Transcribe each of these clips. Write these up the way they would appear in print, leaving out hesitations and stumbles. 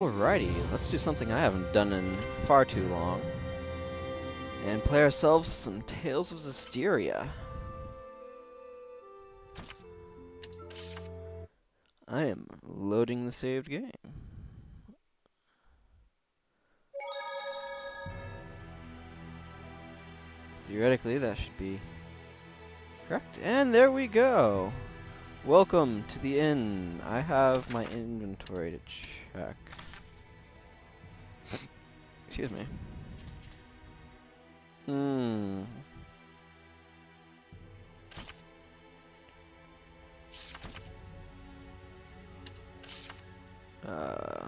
Alrighty, let's do something I haven't done in far too long. And play ourselves some Tales of Zestiria. I am loading the saved game. Theoretically, that should be correct. And there we go! Welcome to the inn. I have my inventory to check. Excuse me. Uh...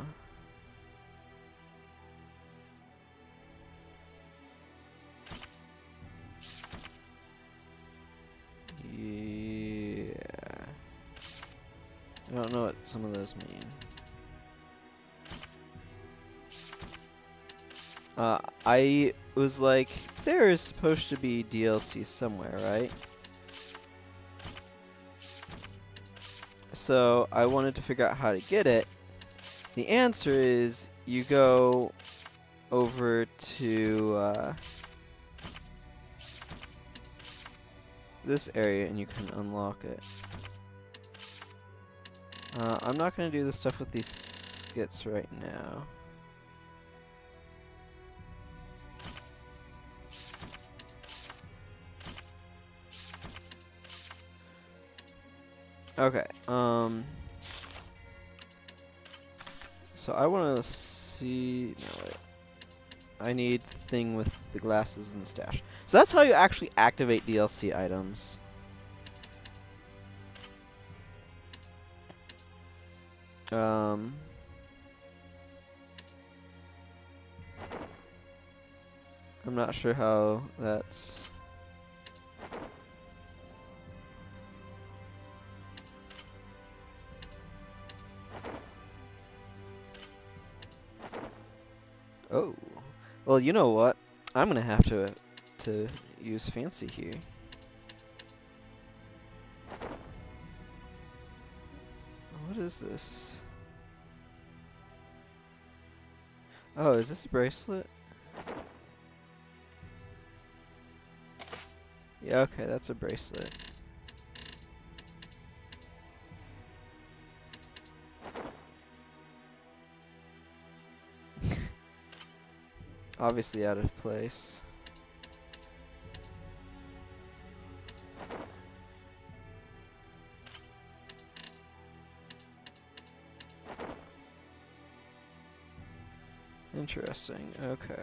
Yeah. I don't know what some of those mean. I was like, there is supposed to be DLC somewhere, right? So I wanted to figure out how to get it. The answer is you go over to this area and you can unlock it. I'm not going to do the stuff with these skits right now. Okay, so I want to see, no wait, I need the thing with the glasses and the stash. So that's how you actually activate DLC items. I'm not sure how that's... Oh, well, you know what? I'm gonna have to use fancy here. What is this? Oh, is this a bracelet? Yeah, okay, that's a bracelet. Obviously out of place. Interesting, okay.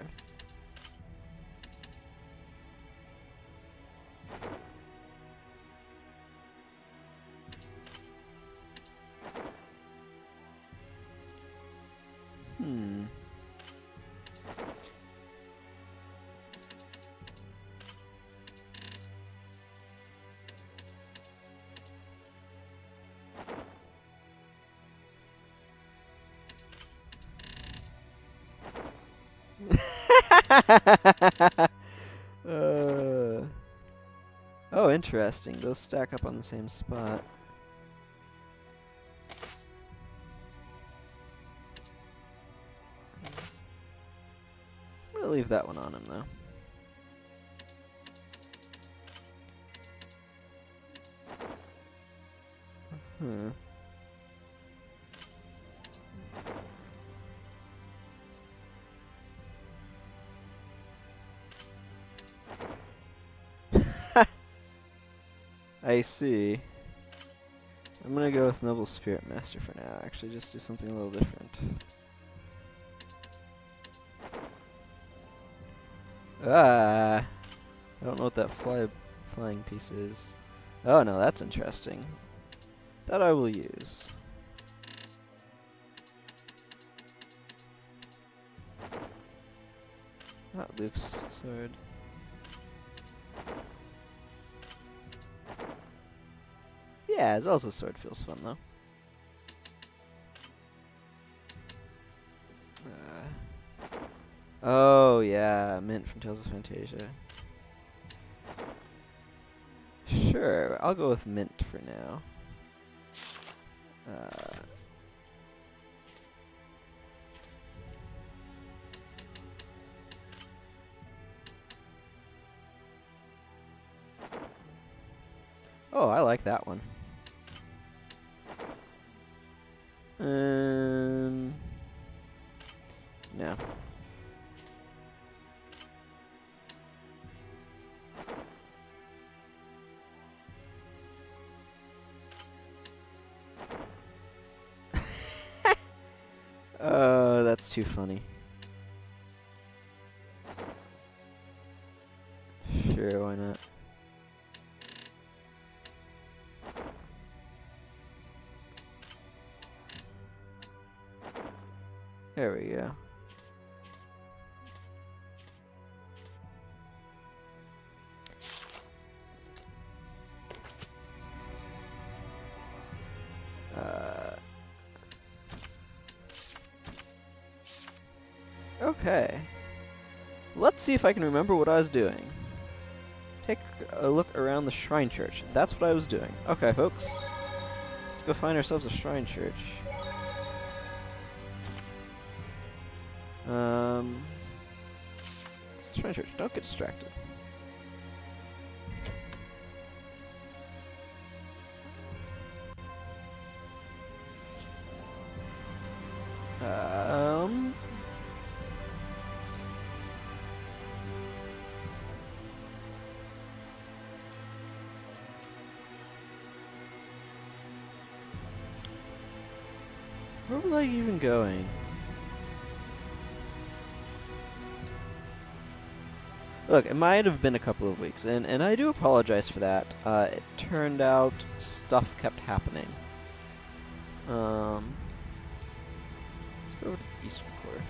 Oh, interesting. Those stack up on the same spot. I'm gonna leave that one on him, though. I see. I'm gonna go with Noble Spirit Master for now. Actually, just do something a little different. Ah! I don't know what that flying piece is. Oh no, that's interesting. That I will use. Not Luke's sword. Yeah, Zelda's sword feels fun though. Oh yeah, Mint from Tales of Fantasia. Sure, I'll go with Mint for now. Oh, I like that one. No. Oh, that's too funny. Sure, why not? There we go. Okay. Let's see if I can remember what I was doing. Take a look around the shrine church. That's what I was doing. Okay, folks. Let's go find ourselves a shrine church. Shrine church. Don't get distracted. Where was I even going? Look, it might have been a couple of weeks, and I do apologize for that. It turned out stuff kept happening. Let's go to the eastern quarter.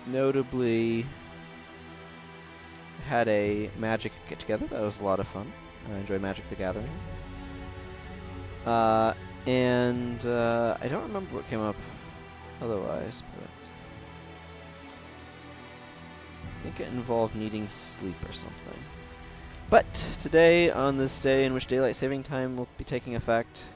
Notably, had a Magic get-together. That was a lot of fun. I enjoyed Magic the Gathering. And I don't remember what came up otherwise, but I think it involved needing sleep or something. But today, on this day in which daylight saving time will be taking effect,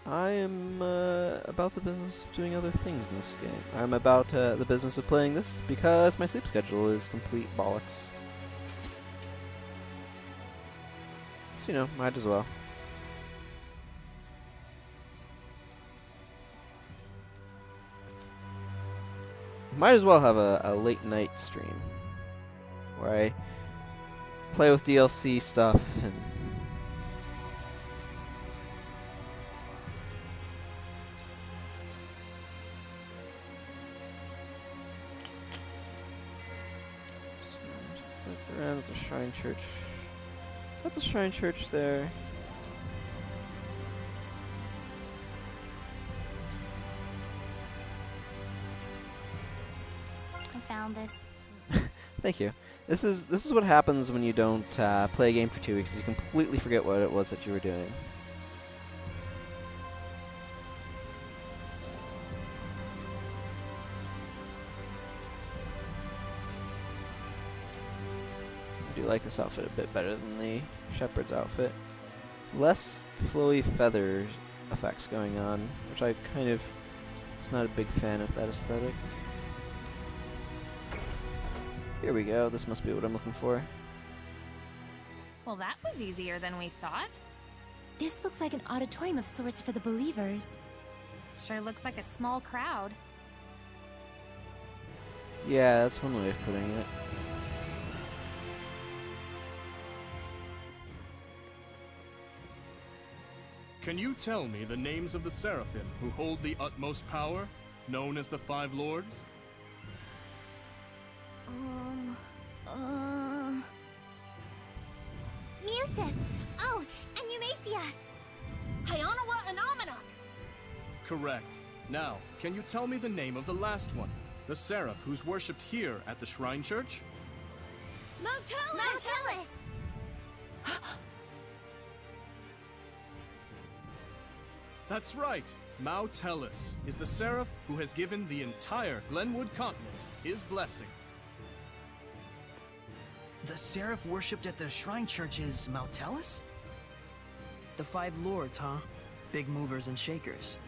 I am about the business of doing other things in this game. I'm about the business of playing this because my sleep schedule is complete bollocks. So, you know, might as well. Might as well have a late night stream where I play with DLC stuff and around at the Shrine Church. At the Shrine Church there. I found this. Thank you. This is what happens when you don't play a game for 2 weeks. Is you completely forget what it was that you were doing. I do like this outfit a bit better than the shepherd's outfit. Less flowy feather effects going on, which I kind of was not a big fan of that aesthetic. Here we go. This must be what I'm looking for. Well, that was easier than we thought. This looks like an auditorium of sorts for the believers. Sure looks like a small crowd. Yeah, that's one way of putting it. Can you tell me the names of the Seraphim who hold the utmost power, known as the Five Lords? Museth! Oh, and Eumacia! Hyanawa and Amanok! Correct. Now, can you tell me the name of the last one? The Seraph who's worshipped here at the Shrine Church? Mautellus! That's right. Mautellus is the Seraph who has given the entire Glenwood continent his blessing. The Seraph worshipped at the Shrine Church is Mautellus? The Five Lords, huh? Big movers and shakers.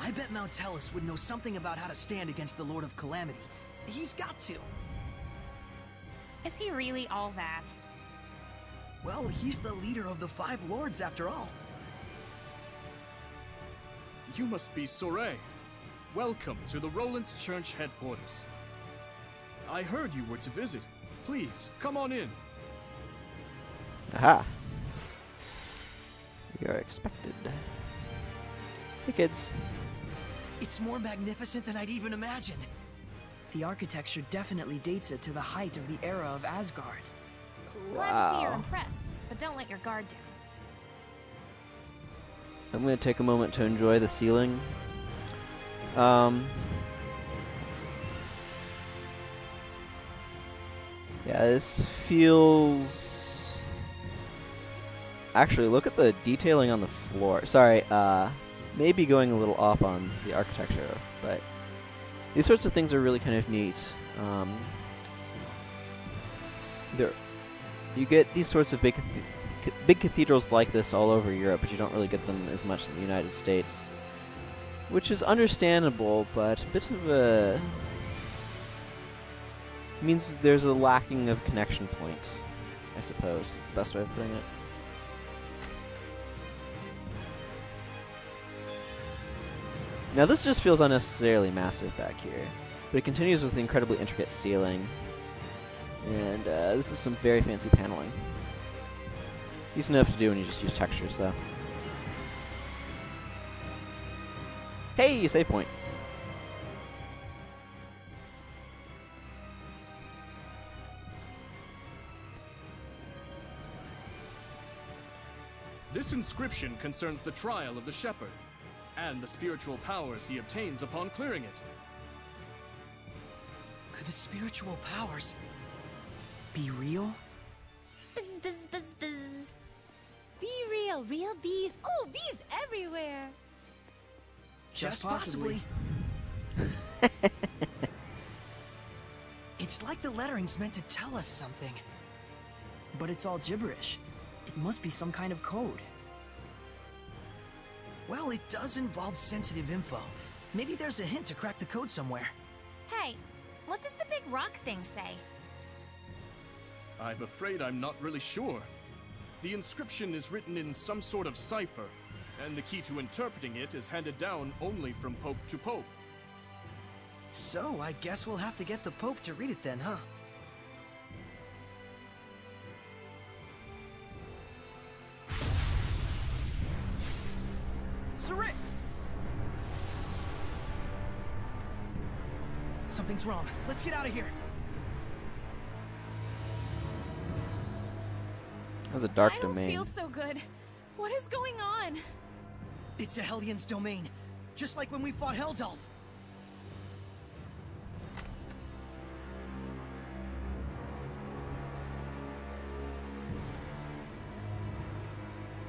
I bet Mount Tellus would know something about how to stand against the Lord of Calamity. He's got to. Is he really all that? Well, he's the leader of the 5 lords after all. You must be Soray. Welcome to the Roland's Church headquarters. I heard you were to visit. Please, come on in. Aha. We are expected. Hey, kids. It's more magnificent than I'd even imagined. The architecture definitely dates it to the height of the era of Asgard. Glad to see you're impressed, but don't let your guard down. I'm going to take a moment to enjoy the ceiling. Yeah, this feels... Actually, look at the detailing on the floor. Sorry, maybe going a little off on the architecture, but these sorts of things are really kind of neat. You get these sorts of big cathedrals like this all over Europe, but you don't really get them as much in the United States, which is understandable, but a bit of a... means there's a lacking of connection point, I suppose, is the best way of putting it. Now this just feels unnecessarily massive back here, but it continues with the incredibly intricate ceiling, and this is some very fancy paneling. Easy enough to do when you just use textures, though. Hey, save point! This inscription concerns the trial of the shepherd, and the spiritual powers he obtains upon clearing it. Could the spiritual powers Be real? Buzz, buzz, buzz, buzz. Be real, real bees. Oh, bees everywhere. just possibly. It's like the lettering's meant to tell us something. But it's all gibberish. It must be some kind of code. Well, it does involve sensitive info. Maybe there's a hint to crack the code somewhere. Hey, what does the big rock thing say? I'm afraid I'm not really sure. The inscription is written in some sort of cipher, and the key to interpreting it is handed down only from pope to pope. So, I guess we'll have to get the Pope to read it then, huh? Zestiria! Something's wrong. Let's get out of here. That's a dark I don't domain. feel so good. What is going on? It's a Hellions domain, just like when we fought Heldalf.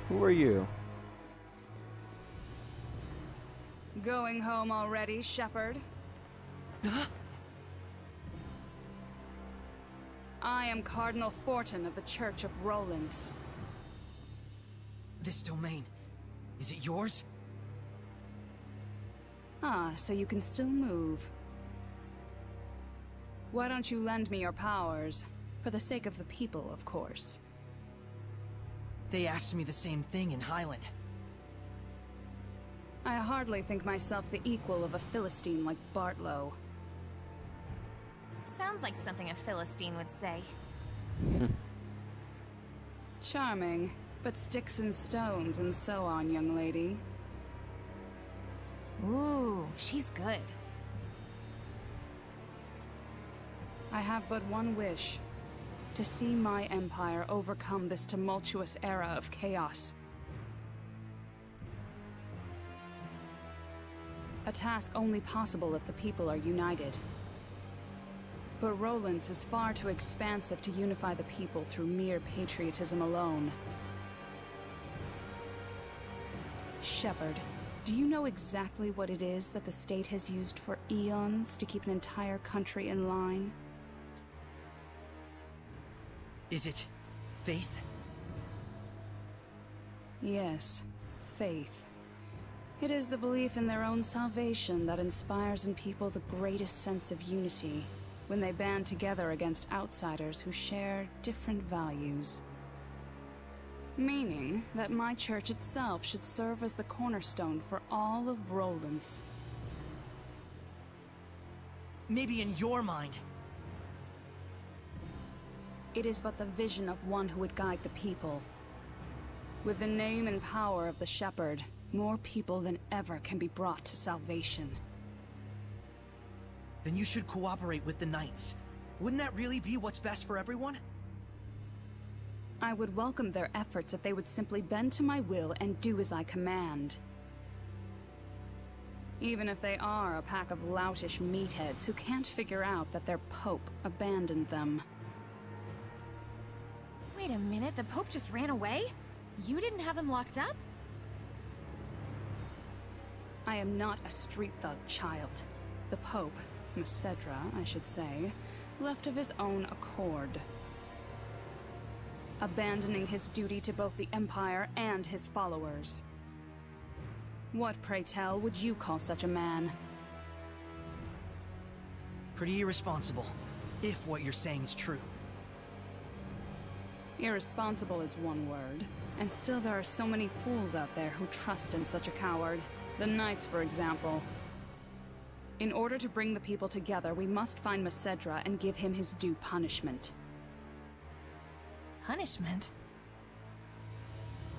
Who are you? Going home already, Shepherd? Huh? I am Cardinal Fortin of the Church of Roland's. This domain, is it yours? Ah, so you can still move. Why don't you lend me your powers? For the sake of the people, of course. They asked me the same thing in Highland. I hardly think myself the equal of a Philistine like Bartlow. Sounds like something a Philistine would say. Charming, but sticks and stones and so on, young lady. Ooh, she's good. I have but one wish. To see my empire overcome this tumultuous era of chaos. A task only possible if the people are united. But Roland's is far too expansive to unify the people through mere patriotism alone. Shepherd, do you know exactly what it is that the state has used for eons to keep an entire country in line? Is it faith? Yes, faith. It is the belief in their own salvation that inspires in people the greatest sense of unity, when they band together against outsiders who share different values. Meaning that my church itself should serve as the cornerstone for all of Roland's. Maybe in your mind. It is but the vision of one who would guide the people. With the name and power of the Shepherd, more people than ever can be brought to salvation. Then you should cooperate with the Knights. Wouldn't that really be what's best for everyone? I would welcome their efforts if they would simply bend to my will and do as I command. Even if they are a pack of loutish meatheads who can't figure out that their Pope abandoned them. Wait a minute, the Pope just ran away? You didn't have him locked up? I am not a street thug, child. The Pope, Macedra, I should say, left of his own accord. Abandoning his duty to both the Empire and his followers. What, pray tell, would you call such a man? Pretty irresponsible, if what you're saying is true. Irresponsible is one word, and still there are so many fools out there who trust in such a coward. The Knights, for example. In order to bring the people together, we must find Macedra and give him his due punishment. Punishment?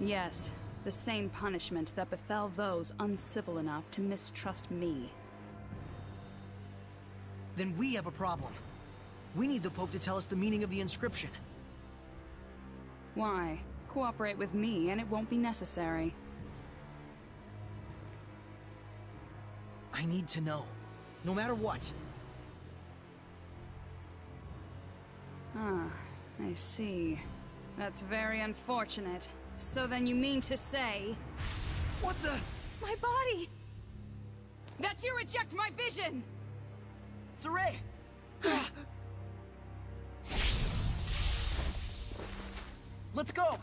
Yes, the same punishment that befell those uncivil enough to mistrust me. Then we have a problem. We need the Pope to tell us the meaning of the inscription. Why? Cooperate with me and it won't be necessary. I need to know. No matter what. Ah, I see. That's very unfortunate. So then you mean to say... What the? My body! That you reject my vision! Sorey! Let's go!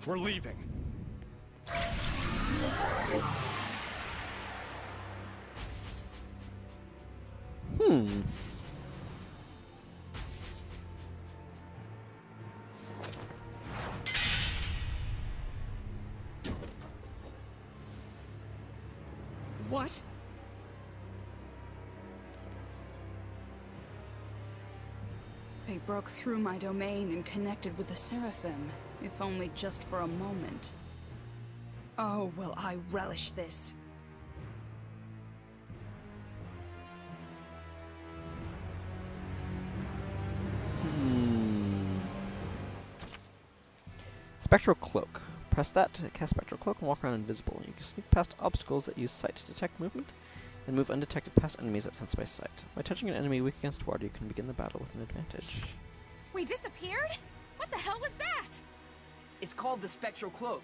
We're leaving. What? They broke through my domain and connected with the Seraphim, if only just for a moment. Oh, will I relish this. Spectral Cloak. Press that to cast Spectral Cloak and walk around invisible. You can sneak past obstacles that use sight to detect movement, and move undetected past enemies that sense by sight. By touching an enemy weak against water, you can begin the battle with an advantage. We disappeared? What the hell was that? It's called the Spectral Cloak.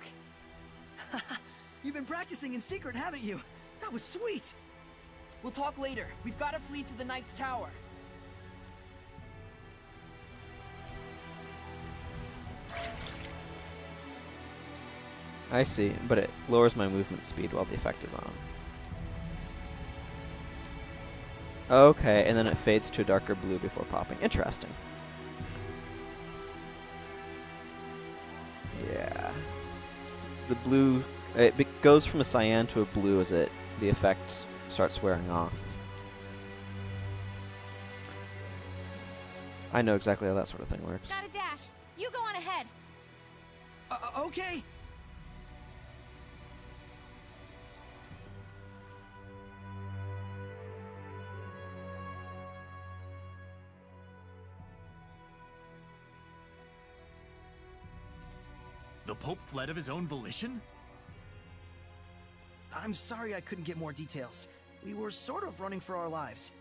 You've been practicing in secret, haven't you? That was sweet! We'll talk later. We've got to flee to the Knight's Tower. I see, but it lowers my movement speed while the effect is on. Okay, and then it fades to a darker blue before popping. Interesting. Yeah. The blue, it goes from a cyan to a blue as the effect starts wearing off. I know exactly how that sort of thing works. Got a dash. You go on ahead. Okay! The Pope fled of his own volition? I'm sorry I couldn't get more details. We were sort of running for our lives.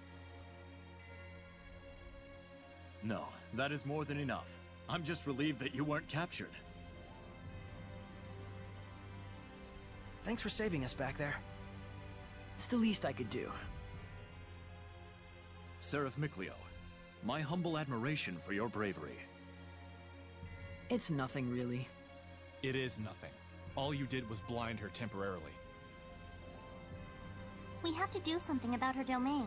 No, that is more than enough. I'm just relieved that you weren't captured. Thanks for saving us back there. It's the least I could do. Seraph Mikleo, my humble admiration for your bravery. It's nothing, really. It is nothing. All you did was blind her temporarily. We have to do something about her domain.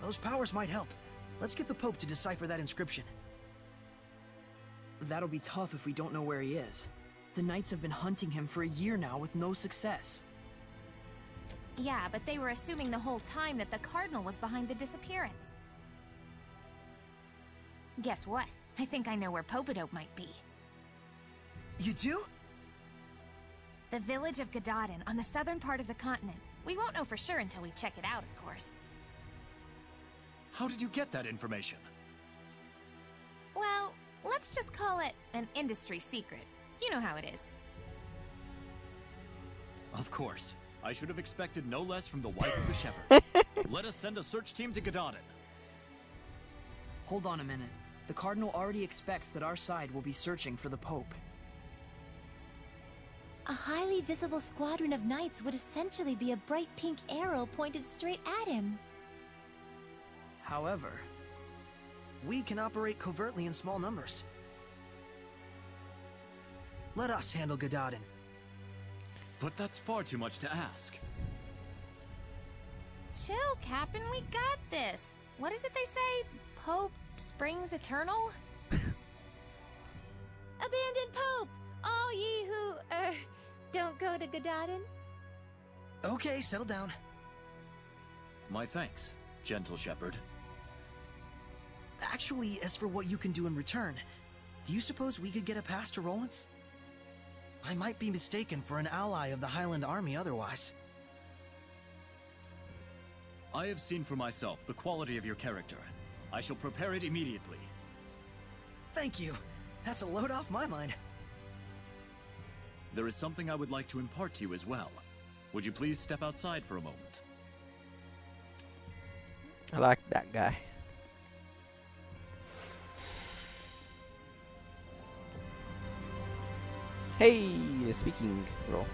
Those powers might help. Let's get the Pope to decipher that inscription. That'll be tough if we don't know where he is. The Knights have been hunting him for a year now with no success. Yeah, but they were assuming the whole time that the Cardinal was behind the disappearance. Guess what? I think I know where Popadope might be. You do? The village of Gadadin, on the southern part of the continent. We won't know for sure until we check it out, of course. How did you get that information? Well, let's just call it an industry secret. You know how it is. Of course. I should have expected no less from the wife of the shepherd. Let us send a search team to Gadadin. Hold on a minute. The Cardinal already expects that our side will be searching for the Pope. A highly visible squadron of knights would essentially be a bright pink arrow pointed straight at him. However, We can operate covertly in small numbers. Let us handle Gadadin. But that's far too much to ask. Chill, Captain, we got this. What is it they say? Pope springs eternal? Abandon Pope! All ye who, don't go to Gadadin. Okay, settle down. My thanks, gentle shepherd. Actually, as for what you can do in return, do you suppose we could get a pass to Rollins? I might be mistaken for an ally of the Highland Army otherwise. I have seen for myself the quality of your character. I shall prepare it immediately. Thank you. That's a load off my mind. There is something I would like to impart to you as well. Would you please step outside for a moment? I like that guy. Hey, speaking role.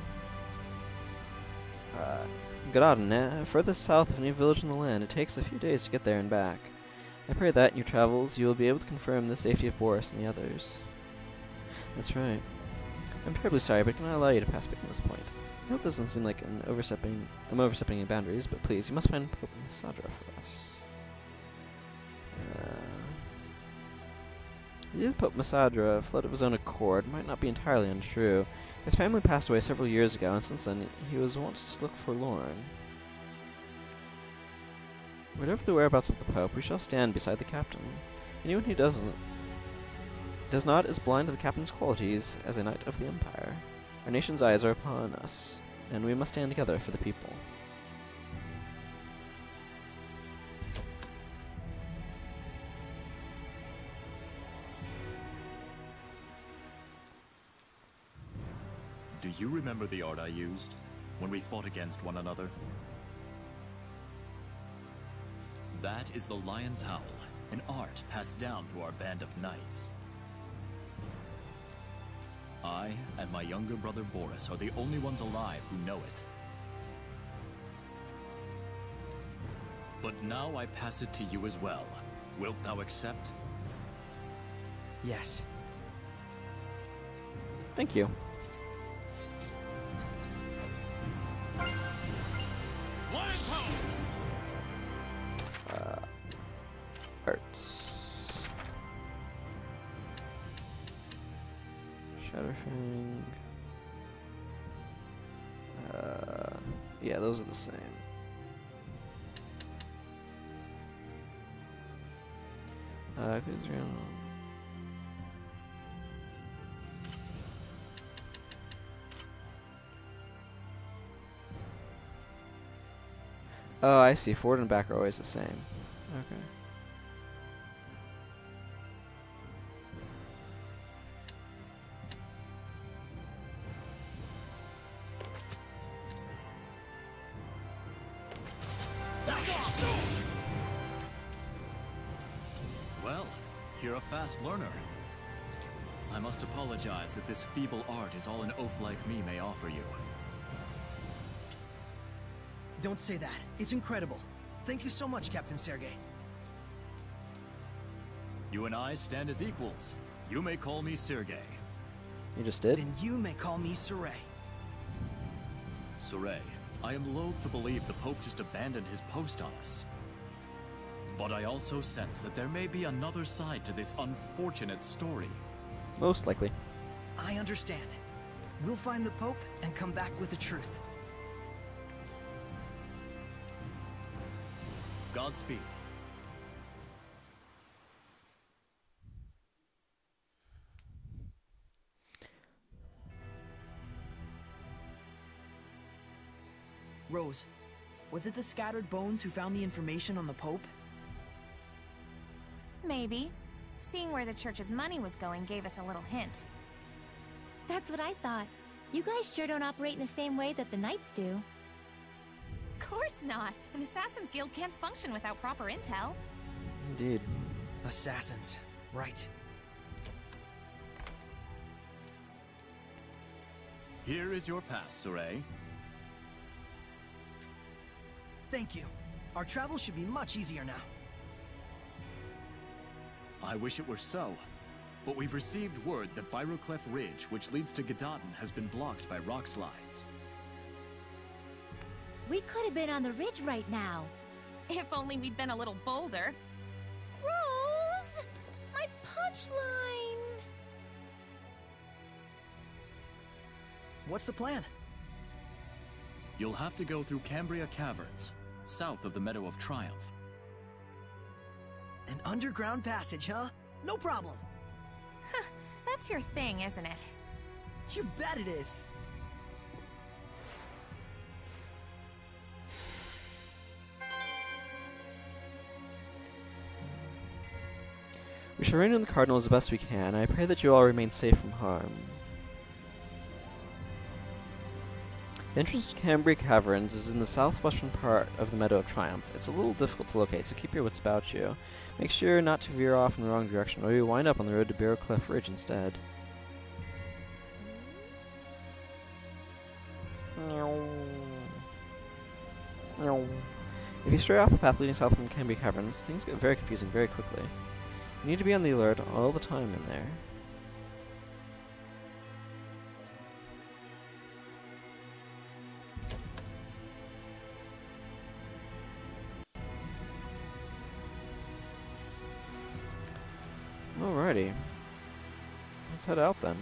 Gadadin, furthest south of any village in the land. It takes a few days to get there and back. I pray that in your travels you will be able to confirm the safety of Boris and the others. That's right. I'm terribly sorry, but I cannot allow you to pass beyond this point. I hope this doesn't seem like I'm overstepping any boundaries, but please, you must find Pope Masadra for us. The Pope Masadra fled of his own accord might not be entirely untrue. His family passed away several years ago, and since then he was wont to look forlorn. Whatever the whereabouts of the Pope, we shall stand beside the captain. Anyone who does not is blind to the captain's qualities as a knight of the Empire. Our nation's eyes are upon us, and we must stand together for the people. Do you remember the art I used when we fought against one another? That is the Lion's Howl, an art passed down through our band of knights. I and my younger brother Boris are the only ones alive who know it. But now I pass it to you as well. Wilt thou accept? Yes. Thank you. Lion's Howl! Arts. Shadowfang. Yeah, those are the same. Who's around? Oh, I see. Forward and back are always the same. Okay. Well, you're a fast learner. I must apologize that this feeble art is all an oaf like me may offer you. Don't say that. It's incredible. Thank you so much, Captain Sergei. You and I stand as equals. You may call me Sergei. You just did? Then you may call me Saray. Saray, I am loath to believe the Pope just abandoned his post on us. But I also sense that there may be another side to this unfortunate story. Most likely. I understand. We'll find the Pope and come back with the truth. Godspeed. Rose, was it the scattered bones who found the information on the Pope? Maybe. Seeing where the church's money was going gave us a little hint. That's what I thought. You guys sure don't operate in the same way that the Knights do. Of course not. An Assassin's Guild can't function without proper intel. Indeed. Assassins. Right. Here is your pass, Soray. Thank you. Our travel should be much easier now. I wish it were so, but we've received word that Byroclef Ridge, which leads to Gadotn, has been blocked by rock slides. We could have been on the ridge right now. If only we'd been a little bolder. Rose! My punchline! What's the plan? You'll have to go through Cambria Caverns, south of the Meadow of Triumph. An underground passage, huh? No problem. That's your thing, isn't it? You bet it is. We shall reign in the Cardinal as best we can. I pray that you all remain safe from harm. The entrance to Cambria Caverns is in the southwestern part of the Meadow of Triumph. It's a little difficult to locate, so keep your wits about you. Make sure not to veer off in the wrong direction, or you'll wind up on the road to Byroclef Ridge instead. If you stray off the path leading south from Cambria Caverns, things get very confusing very quickly. You need to be on the alert all the time in there. Alrighty. Let's head out then.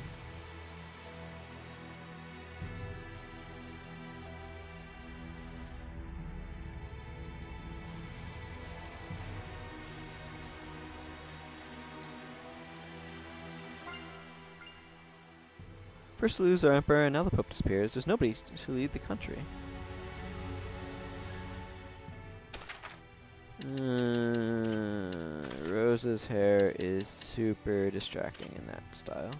First we lose our emperor, and now the Pope disappears. There's nobody to lead the country. Rose's hair is super distracting in that style.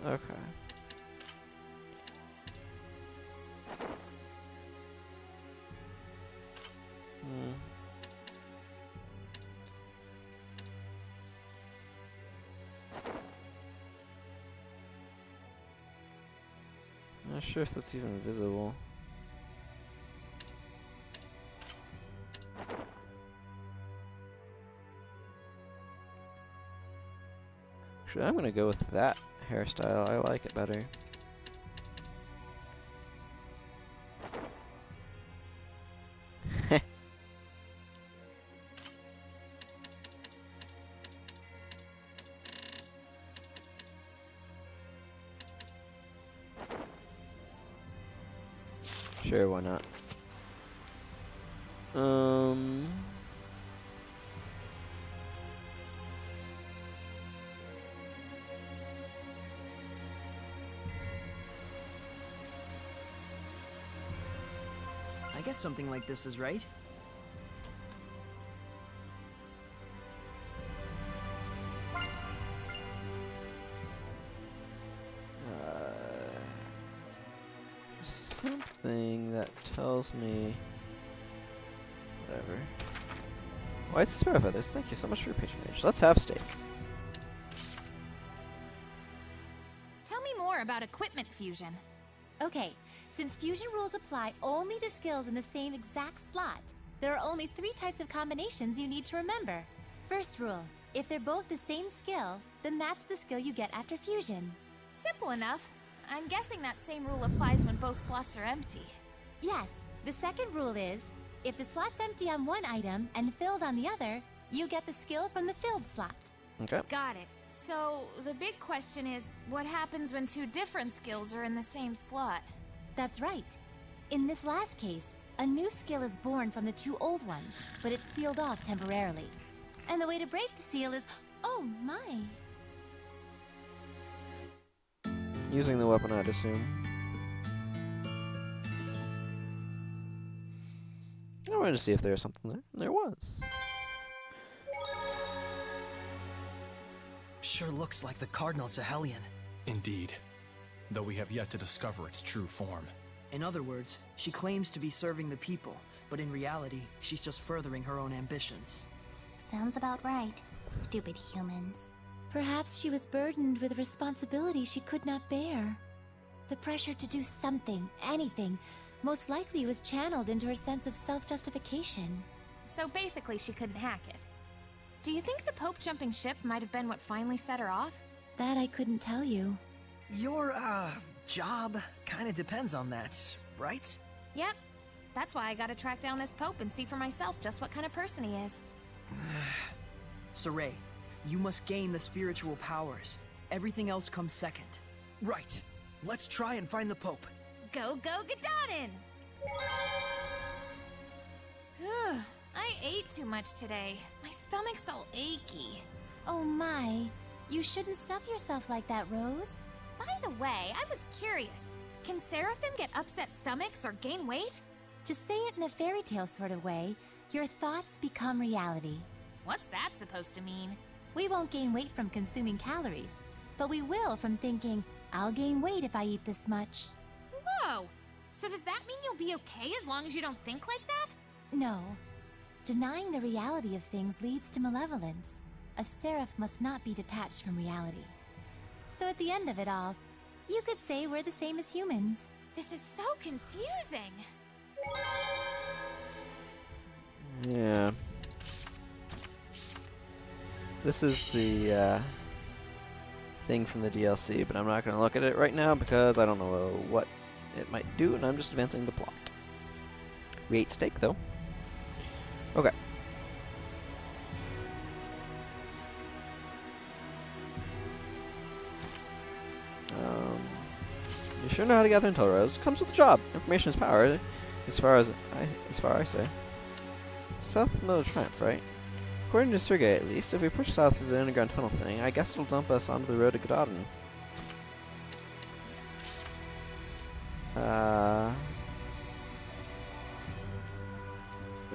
Okay. Not sure if that's even visible. Actually, I'm gonna go with that hairstyle. I like it better. Sure, why not? I guess something like this is right. Something that tells me... Whatever. Why, it's the Sparrow Feathers. Thank you so much for your patronage. Let's have steak. Tell me more about equipment fusion. Okay, since fusion rules apply only to skills in the same exact slot, there are only 3 types of combinations you need to remember. First rule, If they're both the same skill, then that's the skill you get after fusion. Simple enough. I'm guessing that same rule applies when both slots are empty. Yes, the second rule is, if the slot's empty on one item and filled on the other, you get the skill from the filled slot. Okay. Got it. So, the big question is, what happens when two different skills are in the same slot? That's right. In this last case, a new skill is born from the two old ones, but it's sealed off temporarily. And the way to break the seal is... oh my! Using the weapon, I'd assume. I wanted to see if there was something there. And there was. Sure looks like the Cardinal's a Hellion. Indeed. Though we have yet to discover its true form. In other words, she claims to be serving the people, but in reality, she's just furthering her own ambitions. Sounds about right. Stupid humans. Perhaps she was burdened with a responsibility she could not bear. The pressure to do something, anything, most likely was channeled into her sense of self-justification. So basically she couldn't hack it. Do you think the Pope jumping ship might have been what finally set her off? That I couldn't tell you. Your, job kinda depends on that, right? Yep. That's why I gotta track down this Pope and see for myself just what kind of person he is. Saray, you must gain the spiritual powers. Everything else comes second. Right. Let's try and find the Pope. Go, go, Gadadin! I ate too much today. My stomach's all achy. Oh my. You shouldn't stuff yourself like that, Rose. By the way, I was curious. Can Seraphim get upset stomachs or gain weight? To say it in a fairy tale sort of way, your thoughts become reality. What's that supposed to mean? We won't gain weight from consuming calories, but we will from thinking, I'll gain weight if I eat this much. Whoa! So does that mean you'll be okay as long as you don't think like that? No. Denying the reality of things leads to malevolence. A seraph must not be detached from reality. So at the end of it all, you could say we're the same as humans. This is so confusing. Yeah. This is the thing from the DLC, but I'm not going to look at it right now because I don't know what it might do, and I'm just advancing the plot. We ate steak, though. Okay. You sure know how to gather intel, Rose. Comes with the job. Information is power, as far as I say. South of the Middle of Triumph, right? According to Sergei, at least, if we push south through the underground tunnel thing, I guess it'll dump us onto the road to Gadadin.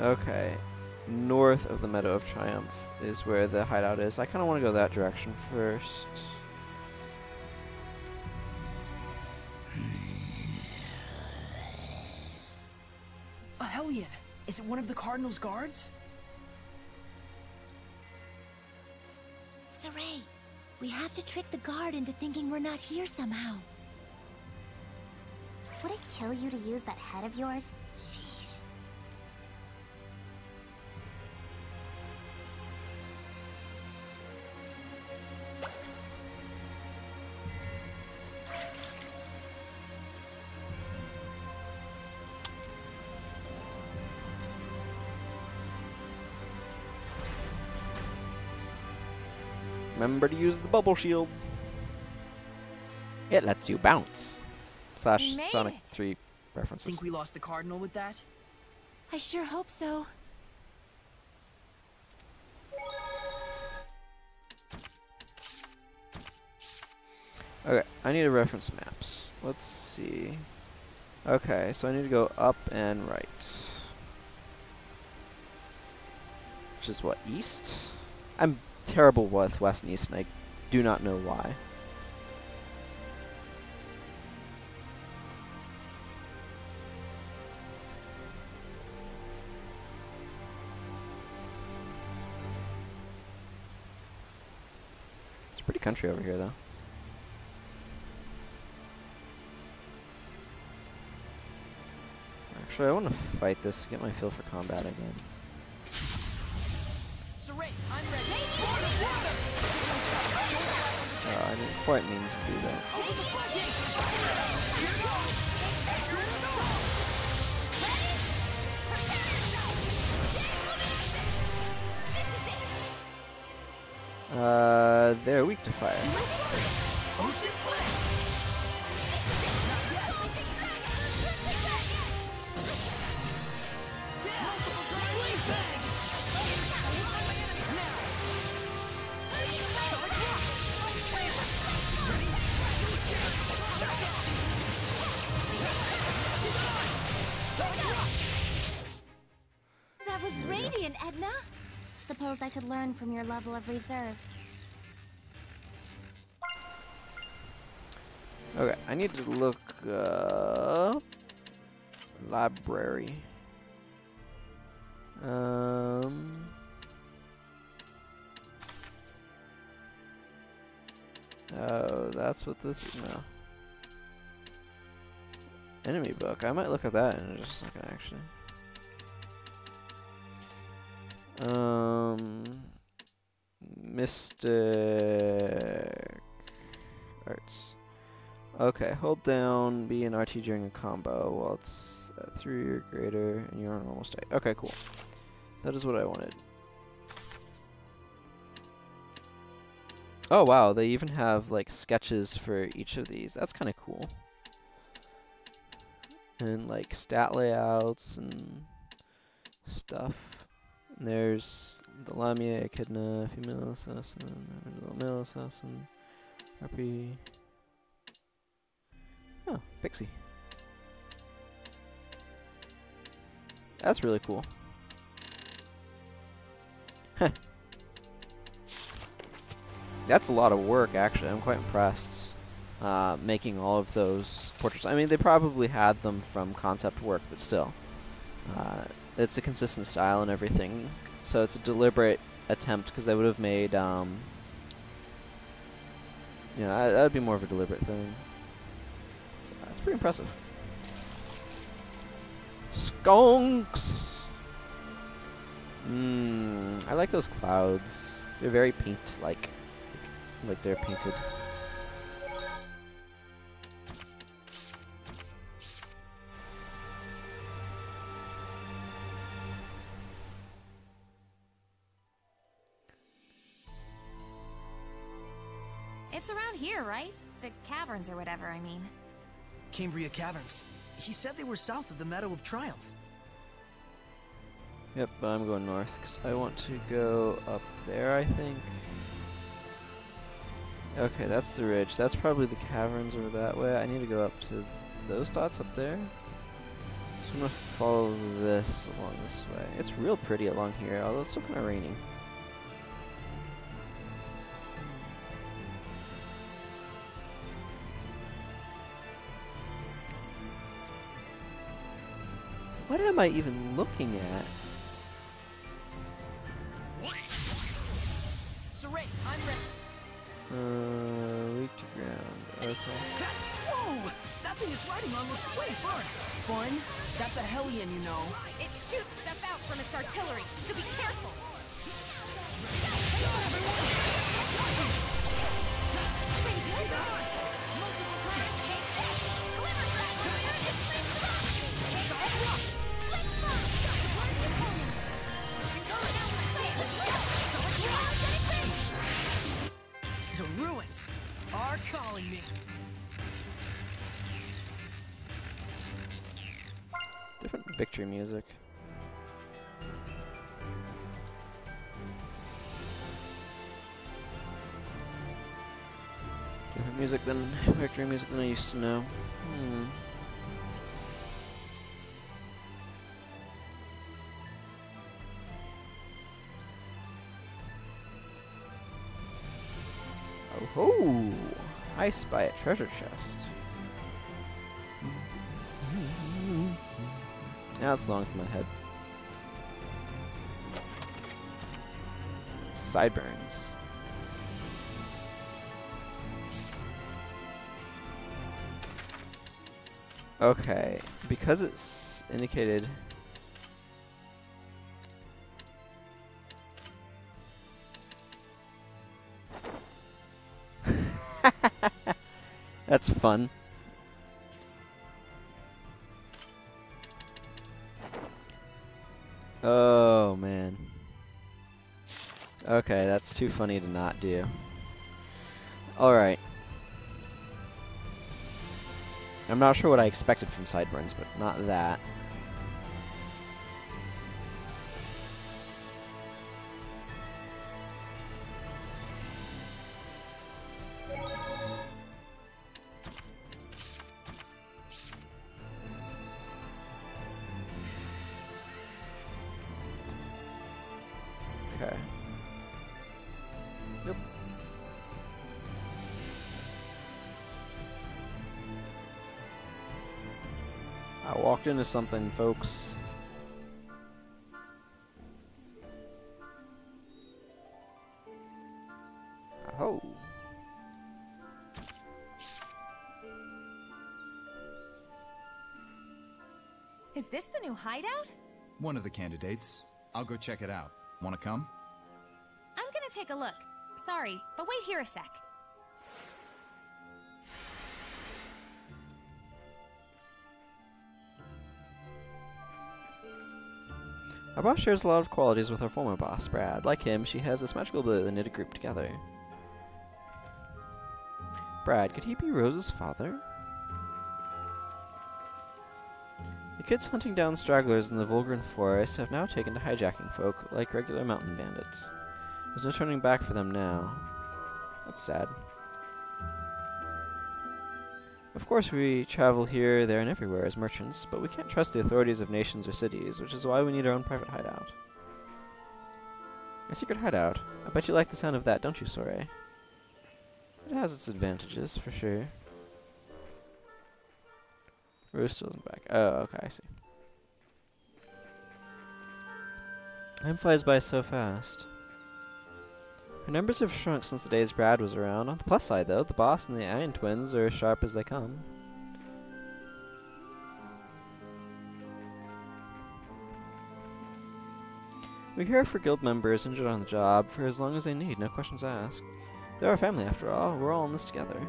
Okay. North of the Meadow of Triumph is where the hideout is. I kind of want to go that direction first. A Hellion! Is it one of the Cardinal's guards? Saray, we have to trick the guard into thinking we're not here somehow. Would it kill you to use that head of yours? Sheesh. Remember to use the bubble shield. It lets you bounce. Slash Made Sonic it. 3 references. Think we lost the Cardinal with that? I sure hope so. Okay, I need to reference maps. Let's see. Okay, so I need to go up and right. Which is what, east? I'm terrible with west and east, and I do not know why. It's pretty country over here, though. Actually, I want to fight this to get my feel for combat again. Saray, I'm ready! Oh, I didn't quite mean to do that. They're weak to fire. That was radiant, Edna. Suppose I could learn from your level of reserve. Okay, I need to look up library. Oh, that's what this is now. Enemy book. I might look at that in just a second, actually. Mystic Arts. Okay, hold down B and RT during a combo while it's at 3 or greater and you're on normal state. Okay, cool. That is what I wanted. Oh wow, they even have like sketches for each of these. That's kind of cool. And like stat layouts and stuff. And there's the Lamia, Echidna, female assassin, male assassin, RP. Oh, Pixie. That's really cool. Heh. That's a lot of work, actually. I'm quite impressed making all of those portraits. I mean, they probably had them from concept work, but still. It's a consistent style and everything. So it's a deliberate attempt, because they would have made, that would be more of a deliberate thing. That's pretty impressive. Skunks! I like those clouds. They're very paint-like. Like they're painted. It's around here, right? The caverns or whatever, I mean. Cambria Caverns. He said they were south of the Meadow of Triumph. Yep, but I'm going north because I want to go up there, I think. Okay, that's the ridge. That's probably the caverns over that way. I need to go up to those dots up there. So I'm going to follow this along this way. It's real pretty along here, although it's still kind of raining. What am I even looking at? Saray, I'm ready. Weak to ground. Okay. Whoa! That thing it's riding on looks way fun. Fun? That's a Hellion, you know. It shoots stuff out from its artillery, so be careful. Pretty good. Take this. Glimmer The ruins are calling me. Different victory music. Different music than victory music than I used to know. Oh, I spy a treasure chest. Now that song's in my head. Sideburns. Okay, because it's indicated. That's fun. Oh, man. Okay, that's too funny to not do. Alright. I'm not sure what I expected from Sideburns, but not that. Okay. Yep. I walked into something, folks. Oh. Is this the new hideout? One of the candidates. I'll go check it out. Wanna come? I'm gonna take a look. Sorry, but wait here a sec. Our boss shares a lot of qualities with our former boss, Brad. Like him, she has this magical ability to knit a group together. Brad, could he be Rose's father? The kids hunting down stragglers in the Volgren forest have now taken to hijacking folk like regular mountain bandits. There's no turning back for them now. That's sad. Of course, we travel here, there, and everywhere as merchants, but we can't trust the authorities of nations or cities, which is why we need our own private hideout. A secret hideout. I bet you like the sound of that, don't you, Soray? It has its advantages, for sure. Rose still isn't back. Oh, okay, I see. Time flies by so fast. Her numbers have shrunk since the days Brad was around. On the plus side, though, the boss and the Iron Twins are as sharp as they come. We're here for guild members injured on the job for as long as they need, no questions asked. They're our family, after all. We're all in this together.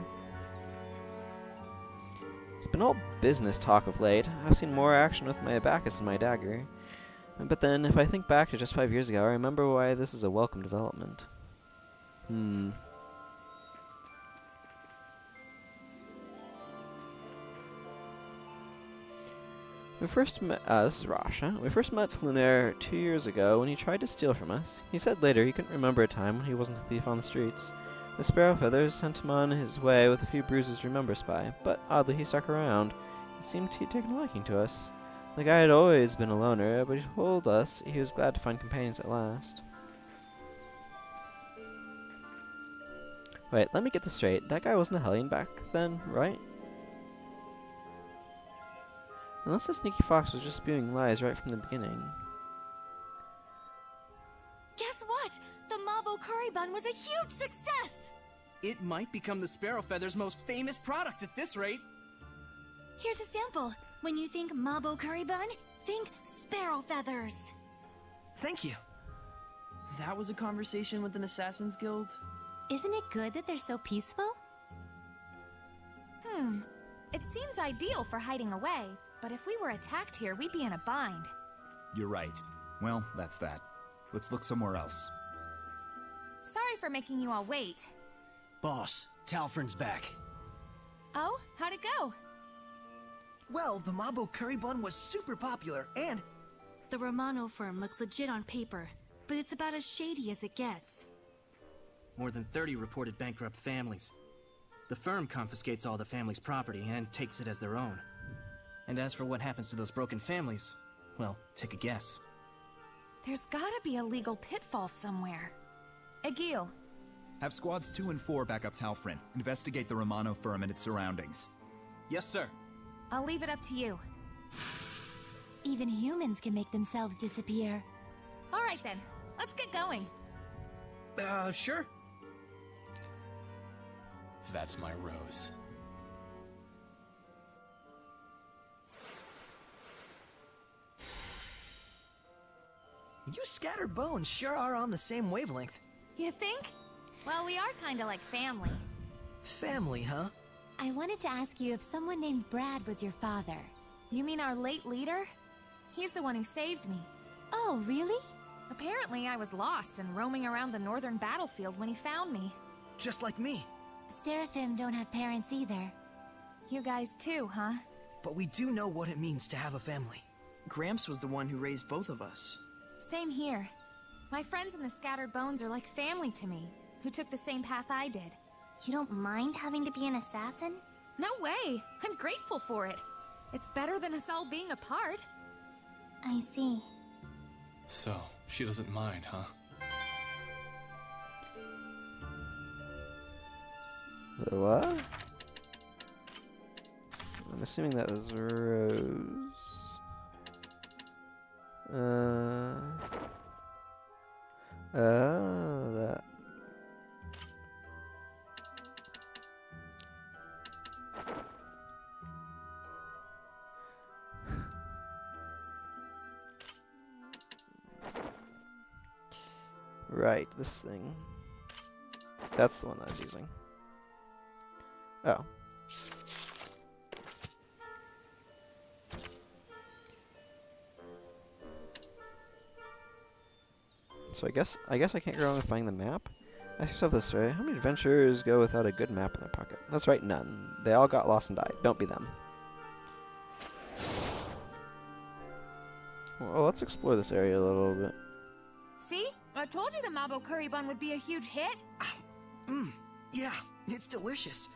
It's been all business talk of late. I've seen more action with my abacus and my dagger. But then, if I think back to just 5 years ago, I remember why this is a welcome development. We first met, this is Rasha. We first met Lunaire 2 years ago when he tried to steal from us. He said later he couldn't remember a time when he wasn't a thief on the streets. The Sparrow Feathers sent him on his way with a few bruises to remember by, but oddly he stuck around. It seemed he'd taken a liking to us. The guy had always been a loner, but he told us he was glad to find companions at last. Wait, let me get this straight. That guy wasn't a Hellion back then, right? Unless the sneaky fox was just spewing lies right from the beginning. Guess what? The Mabo curry bun was a huge success! It might become the Sparrow Feather's most famous product at this rate. Here's a sample. When you think Mabo curry bun, think sparrow feathers. Thank you. That was a conversation with an Assassin's Guild? Isn't it good that they're so peaceful? It seems ideal for hiding away, but if we were attacked here, we'd be in a bind. You're right. Well, that's that. Let's look somewhere else. Sorry for making you all wait. Boss, Talfrin's back. Oh, how'd it go? Well, the Mabo curry bun was super popular, and The Romano firm looks legit on paper, but it's about as shady as it gets. More than 30 reported bankrupt families. The firm confiscates all the family's property and takes it as their own. And as for what happens to those broken families, well, take a guess. There's gotta be a legal pitfall somewhere. Egil. Have squads 2 and 4 back up Talfrin. Investigate the Romano firm and its surroundings. Yes, sir. I'll leave it up to you. Even humans can make themselves disappear. All right then, let's get going. Sure. That's my Rose. You scatterbones sure are on the same wavelength. You think? Well, we are kinda like family. Family, huh? I wanted to ask you if someone named Brad was your father. You mean our late leader? He's the one who saved me. Oh, really? Apparently I was lost and roaming around the northern battlefield when he found me. Just like me. Seraphim don't have parents either. You guys too, huh? But we do know what it means to have a family. Gramps was the one who raised both of us. Same here. My friends in the Scattered Bones are like family to me, who took the same path I did. You don't mind having to be an assassin? No way! I'm grateful for it. It's better than us all being apart. I see. So, she doesn't mind, huh? The what? I'm assuming that was Rose. Oh, that. Right, this thing. That's the one I was using. Oh. So I guess I can't go wrong with buying the map. Ask yourself this, right? How many adventurers go without a good map in their pocket? That's right, none. They all got lost and died. Don't be them. Well, let's explore this area a little bit. See? I told you the Mabo curry bun would be a huge hit. Yeah, it's delicious.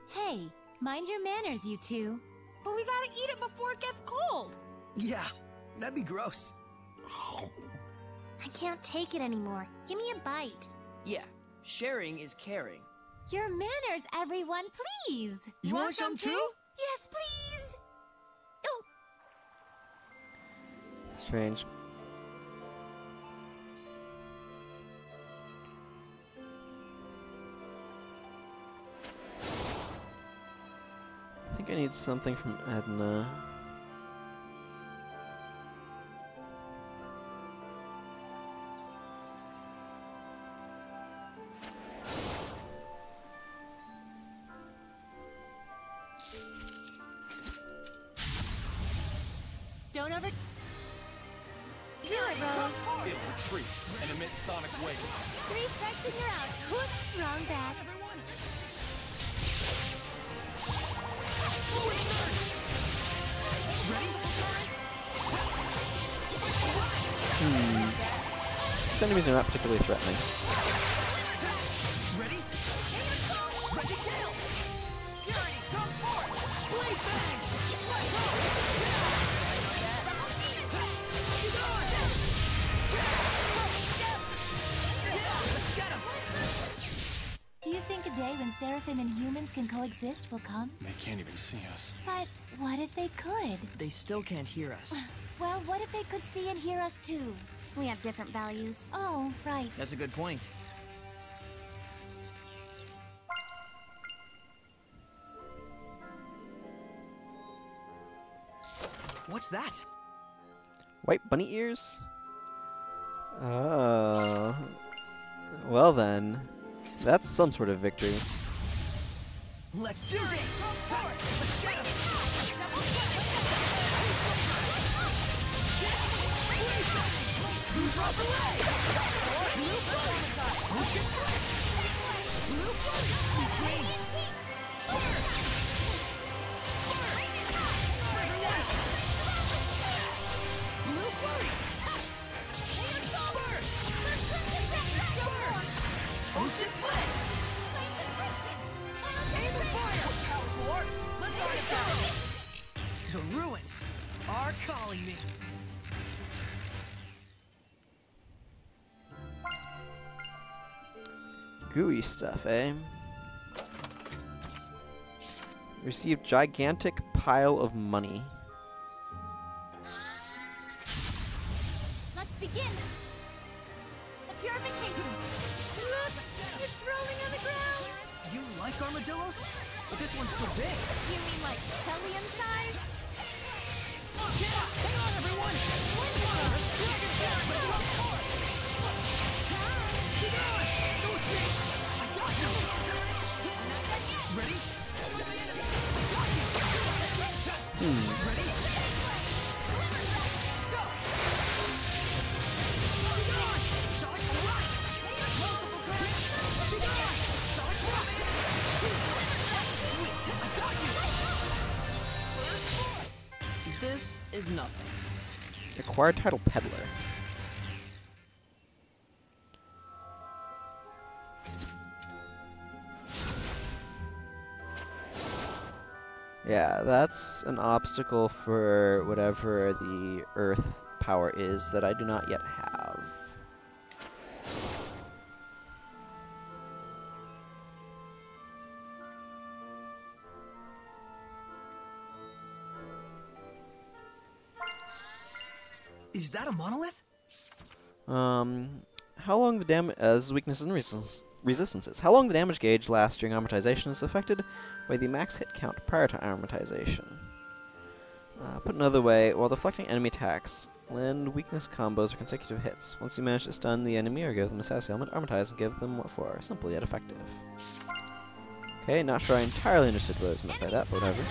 Hey, mind your manners, you two. But we gotta eat it before it gets cold. Yeah, that'd be gross. I can't take it anymore. Give me a bite. Yeah, sharing is caring. Your manners, everyone, please. You want some too? Yes, please. Oh. Strange. I think I need something from Edna. Don't over... Do it, Rose. It retreat and emit sonic waves. 3 strikes and you're out. Whoops, wrong back. These enemies are not particularly threatening. Ready? Do you think a day when Seraphim and humans can coexist will come? They can't even see us. But what if they could? They still can't hear us. Well, what if they could see and hear us too? We have different values. Oh, right. That's a good point. What's that? White bunny ears? Oh. Well then. That's some sort of victory. Let's do this! Let's get him! Who's off the way? Blue flight! Ocean flight! Blue flight! Sweet dreams! Burst! Bring down! Blue flight! Burst! Ocean flight! Aim and fire! Powerful arts! Let's see it out! The ruins are calling me. Gooey stuff, eh? Receive gigantic pile of money. Let's begin. The purification. Look, it's rolling on the ground. You like armadillos? But this one's so big. You mean like Hellion-sized? Hang on, everyone! Keep going! Go, Steve! I got you! Ready? is nothing. Acquired title Peddler. Yeah, that's an obstacle for whatever the Earth power is that I do not yet have. Is that a monolith? How long the damage weaknesses and resistances. How long the damage gauge lasts during amortization is affected by the max hit count prior to amortization. Put another way, while deflecting enemy attacks, land weakness combos or consecutive hits. Once you manage to stun the enemy or give them a sassy element, amortize and give them what for. Simple yet effective. Okay, not sure I entirely understood what was meant by that, but whatever.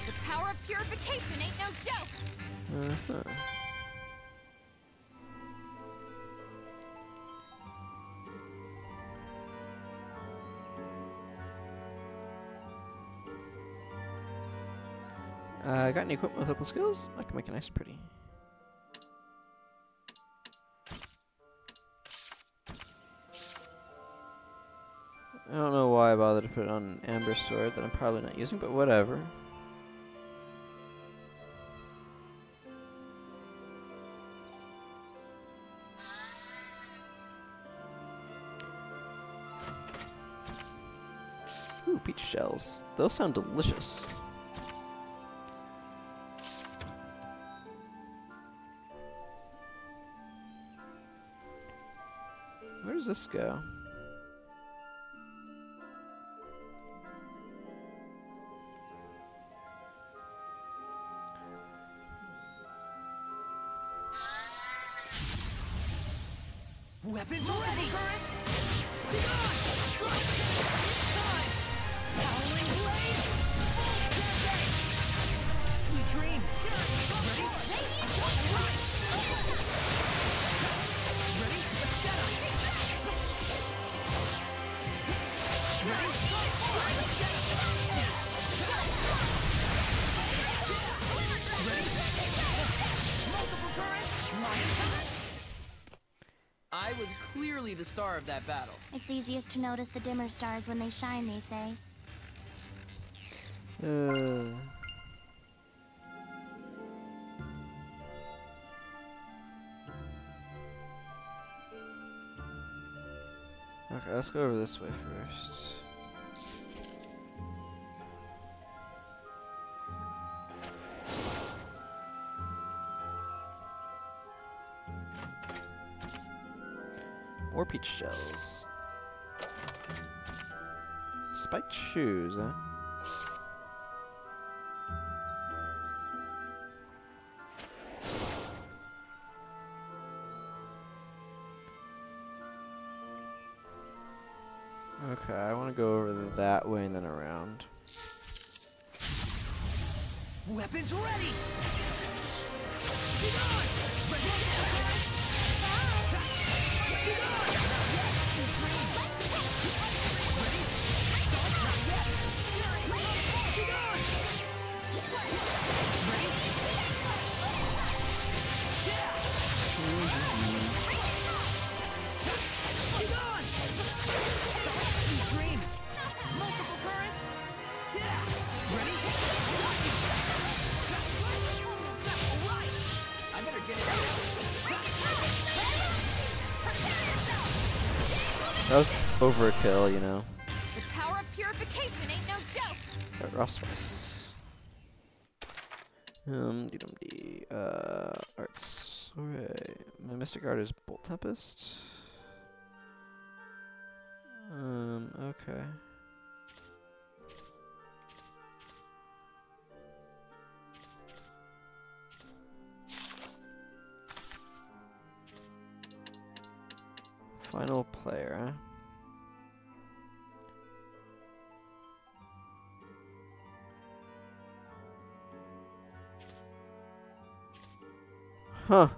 The power of purification ain't no joke! Got any equipment with open skills? I can make it nice and pretty. I don't know why I bothered to put it on an amber sword that I'm probably not using, but whatever. Ooh, peach shells. Those sound delicious. Where does this go? Weapons ready! Be gone! Strike! It's time! Howling blade! Sweet dreams! Ready? Right! Ready? Let's get 'em! Ready? Let's get 'em! Ready? Multiple currents! Lion time! I was clearly the star of that battle. It's easiest to notice the dimmer stars when they shine, they say. Okay, let's go over this way first. More peach shells. Spiked shoes, huh? Okay, I want to go over that way and then around. Weapons ready! Be gone! Ready? Be gone! Not yet! Sweet dreams! Ready? Not yet! Be gone! Ready? Yeah! Be gone! Sweet dreams! Multiple currents! Yeah! Ready? Alright! I better get it out. That was overkill, you know. The power of purification ain't no joke! Raw spice. Dee-dum-dee. Arts. Alright. My Mystic Art is Bolt Tempest. Okay. Final player, huh?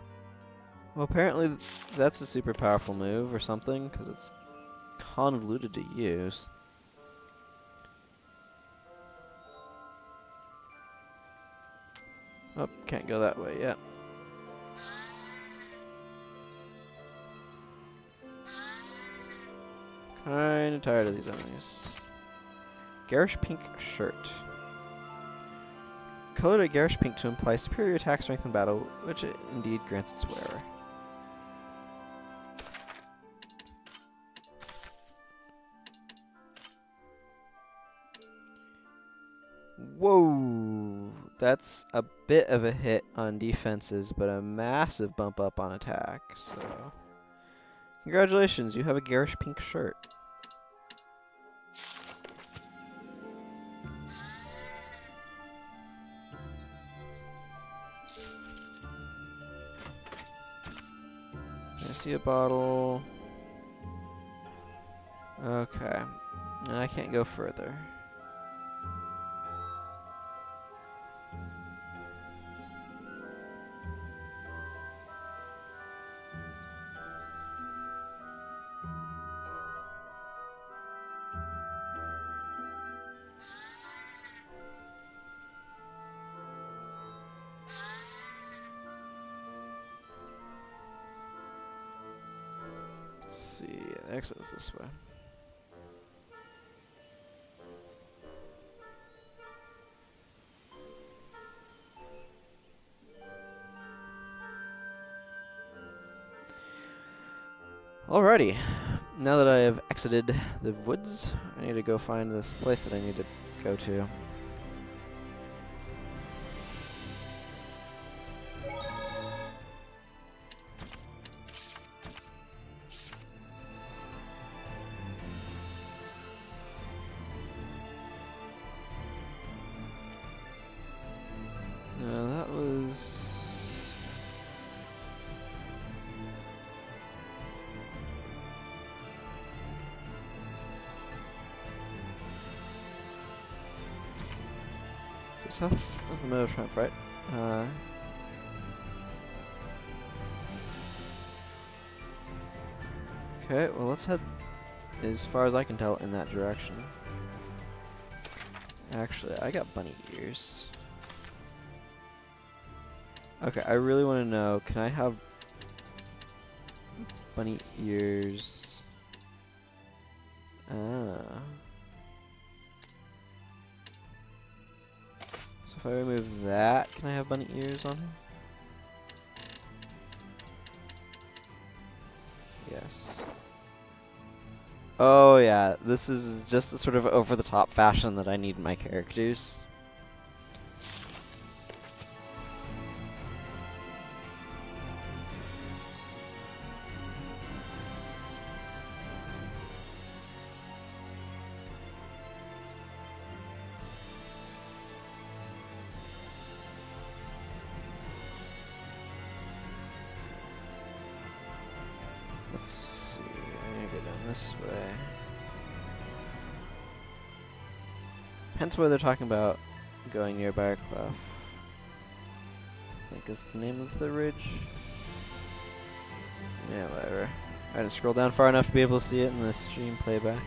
Well, apparently that's a super powerful move or something, because it's convoluted to use. Oh, can't go that way yet. Kinda tired of these enemies. Garish pink shirt. Colored a garish pink to imply superior attack strength in battle, which it indeed grants its wearer. Whoa! That's a bit of a hit on defenses, but a massive bump up on attack, so... Congratulations, you have a garish pink shirt. I see a bottle. Okay. And I can't go further. Let's see, the exit is this way. Alrighty, now that I have exited the woods, I need to go find this place that I need to go to. That was... south of the Meadow Shrimp, right? Okay, well let's head, as far as I can tell, in that direction. Actually, I got bunny ears. Okay, I really want to know, can I have bunny ears? Ah. So if I remove that, can I have bunny ears on him? Yes. Oh yeah, this is just the sort of over-the-top fashion that I need in my characters. Let's see, I need to go down this way. Hence why they're talking about going near Barclef. I think is the name of the ridge. Yeah, whatever. I didn't scroll down far enough to be able to see it in the stream playback.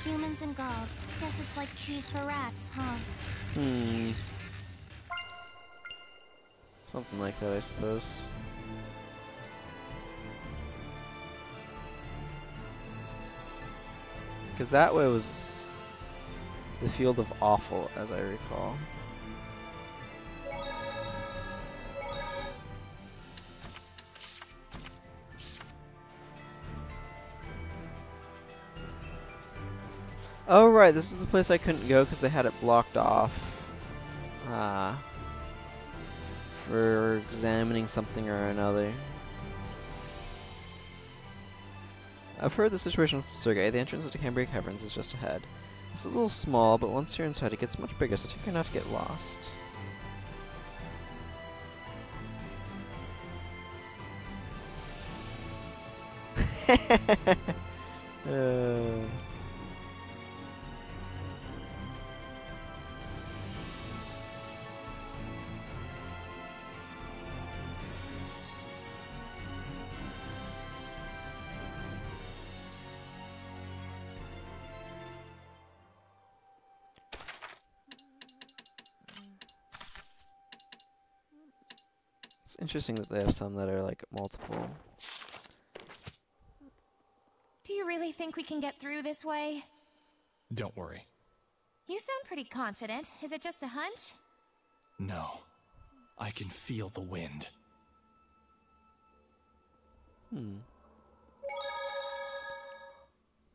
Humans and gold. Guess it's like cheese for rats, huh? Something like that, I suppose. Because that way was the Field of Awful, as I recall. Oh right, this is the place I couldn't go because they had it blocked off. For examining something or another. I've heard the situation from Sergei. The entrance to Cambrian Caverns is just ahead. It's a little small, but once you're inside it gets much bigger, so take care not to get lost. It's interesting that they have some that are like multiple. Do you really think we can get through this way? Don't worry. You sound pretty confident. Is it just a hunch? No. I can feel the wind.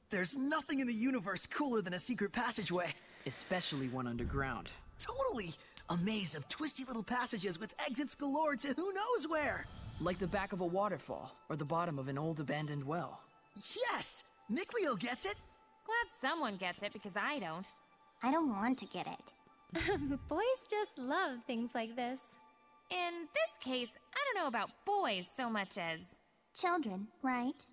There's nothing in the universe cooler than a secret passageway. Especially one underground. Totally! A maze of twisty little passages with exits galore to who knows where! Like the back of a waterfall, or the bottom of an old abandoned well. Yes! Nickleo gets it! Glad someone gets it, because I don't. I don't want to get it. Boys just love things like this. In this case, I don't know about boys so much as... Children, right?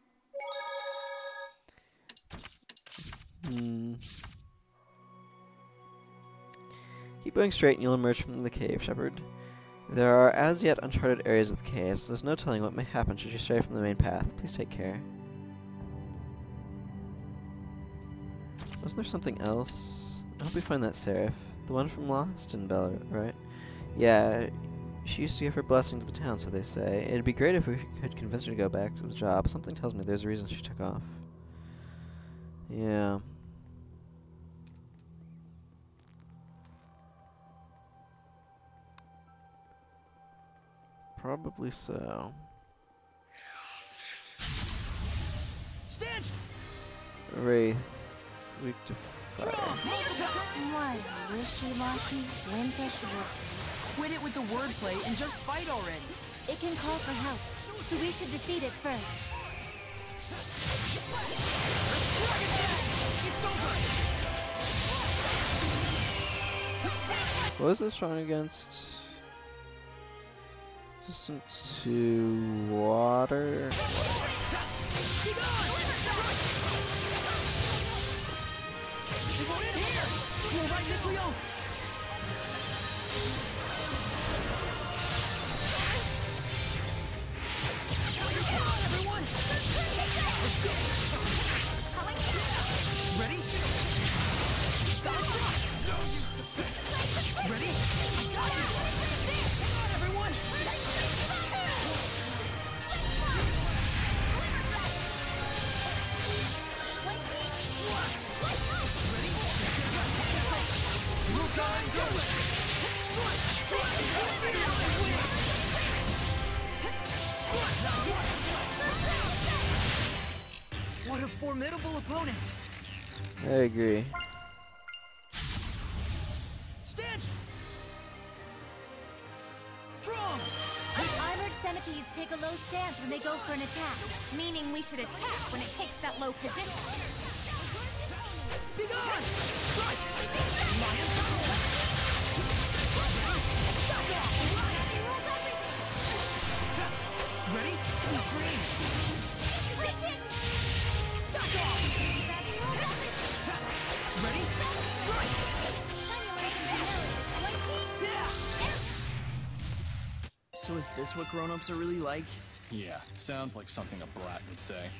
Keep going straight and you'll emerge from the cave, Shepard. There are as yet uncharted areas of the caves. There's no telling what may happen should you stray from the main path. Please take care. Wasn't there something else? I hope we find that Seraph. The one from Lost in Bella, right? Yeah, she used to give her blessing to the town, so they say. It'd be great if we could convince her to go back to the job. Something tells me there's a reason she took off. Yeah. Probably so. Stanch! Wraith. Weak to fire. What? Wishy-washy, wimpish wussy. Quit it with the wordplay and just fight already. It can call for help, so we should defeat it first. What is this strong against? Resistant to water. What a formidable opponent! I agree. Stanch! Strong! Armored centipedes take a low stance when they go for an attack. Meaning we should attack when it takes that low position. Be gone! Strike! Ready? Sweet dreams! Reach it! Back off! Ready? Strike! Yeah! So is this what grown-ups are really like? Yeah, sounds like something a brat would say.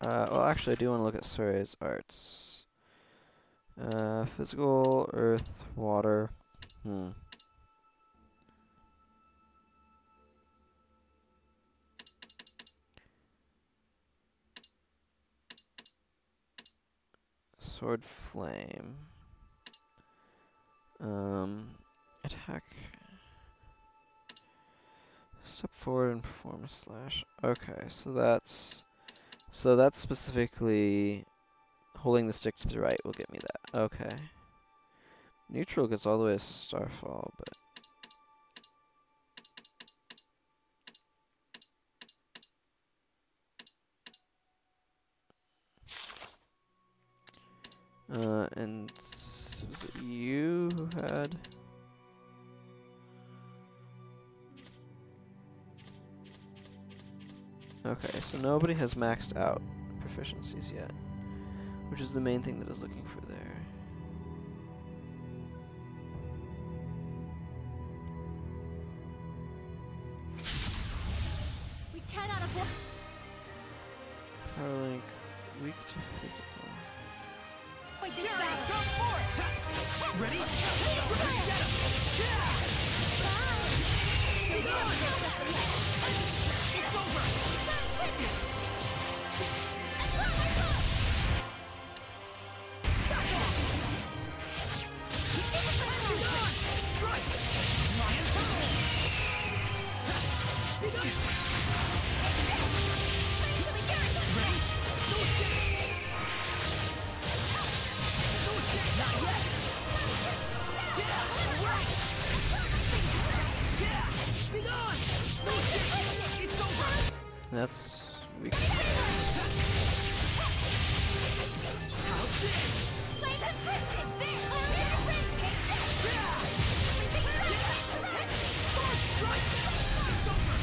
Well, actually, I do want to look at Surrey's arts. Physical, earth, water. Sword, flame. Attack. Step forward and perform a slash. Okay, so that's specifically holding the stick to the right will get me that. Okay. Neutral gets all the way to Starfall, but and was it you who had? Okay, so nobody has maxed out proficiencies yet, which is the main thing that I was looking for there. We cannot avoid. Power link, weak to physical. Wait, this battle. Ready? It's over! Strike! Lion! Ready? No escape! No escape! Not yet! Yeah! Right! Yeah! Be gone! No escape! It's over! That's weak. How's this? Sword strike! It's over!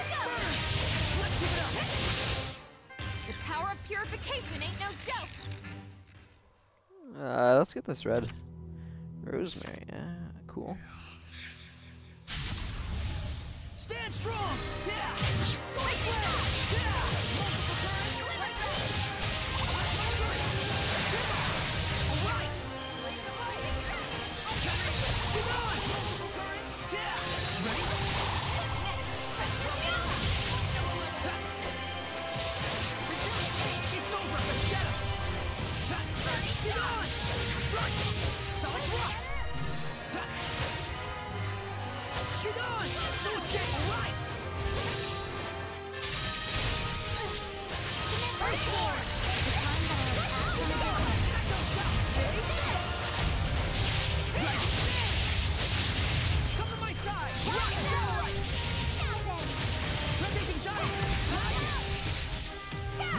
Burn! Let's keep it up! The power of purification ain't no joke. Let's get this red. Rosemary, yeah, cool. Stand strong! Yeah! Sword blade! Yeah! Multiple times! All right! Keep on! Yeah! Ready? It's over! Let's get him! Keep on! Strike! Solid thrust! Get on! No escape! Right! Earthborn! Take this! Come to my side! Rock satellite! Replicating giant!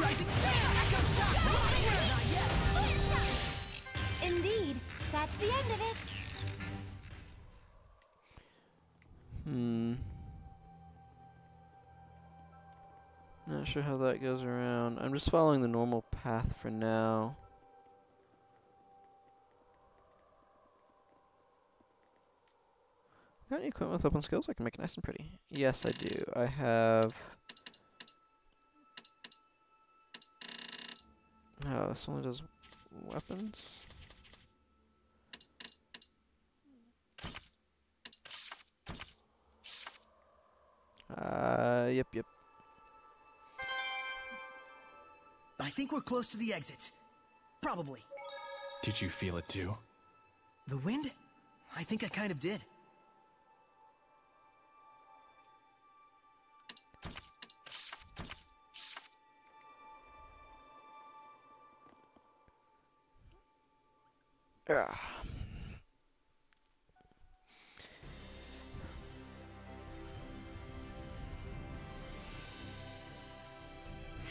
Rising sun! Echo shot! Not yet! Indeed, that's the end of it. Not sure how that goes around. I'm just following the normal path for now. Got any equipment with open skills? I can make it nice and pretty. Yes, I do. I have... Oh, this only does weapons. Yep. I think we're close to the exit. Probably. Did you feel it too? The wind? I think I kind of did.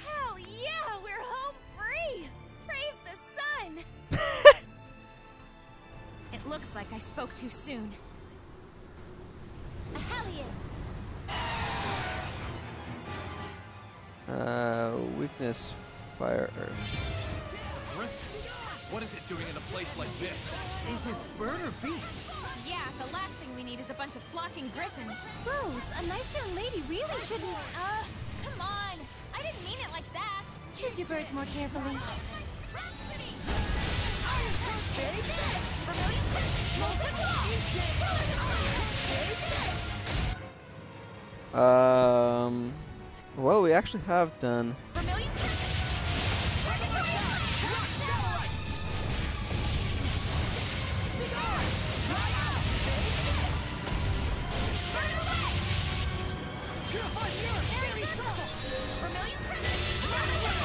Hell yeah, we're home free! Praise the sun! It looks like I spoke too soon. A Hellion! Weakness, fire, earth. What is it doing in a place like this? Is it bird or beast? Yeah, the last thing we need is a bunch of flocking griffins. Rose, a nice young lady really shouldn't. Come on! I I didn't mean it like that. Choose your birds more carefully. Take this! Vermilion Crescent, molten wall! Take this! Well, we actually have done. Vermilion Crescent! Rock satellite! Be gone! Dry out! Take this! Burn away! Purified mirror! Fairy circle! Vermilion Crescent! Run away!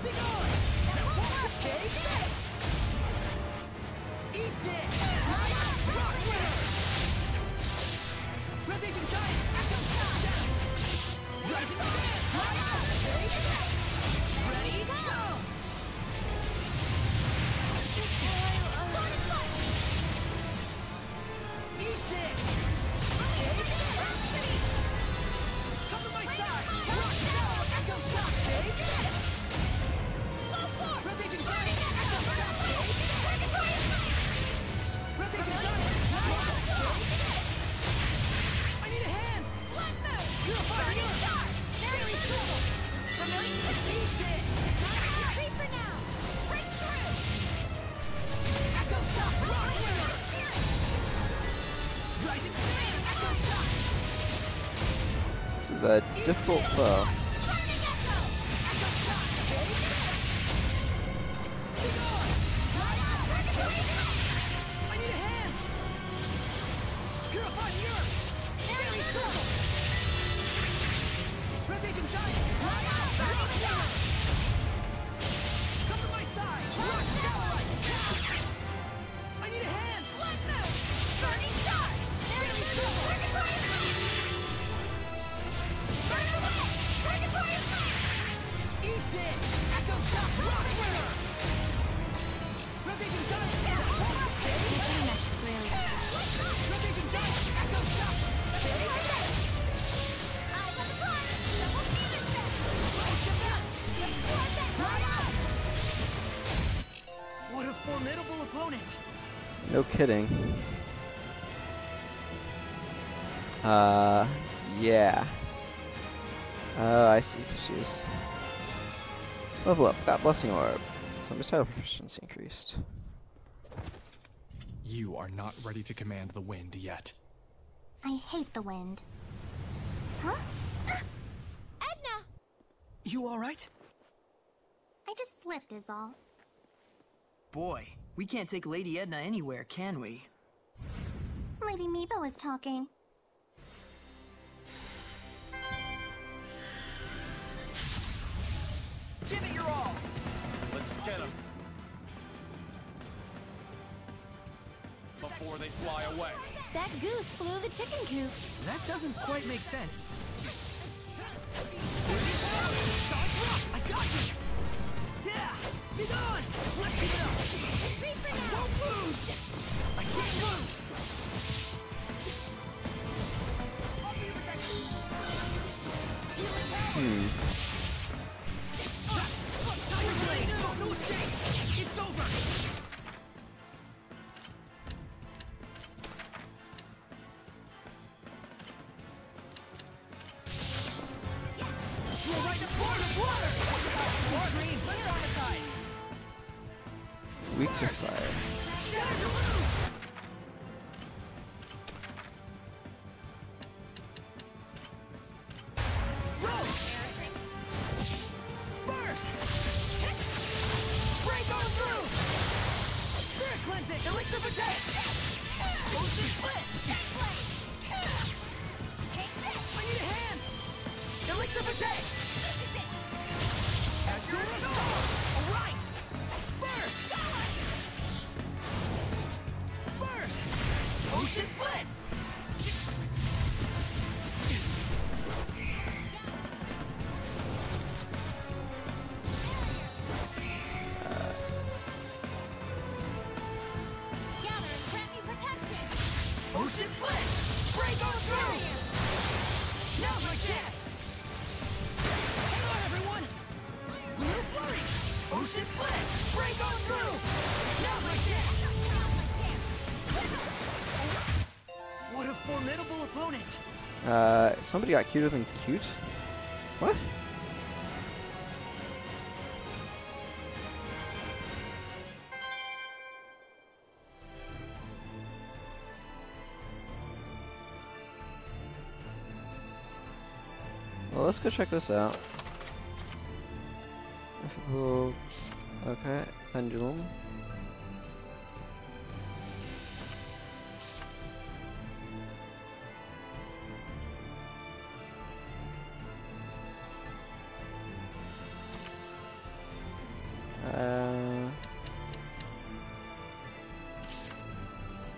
Be gone! That won't work! Take this! Eat this! Dry out! Rock winner! Red Vision Giant! Echo shot! Rising Sand! Dry out! Take this! Ready? Go! Eat this! Take this! Come to my side! Rock Shell! Echo Shot! Take this! Red Vision Giant! Echo Shot! Take this! Red Vision Giant! Take this! I need a hand! One move! Purify mirror! Fairy circle! Vermilion Crescent! Eat this! Retreat for now! Break through! Echo Shot! Rock winner! Rising Sand! Echo Shot! This is a difficult foe. Burning Echo! Echo Shot! Take this! Be gone! Dry out! Take this! I need a hand! Purify mirror! Fairy circle! Red Vision Giant! Dry out! Burning Shot! Come to my side! Rock satellite! I need a hand! One move! Burning Shot! Fairy circle! Purgatory Flame! Burn away! Purgatory Flame! Eat this! Echo Shot! Rock winner! Red Vision Giant! Take this! Red Vision Giant! Echo Shot! Take this! Eyes on the prize! Double demon set! Rise to that! Deploy that! Dry out! What a formidable opponent! No kidding. Yeah. I see. She's level up. Got blessing orb. So my title proficiency increased. You are not ready to command the wind yet. I hate the wind. Huh? Edna! You alright? I just slipped is all. Boy, we can't take Lady Edna anywhere, can we? Lady Meebo is talking. Give it your all! Let's get them. Before they fly away. That goose flew the chicken coop. That doesn't quite make sense. Sonic Thrust! I got you! Yeah! Be gone! Let's keep it up! I won't lose! I can't lose! Tiger Blade! No escape! It's over! You're right in point of water! Smart dreams! Traumatized! Weak to fire. Shatter to lose! Roll! Burst! Break on through! Spirit cleansing! Elixir protect! Ocean split! Take this! I need a hand! Elixir protect! This is it! Azure Assault! Alright! Burst! Burst! Ocean Blitz! Gather and grant me protection! Ocean Blitz! Break on through! Now's my chance! Hang on, everyone! Blue Flurry! Ocean Blitz! Break on through! Now's my chance! What a formidable opponent! Somebody got cuter than cute? What? Well, let's go check this out. Okay, pendulum.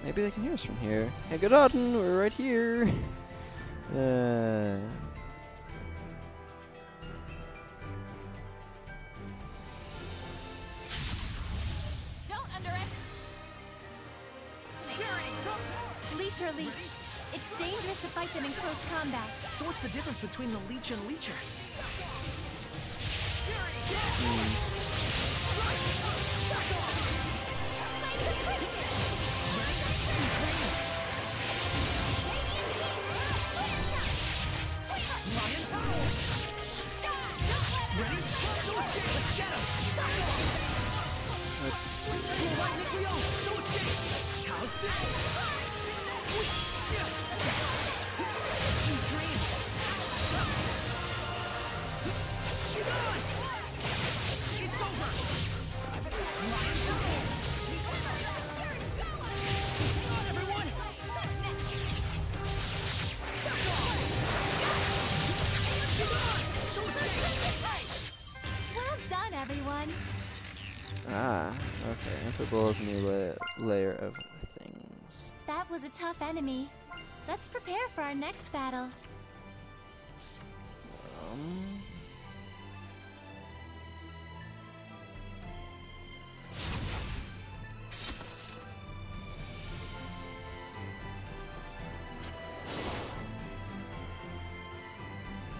Maybe they can hear us from here. Hey, Gododden, we're right here. Don't underestimate. Leech or leech. It's dangerous to fight them in close combat. So what's the difference between the leech and leecher? Ah, okay. Integral is a new layer of things. That was a tough enemy. Let's prepare for our next battle.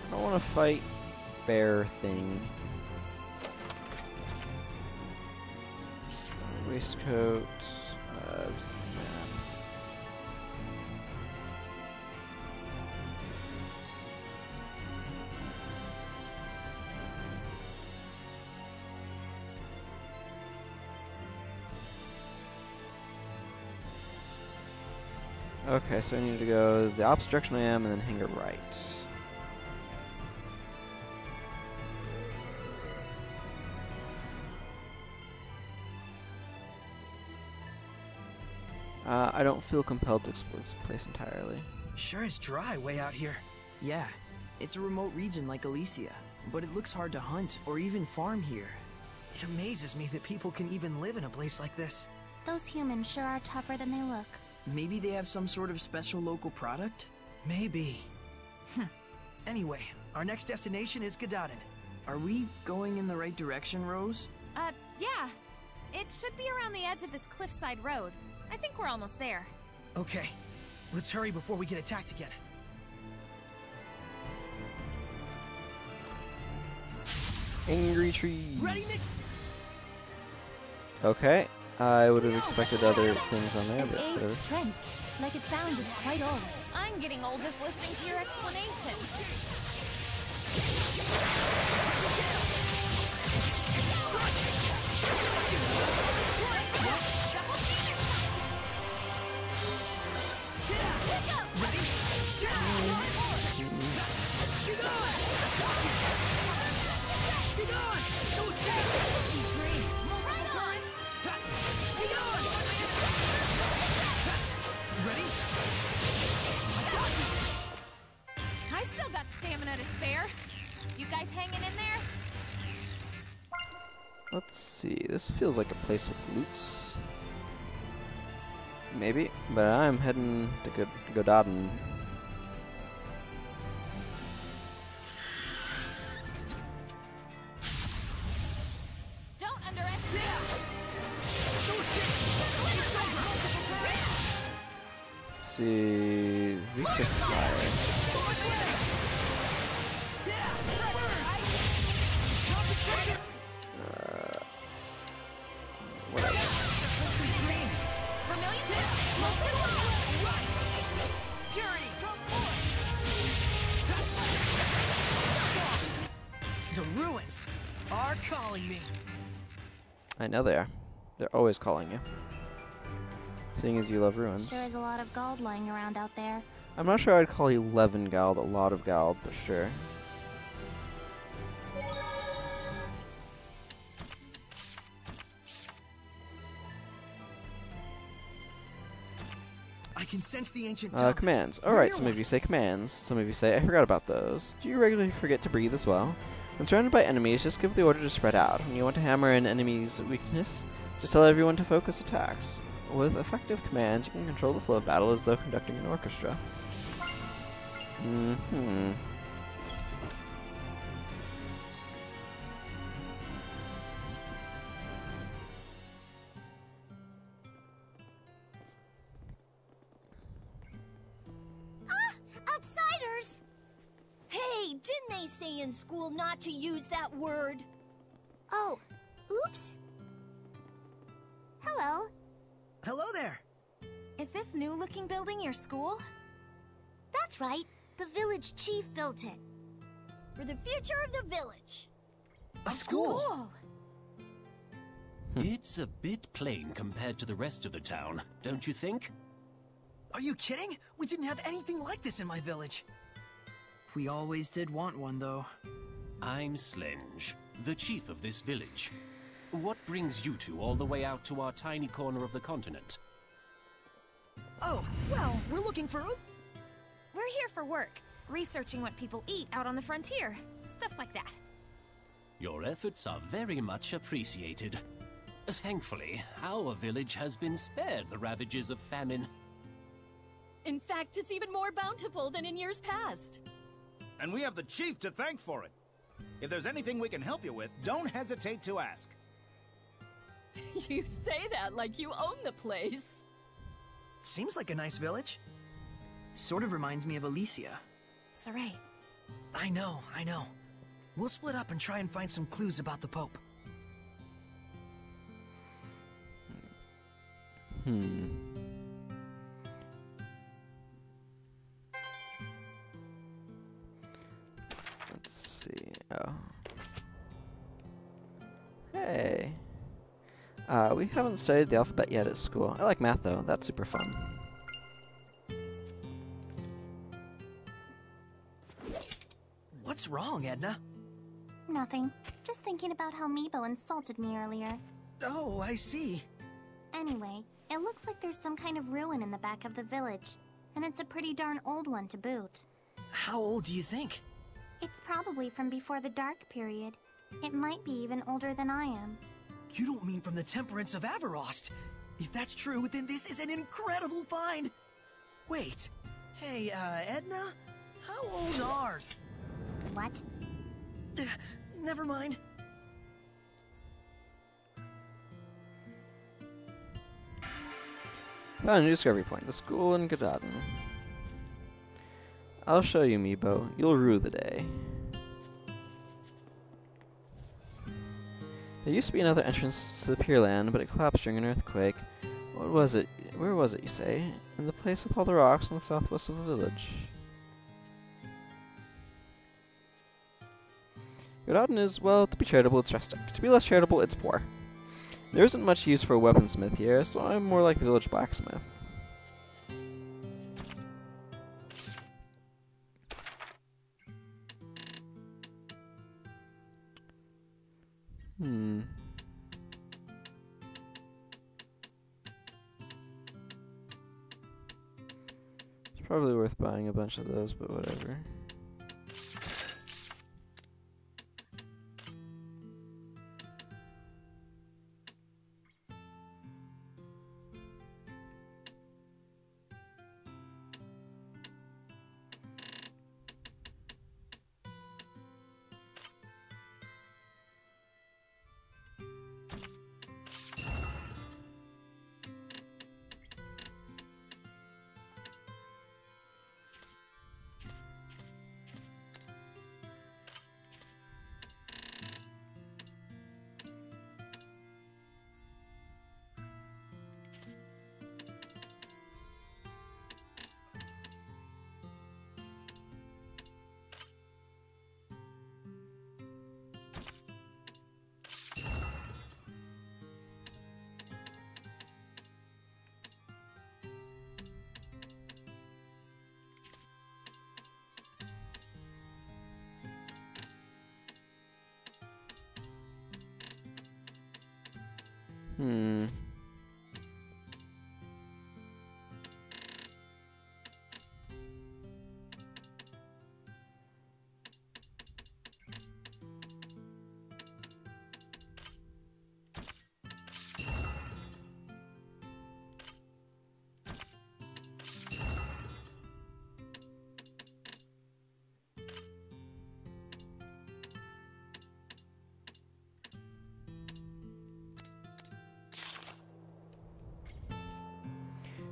I don't want to fight bear thing. Waistcoat. This is the map. Okay, so I need to go the opposite direction I am and then hang a right. I don't feel compelled to explore this place entirely. Sure is dry way out here. Yeah, it's a remote region like Elysia, but it looks hard to hunt or even farm here. It amazes me that people can even live in a place like this. Those humans sure are tougher than they look. Maybe they have some sort of special local product? Maybe. Anyway, our next destination is Gododden. Are we going in the right direction, Rose? Yeah. It should be around the edge of this cliffside road. I think we're almost there. Okay, let's hurry before we get attacked again. Angry trees. Ready, Nick? Okay, I would have expected other things on there, An but aged whatever. Trent. Like it sounds it's quite old. I'm getting old just listening to your explanation. I still got stamina to spare. You guys hanging in there? Let's see, this feels like a place with loots. Maybe, but I'm heading to Gododden. Don't underestimate. Let's see, we could fire. The ruins are calling me. I know they are. They're always calling you. Seeing as you love ruins. Sure is a lot of gold lying around out there. I'm not sure I'd call 11 Gald a lot of Gald, but sure. can sense the ancient commands. Alright, some of you say commands. Some of you say, I forgot about those. Do you regularly forget to breathe as well? When surrounded by enemies, just give the order to spread out. When you want to hammer an enemy's weakness, just tell everyone to focus attacks. With effective commands, you can control the flow of battle as though conducting an orchestra. Outsiders! Hey, didn't they say in school not to use that word? Oh, oops. Hello. Hello there. Is this new-looking building your school? That's right. The village chief built it. For the future of the village. A school? It's a bit plain compared to the rest of the town, don't you think? Are you kidding? We didn't have anything like this in my village. We always did want one, though. I'm Slenge, the chief of this village. What brings you two all the way out to our tiny corner of the continent? Oh, well, we're looking for... We're here for work, researching what people eat out on the frontier. Stuff like that. Your efforts are very much appreciated. Thankfully, our village has been spared the ravages of famine. In fact, it's even more bountiful than in years past. And we have the chief to thank for it. If there's anything we can help you with, don't hesitate to ask. You say that like you own the place. Seems like a nice village. Sort of reminds me of Alicia. Saray. I know. We'll split up and try and find some clues about the Pope. Let's see. Oh. Hey. We haven't studied the alphabet yet at school. I like math, though. That's super fun. What's wrong, Edna? Nothing. Just thinking about how Meebo insulted me earlier. Oh, I see. Anyway, it looks like there's some kind of ruin in the back of the village. And it's a pretty darn old one to boot. How old do you think? It's probably from before the Dark Period. It might be even older than I am. You don't mean from the Temperance of Averost? If that's true, then this is an incredible find! Wait. Hey, Edna? How old are... What? Never mind. Found a new discovery point. The school in Gadaden. I'll show you, Meebo. You'll rue the day. There used to be another entrance to the Pure Land, but it collapsed during an earthquake. What was it? Where was it, you say? In the place with all the rocks in the southwest of the village. Gadaden is, well, to be charitable, it's rustic. To be less charitable, it's poor. There isn't much use for a weaponsmith here, so I'm more like the village blacksmith. It's probably worth buying a bunch of those, but whatever.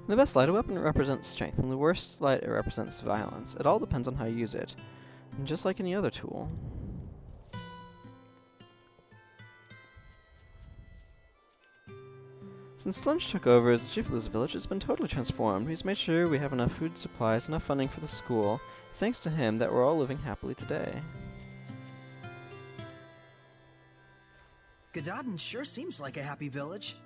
The best light weapon represents strength, and the worst light it represents violence. It all depends on how you use it, and just like any other tool. Since Slunch took over as the chief of this village, it's been totally transformed. He's made sure we have enough food supplies, enough funding for the school. It's thanks to him that we're all living happily today. Gododden sure seems like a happy village.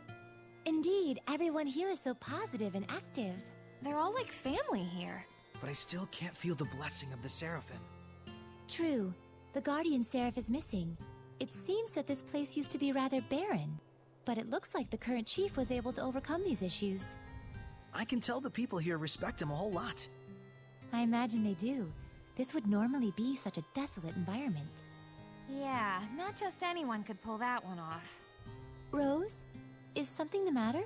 Indeed, everyone here is so positive and active. They're all like family here. But I still can't feel the blessing of the Seraphim. True. The Guardian Seraph is missing. It seems that this place used to be rather barren. But it looks like the current chief was able to overcome these issues. I can tell the people here respect him a whole lot. I imagine they do. This would normally be such a desolate environment. Yeah, not just anyone could pull that one off. Rose? Is something the matter?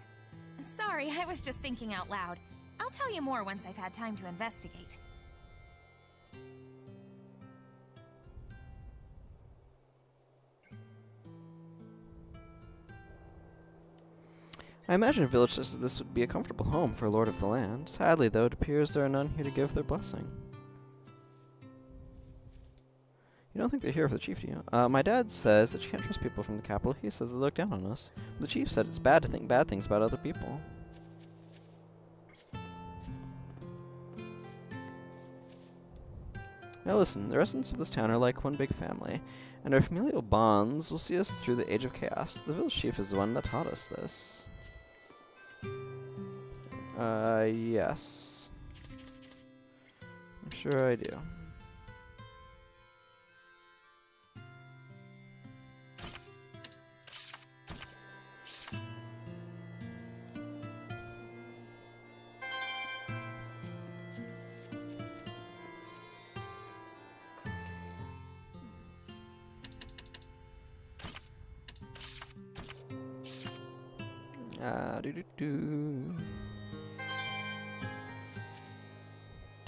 Sorry, I was just thinking out loud. I'll tell you more once I've had time to investigate. I imagine a village such as this would be a comfortable home for a lord of the land. Sadly, though, it appears there are none here to give their blessing. You don't think they're here for the chief, do you? My dad says that you can't trust people from the capital. He says they look down on us. The chief said it's bad to think bad things about other people. Now listen, the residents of this town are like one big family, and our familial bonds will see us through the age of chaos. The village chief is the one that taught us this. Yes. I'm sure I do.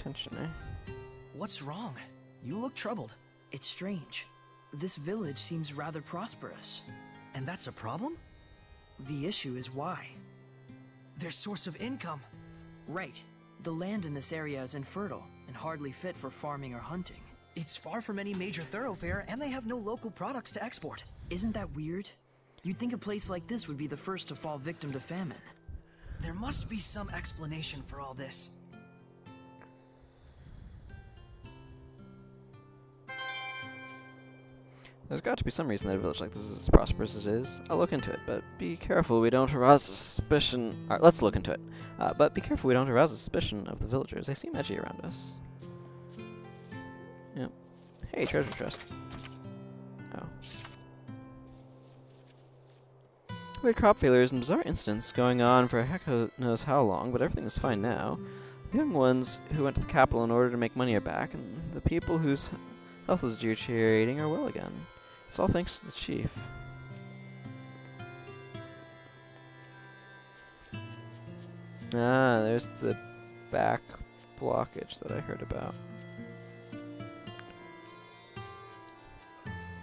Tension, eh? What's wrong? You look troubled. It's strange. This village seems rather prosperous. And that's a problem? The issue is why. Their source of income. Right. The land in this area is infertile and hardly fit for farming or hunting. It's far from any major thoroughfare, and they have no local products to export. Isn't that weird? You'd think a place like this would be the first to fall victim to famine. There must be some explanation for all this. There's got to be some reason that a village like this is as prosperous as it is. I'll look into it, but be careful we don't arouse the suspicion... Alright, let's look into it. But be careful we don't arouse the suspicion of the villagers. They seem edgy around us. Yep. Hey, treasure chest. Oh. We had crop failures and bizarre incidents going on for heck knows how long, but everything is fine now. The young ones who went to the capital in order to make money are back, and the people whose health was deteriorating are well again. It's all thanks to the chief. Ah, there's the back blockage that I heard about.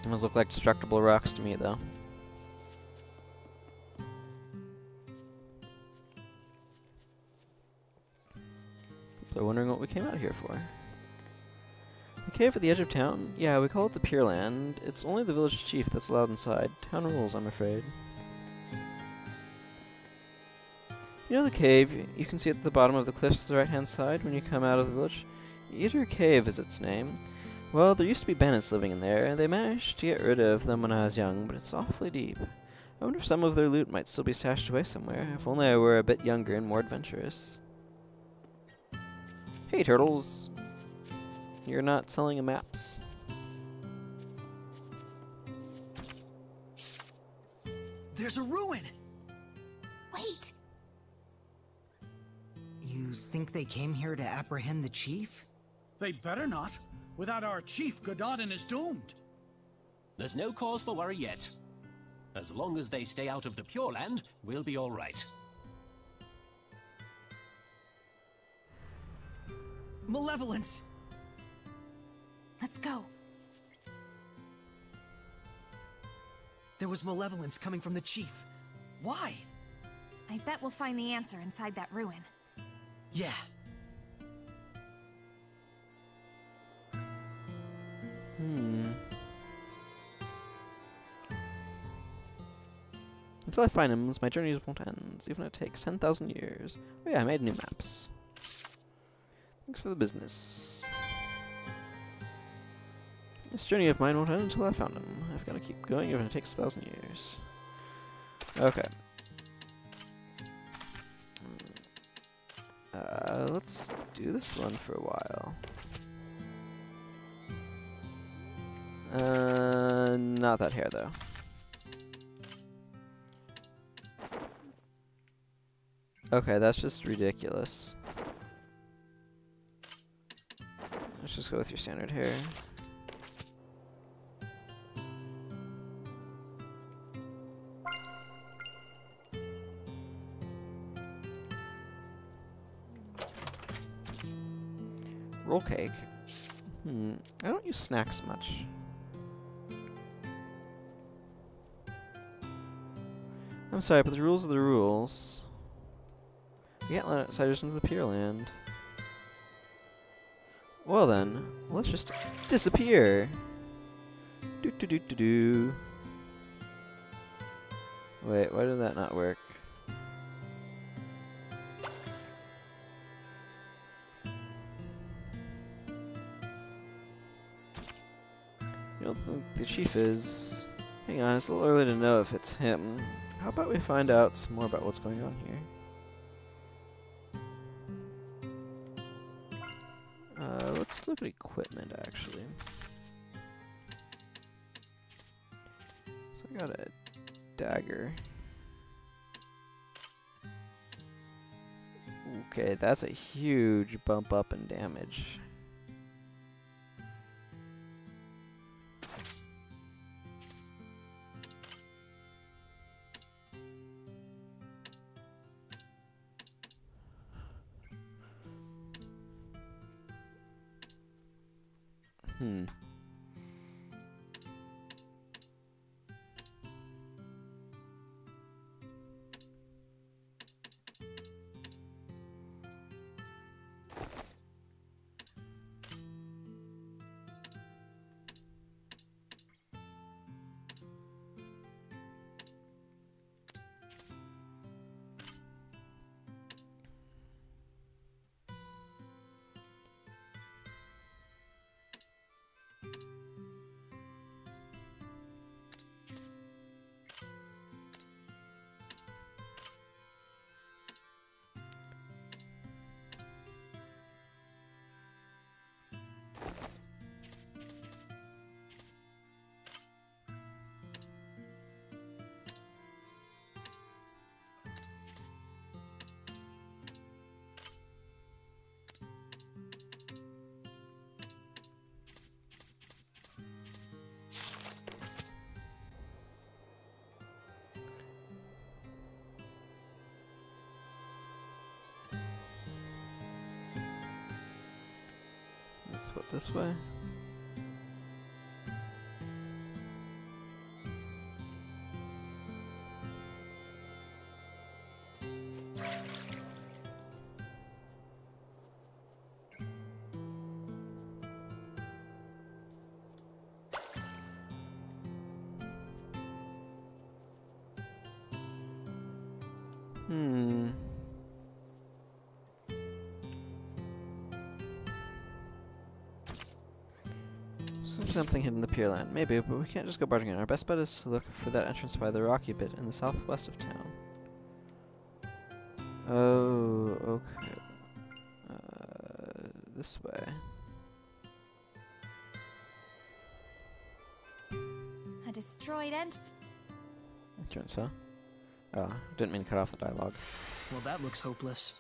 Those look like destructible rocks to me, though. They're wondering what we came out here for. The cave at the edge of town? Yeah, we call it the Pure Land. It's only the village chief that's allowed inside. Town rules, I'm afraid. You know the cave you can see at the bottom of the cliffs to the right-hand side when you come out of the village? Eater Cave is its name. Well, there used to be bandits living in there, and they managed to get rid of them when I was young, but it's awfully deep. I wonder if some of their loot might still be stashed away somewhere, if only I were a bit younger and more adventurous. Hey, turtles! You're not selling maps. There's a ruin! Wait! You think they came here to apprehend the chief? They better not. Without our chief, Gododden is doomed. There's no cause for worry yet. As long as they stay out of the Pure Land, we'll be all right. Malevolence! Let's go. There was malevolence coming from the chief. Why? I bet we'll find the answer inside that ruin. Yeah. Until I find him, my journeys won't end, even if it takes 10,000 years. Oh yeah, I made new maps. Thanks for the business. This journey of mine won't end until I found him. I've got to keep going even if it takes 1,000 years. Okay. Let's do this one for a while. Not that hair, though. Okay, that's just ridiculous. Let's just go with your standard hair. Roll cake. I don't use snacks much. I'm sorry, but the rules are the rules. You can't let outsiders into the Pure Land. Well then, let's just disappear. Do do do do do. Wait, why did that not work? You don't think the chief is? Hang on, it's a little early to know if it's him. How about we find out some more about what's going on here? Let's look at equipment, actually. So I got a dagger. Okay, that's a huge bump up in damage. Let's put this way. Something hidden in the Pure Land. Maybe, but we can't just go barging in. Our best bet is to look for that entrance by the rocky bit in the southwest of town. Oh, okay. This way. A destroyed Entrance, huh? Oh, didn't mean to cut off the dialogue. Well, that looks hopeless.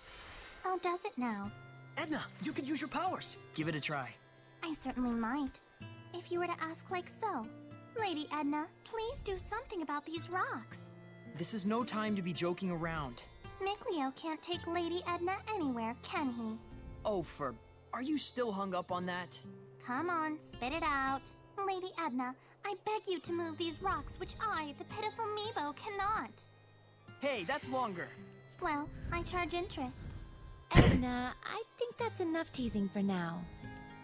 Oh, does it now? Edna, you could use your powers. Give it a try. I certainly might. If you were to ask like so. Lady Edna, please do something about these rocks. This is no time to be joking around. Micleo can't take Lady Edna anywhere, can he? Oh, are you still hung up on that? Come on, spit it out. Lady Edna, I beg you to move these rocks which I, the pitiful Meebo, cannot. Hey, that's longer. Well, I charge interest. Edna, I think that's enough teasing for now.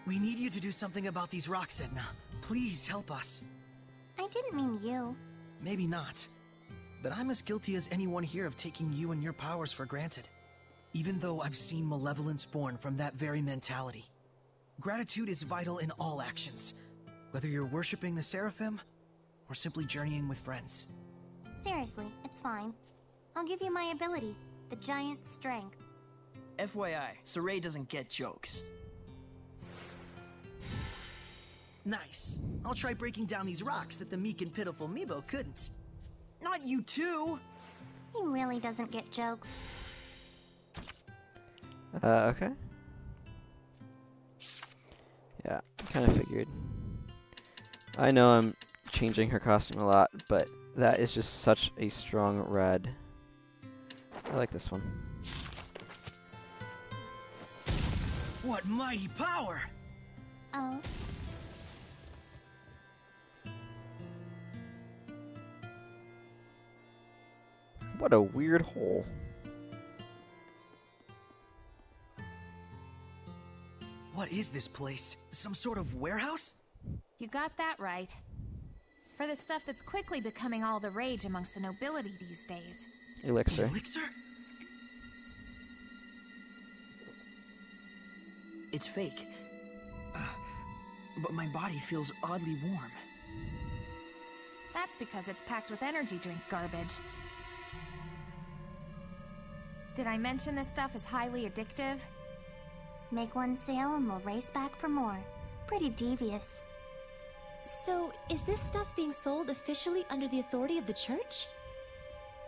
We need you to do something about these rocks, Edna. Please help us. I didn't mean you. Maybe not. But I'm as guilty as anyone here of taking you and your powers for granted. Even though I've seen malevolence born from that very mentality. Gratitude is vital in all actions. Whether you're worshipping the Seraphim, or simply journeying with friends. Seriously, it's fine. I'll give you my ability, the giant strength. FYI, Saray doesn't get jokes. Nice. I'll try breaking down these rocks that the meek and pitiful Meebo couldn't. Not you too! He really doesn't get jokes. Okay. Yeah, kind of figured. I know I'm changing her costume a lot, but that is just such a strong red. I like this one. What mighty power! Oh. What a weird hole. What is this place? Some sort of warehouse? You got that right. For the stuff that's quickly becoming all the rage amongst the nobility these days. Elixir. Elixir? It's fake. But my body feels oddly warm. That's because it's packed with energy drink garbage. Did I mention this stuff is highly addictive? Make one sale and we'll race back for more. Pretty devious. So, is this stuff being sold officially under the authority of the church?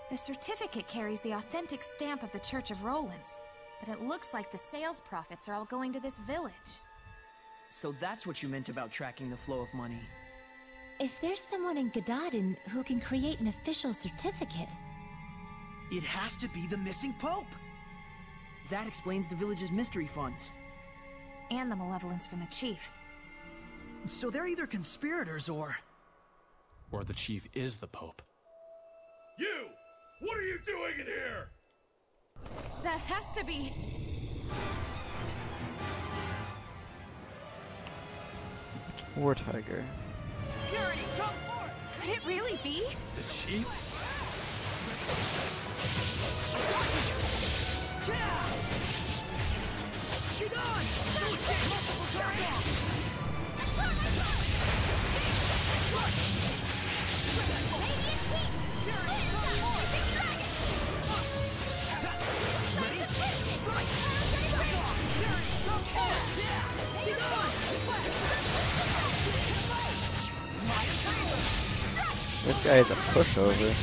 The certificate carries the authentic stamp of the Church of Rollins, but it looks like the sales profits are all going to this village. So that's what you meant about tracking the flow of money. If there's someone in Gadaden who can create an official certificate... It has to be the missing Pope! That explains the village's mystery funds. And the malevolence from the chief. So they're either conspirators or the chief is the Pope. You! What are you doing in here? That has to be... War Tiger. Purity, come forth! Could it really be? The chief? She gone! Those get multiple targets! This guy is a pushover.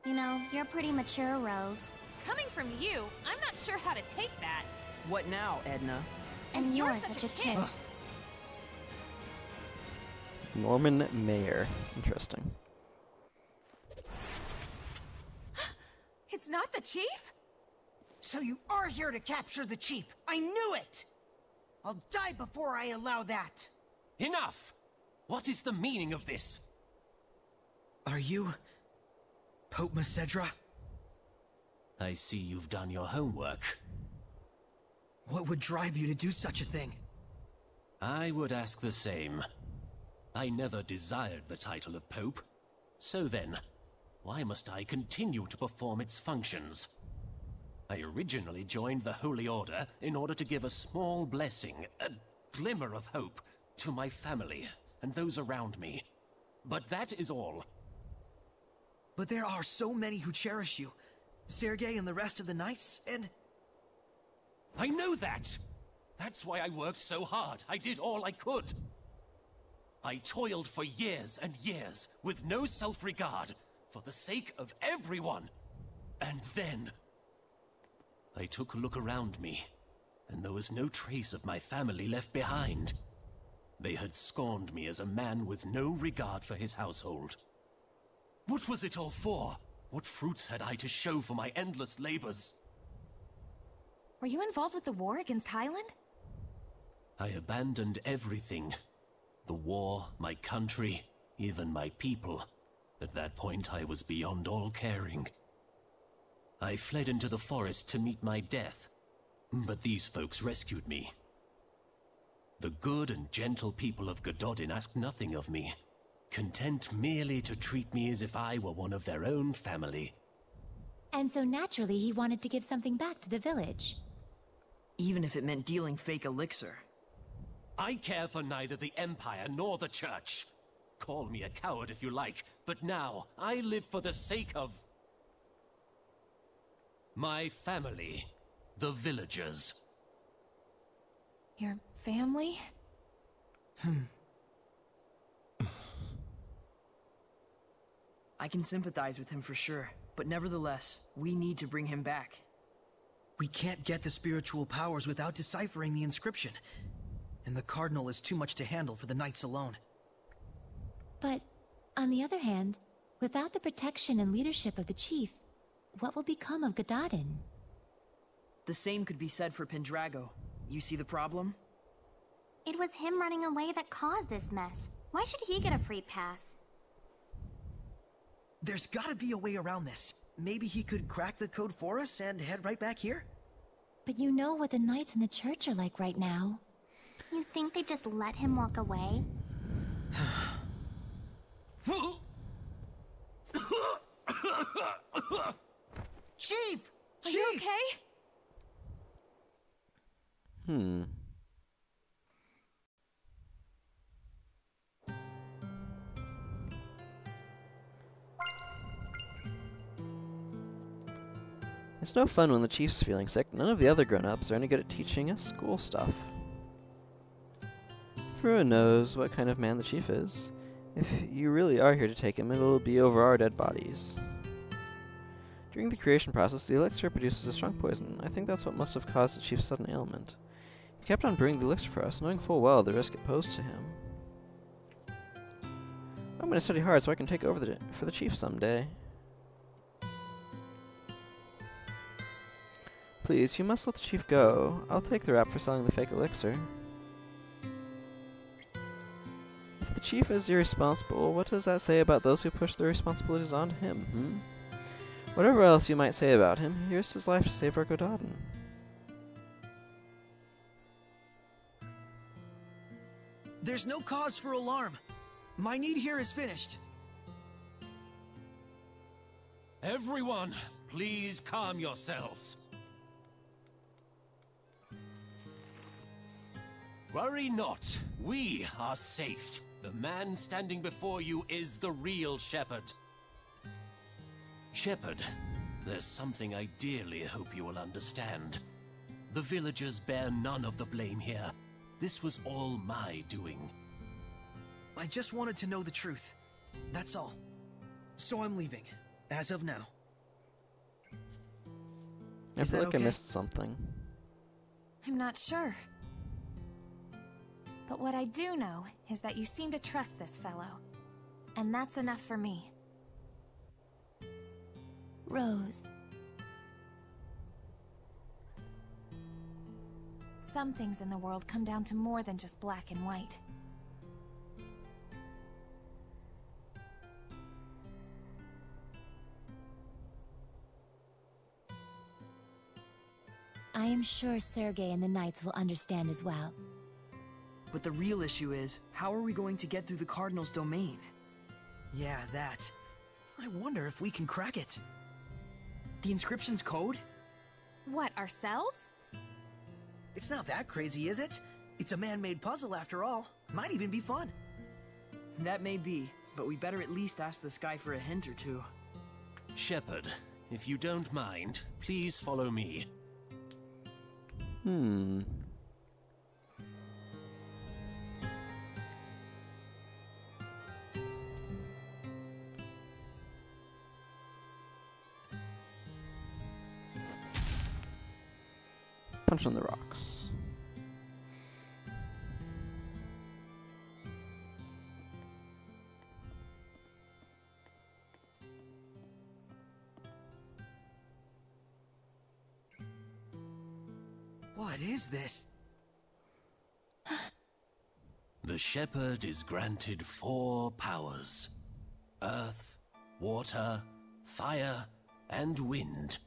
You know, you're pretty mature, Rose. Coming from you, I'm not sure how to take that. What now, Edna? And you're such a kid. Norman Mayer. Interesting. It's not the chief? So you are here to capture the chief. I knew it! I'll die before I allow that. Enough! What is the meaning of this? Are you Pope Macedra? I see you've done your homework. What would drive you to do such a thing? I would ask the same. I never desired the title of Pope. So then, why must I continue to perform its functions? I originally joined the Holy Order in order to give a small blessing, a glimmer of hope, to my family and those around me. But that is all. But there are so many who cherish you. Sergei and the rest of the Knights, and... I know that! That's why I worked so hard. I did all I could. I toiled for years and years, with no self-regard, for the sake of everyone. And then... I took a look around me, and there was no trace of my family left behind. They had scorned me as a man with no regard for his household. What was it all for? What fruits had I to show for my endless labors? Were you involved with the war against Highland? I abandoned everything. The war, my country, even my people. At that point, I was beyond all caring. I fled into the forest to meet my death, but these folks rescued me. The good and gentle people of Gododin asked nothing of me, content merely to treat me as if I were one of their own family. And so naturally, he wanted to give something back to the village. Even if it meant dealing fake elixir. I care for neither the Empire nor the Church. Call me a coward if you like, but now I live for the sake of my family, the villagers. Your family? I can sympathize with him for sure, but nevertheless, we need to bring him back. We can't get the spiritual powers without deciphering the inscription. And the Cardinal is too much to handle for the Knights alone. But, on the other hand, without the protection and leadership of the Chief, what will become of Gododin? The same could be said for Pendrago. You see the problem? It was him running away that caused this mess. Why should he get a free pass? There's gotta be a way around this. Maybe he could crack the code for us and head right back here? But you know what the Knights in the Church are like right now. You think they just let him walk away? Chief! Are you okay? It's no fun when the Chief's feeling sick. None of the other grown-ups are any good at teaching us school stuff. Everyone knows what kind of man the Chief is. If you really are here to take him, it'll be over our dead bodies. During the creation process, the elixir produces a strong poison. I think that's what must have caused the Chief's sudden ailment. He kept on brewing the elixir for us, knowing full well the risk it posed to him. I'm going to study hard so I can take over for the Chief someday. Please, you must let the Chief go. I'll take the rap for selling the fake elixir. If the Chief is irresponsible, what does that say about those who push their responsibilities onto him, Whatever else you might say about him, he risked his life to save our Gododin. There's no cause for alarm. My need here is finished. Everyone, please calm yourselves. Worry not, we are safe. The man standing before you is the real Shepherd. Shepherd, there's something I dearly hope you will understand. The villagers bear none of the blame here. This was all my doing. I just wanted to know the truth. That's all. So I'm leaving, as of now. I feel like I missed something. I'm not sure. But what I do know is that you seem to trust this fellow. And that's enough for me. Rose. Some things in the world come down to more than just black and white. I am sure Sergei and the Knights will understand as well. But the real issue is, how are we going to get through the Cardinal's domain? Yeah, that. I wonder if we can crack it. The inscription's code? What, ourselves? It's not that crazy, is it? It's a man-made puzzle after all. Might even be fun. That may be, but we better at least ask this guy for a hint or two. Shepherd, if you don't mind, please follow me. Punch on the rocks. What is this? The The shepherd is granted 4 powers: earth, water, fire, and wind.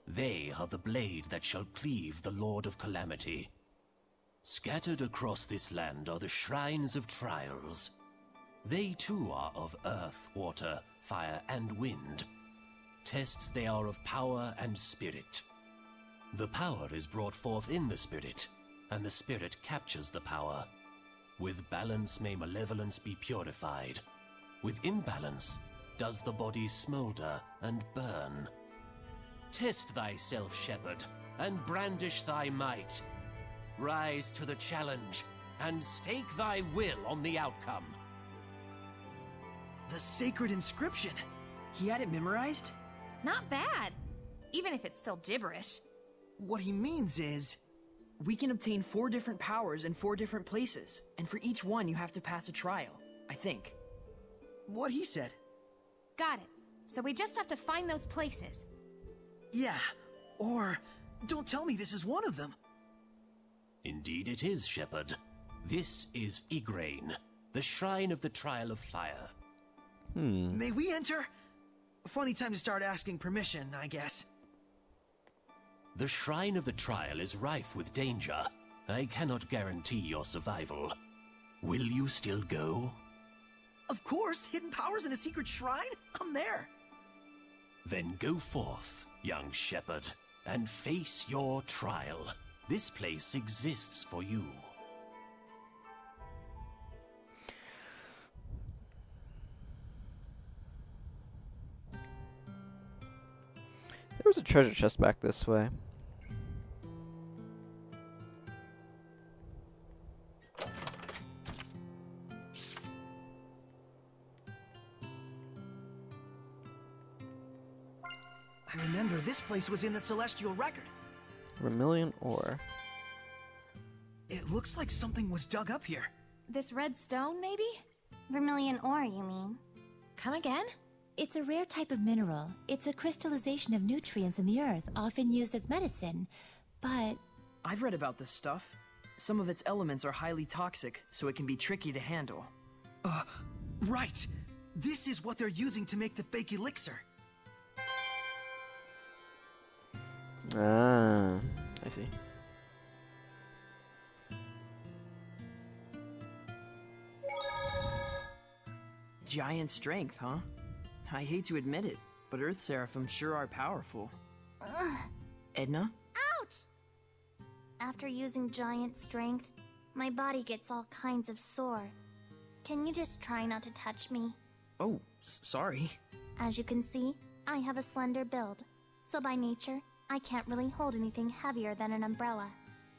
They are the blade that shall cleave the Lord of Calamity. Scattered across this land are the shrines of trials. They too are of earth, water, fire, and wind. Tests they are of power and spirit. The power is brought forth in the spirit, and the spirit captures the power. With balance may malevolence be purified. With imbalance does the body smolder and burn. Test thyself, shepherd, and brandish thy might. Rise to the challenge, and stake thy will on the outcome. The sacred inscription. He had it memorized? Not bad, even if it's still gibberish. What he means is... We can obtain 4 different powers in 4 different places, and for each one you have to pass a trial, I think. What he said. Got it. So we just have to find those places. Yeah, or... Don't tell me this is one of them. Indeed it is, shepherd. This is Igraine, the shrine of the Trial of Fire. May we enter? Funny time to start asking permission, I guess. The Shrine of the Trial is rife with danger. I cannot guarantee your survival. Will you still go? Of course! Hidden powers in a secret shrine? I'm there! Then go forth, young shepherd, and face your trial. This place exists for you. There was a treasure chest back this way. I remember this place was in the Celestial Record. Vermilion ore. It looks like something was dug up here. This red stone, maybe? Vermilion ore, you mean? Come again? It's a rare type of mineral. It's a crystallization of nutrients in the earth, often used as medicine. But... I've read about this stuff. Some of its elements are highly toxic, so it can be tricky to handle. Right! This is what they're using to make the fake elixir. Ah, I see. Giant strength, huh? I hate to admit it, but Earth Seraphim sure are powerful. Edna? Ouch! After using giant strength, my body gets all kinds of sore. Can you just try not to touch me? Oh, sorry. As you can see, I have a slender build, so by nature, I can't really hold anything heavier than an umbrella.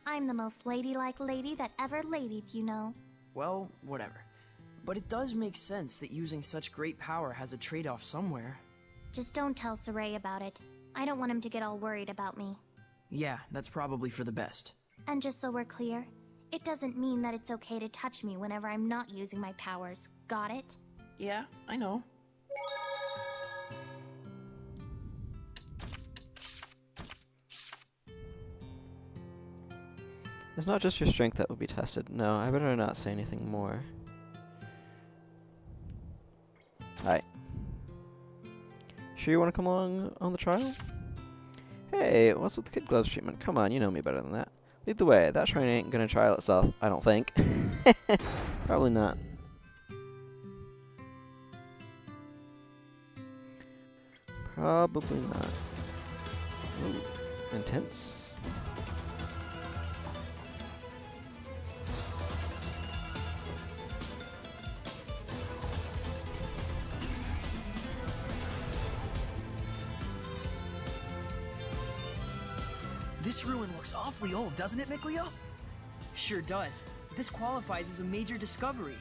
I'm the most ladylike lady that ever ladied, you know. Well, whatever. But it does make sense that using such great power has a trade-off somewhere. Just don't tell Saray about it. I don't want him to get all worried about me. Yeah, that's probably for the best. And just so we're clear, it doesn't mean that it's okay to touch me whenever I'm not using my powers. Got it? Yeah, I know. It's not just your strength that will be tested. No, I better not say anything more. Hi. Sure you want to come along on the trial? Hey, what's with the kid gloves treatment? Come on, you know me better than that. Lead the way. That shrine ain't gonna trial itself, I don't think. Probably not. Probably not. Ooh, intense. This ruin looks awfully old, doesn't it, Mikleo? Sure does. This qualifies as a major discovery.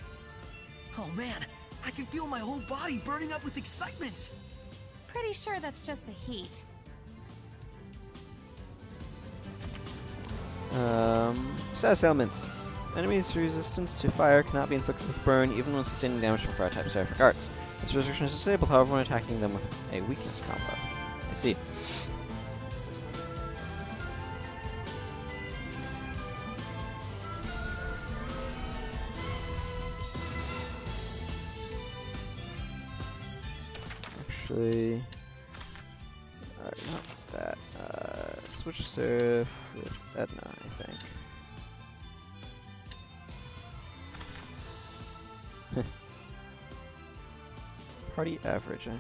Oh man, I can feel my whole body burning up with excitement! Pretty sure that's just the heat. Status ailments. Enemies' resistance to fire cannot be inflicted with burn, even when sustaining damage from fire-type seraphic arts. This restriction is disabled, however, when attacking them with a weakness combo. I see. Alright, not that. Switch surf with Edna, I think. Party average, eh?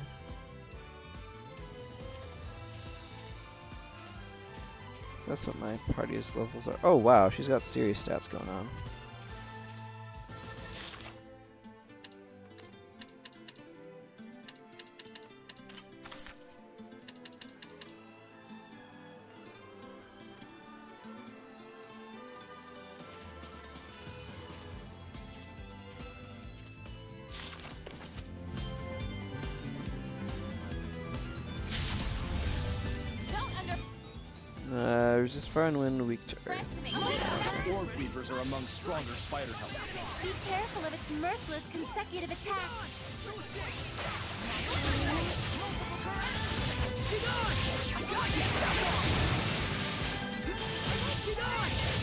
So that's what my party's levels are. Oh wow, she's got serious stats going on. Resist fire and wind, weak to earth. Orb weavers are among stronger spider helmets. Be careful of its merciless consecutive attacks.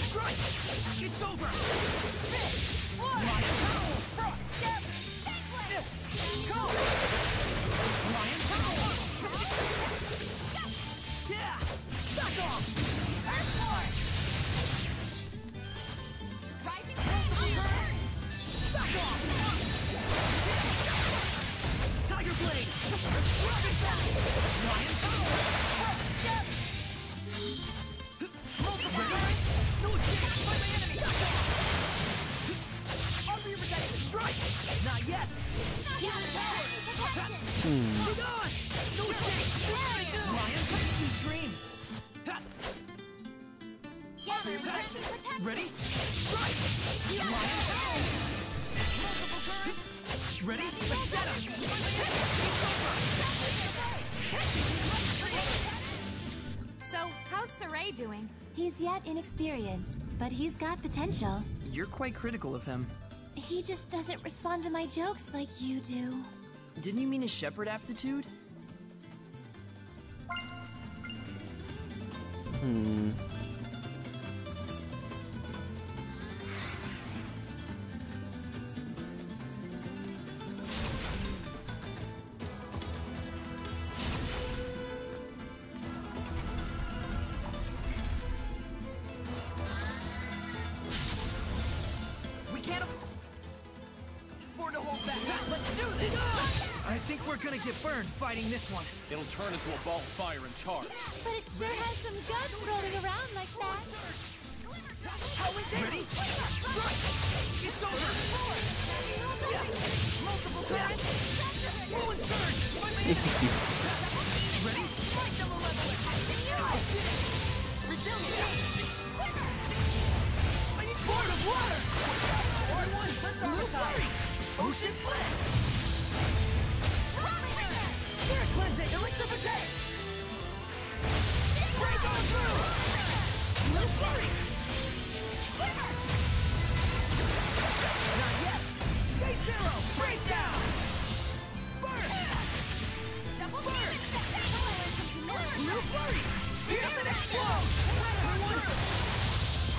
Strike! It's over! Lion Tower! Yeah! Back off! Rising Back off! Tiger Blade! Dragon Tackle! Lion Tower! Ready? No escape! Find my enemy! I'll be protected! Strike! Not yet! Be gone! No escape! Lion Tackle! Sweet dreams! Ready? Strike! Lion Tackle! Multiple currents! Ready? Let's get him! So, how's Saray doing? He's yet inexperienced, but he's got potential. You're quite critical of him. He just doesn't respond to my jokes like you do. Didn't you mean his shepherd aptitude? We can't afford to hold back. Let's do this! I think we're gonna get burned fighting this one. It'll turn into a ball of fire and charge. But it sure has some guts rolling around like that. Ready? Strike! It's over! Multiple currents! Fluid surge! Ready? I need board of water! Blue flurry! Ocean blitz! Spirit cleansing! Elixir for day! Break on through! Blue flurry! Not yet! Save zero! Breakdown! Burst! Double burst! Blue flurry! Pierce and explode!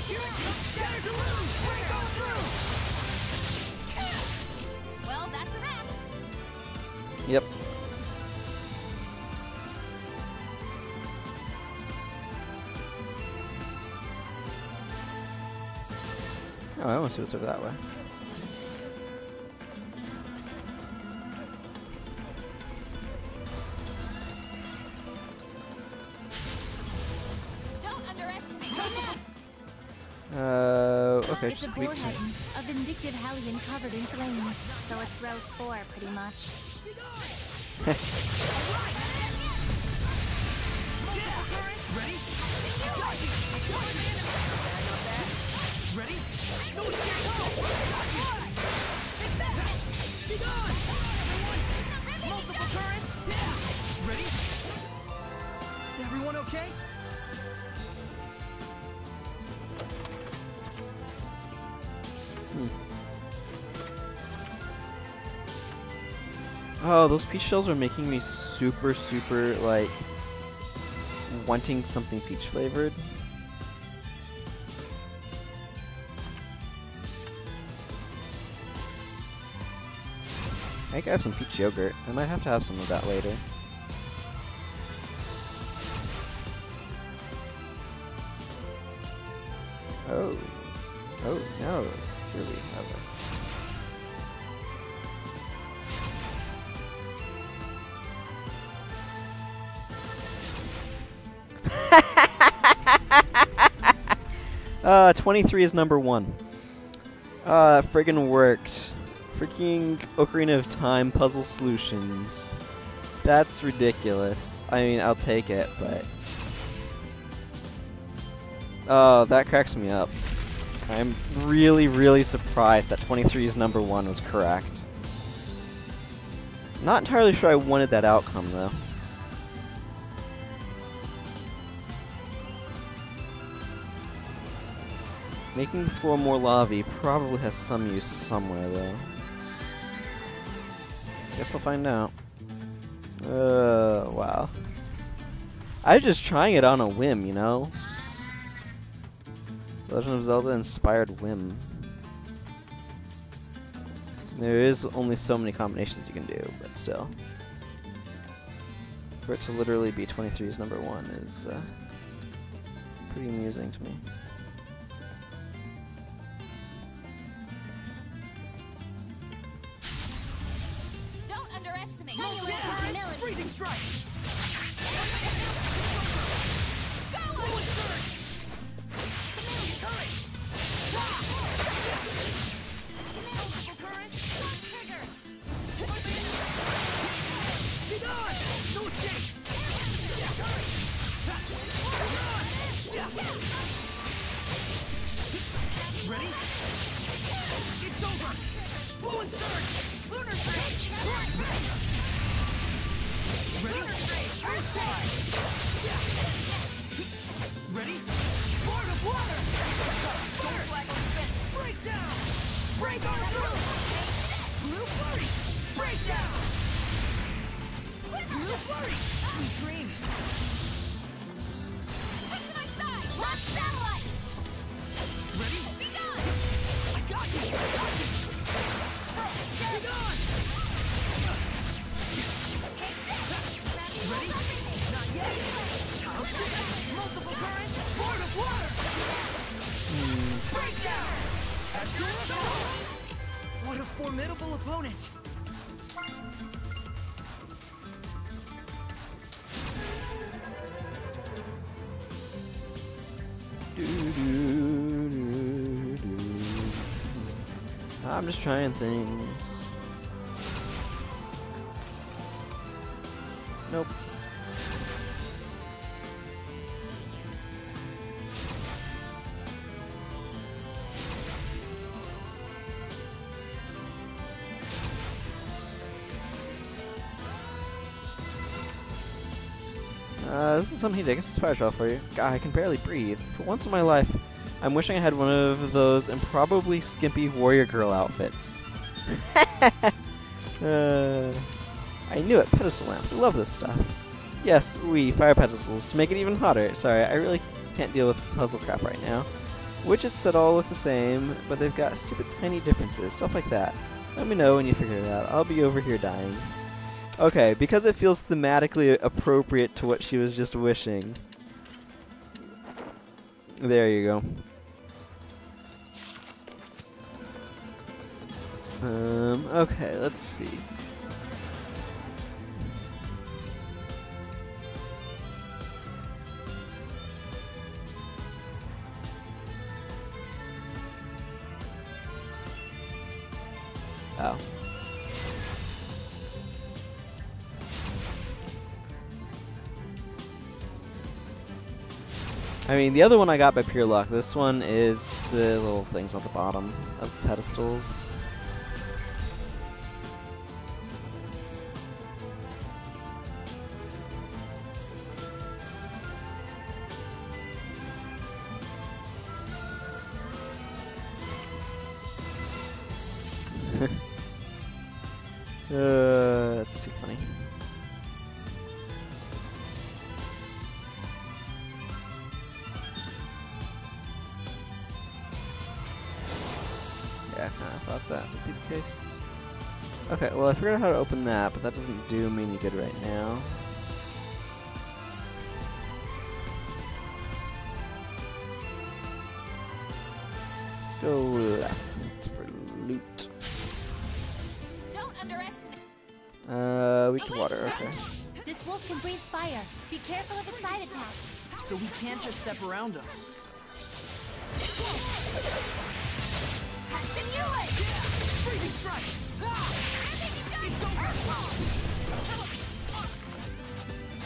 Here it comes! Shatter to lose! Break on through! Well, that's a wrap. Yep. Oh, I want to see what's over that way. Don't underestimate Okay, It's a just weak to. boar-heading, a vindictive hellion covered in flames. So it's row 4, pretty much. Ready? Ready? No escape! Be gone! Multiple currents! Ready? Everyone okay? Oh, those peach shells are making me super, like, wanting something peach flavored. I think I have some peach yogurt. I might have to have some of that later. Oh. Oh, no. Here we have it. Uh, 23 is number 1. Friggin' worked. Freaking Ocarina of Time puzzle solutions. That's ridiculous. I mean, I'll take it, but... Oh, that cracks me up. I'm really, really surprised that 23's number 1 was correct. Not entirely sure I wanted that outcome, though. Making the floor more lavy probably has some use somewhere, though. Guess I'll find out. Wow. I was just trying it on a whim, you know? Legend of Zelda inspired whim. There is only so many combinations you can do, but still. For it to literally be 23's number 1 is pretty amusing to me. Don't underestimate. Freezing strike. Go on. Surge. Current. Current. Trigger. Be gone. No escape. Ready? It's over. Flow and surge. Lunar Strike. Ready? Ready? Lord of Water! Break down! Break on through! Blue Flurry! Break down! Blue Flurry! Sweet dreams! Head to my side! Launch satellite! Ready? Be gone! I got you! I got you! Be gone! Ready? Not yet! Multiple currents! Lord of Water! Breakdown! What a formidable opponent! I'm just trying things. Nope. This is something I guess it's fire trial for you. God, I can barely breathe. For once in my life, I'm wishing I had one of those improbably skimpy warrior girl outfits. I knew it. Pedestal lamps. I love this stuff. Yes, fire pedestals to make it even hotter. Sorry, I really can't deal with puzzle crap right now. Widgets that all look the same, but they've got stupid tiny differences. Stuff like that. Let me know when you figure it out. I'll be over here dying. Okay, because it feels thematically appropriate to what she was just wishing. There you go. Okay, let's see. Oh. I mean, the other one I got by pure luck. This one is the little things on the bottom of the pedestals. That's too funny. Yeah, I kind of thought that would be the case. Okay, well I figured out how to open that, but that doesn't do me any good right now. go left for loot. Don't underestimate. Weak to water, okay. This wolf can breathe fire. Be careful of its side attack. So we can't just step around him. Freezing strike! It's over!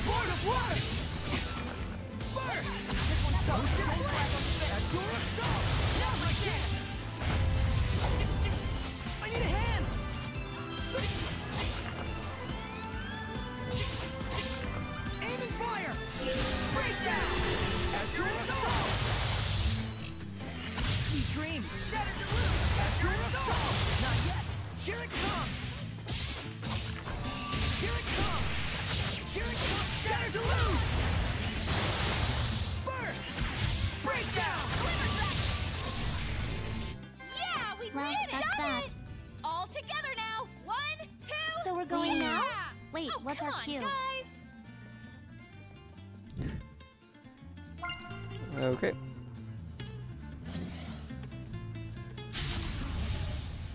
Lord of Water! Burst! Ocean Azure Assault! Now's my chance! I need a hand! Aiming fire! Breakdown! Azure Assault! Sweet dreams! Shattered the roof! Azure Assault! Not yet! Here it comes! Here it comes! Here it comes! Shattered to lose! Burst! Breakdown! Yeah, we Well, did it! that's Done that. it! All together now. 1, 2. So we're going yeah. now? Wait, Oh, what's come our on, cue? guys. Okay.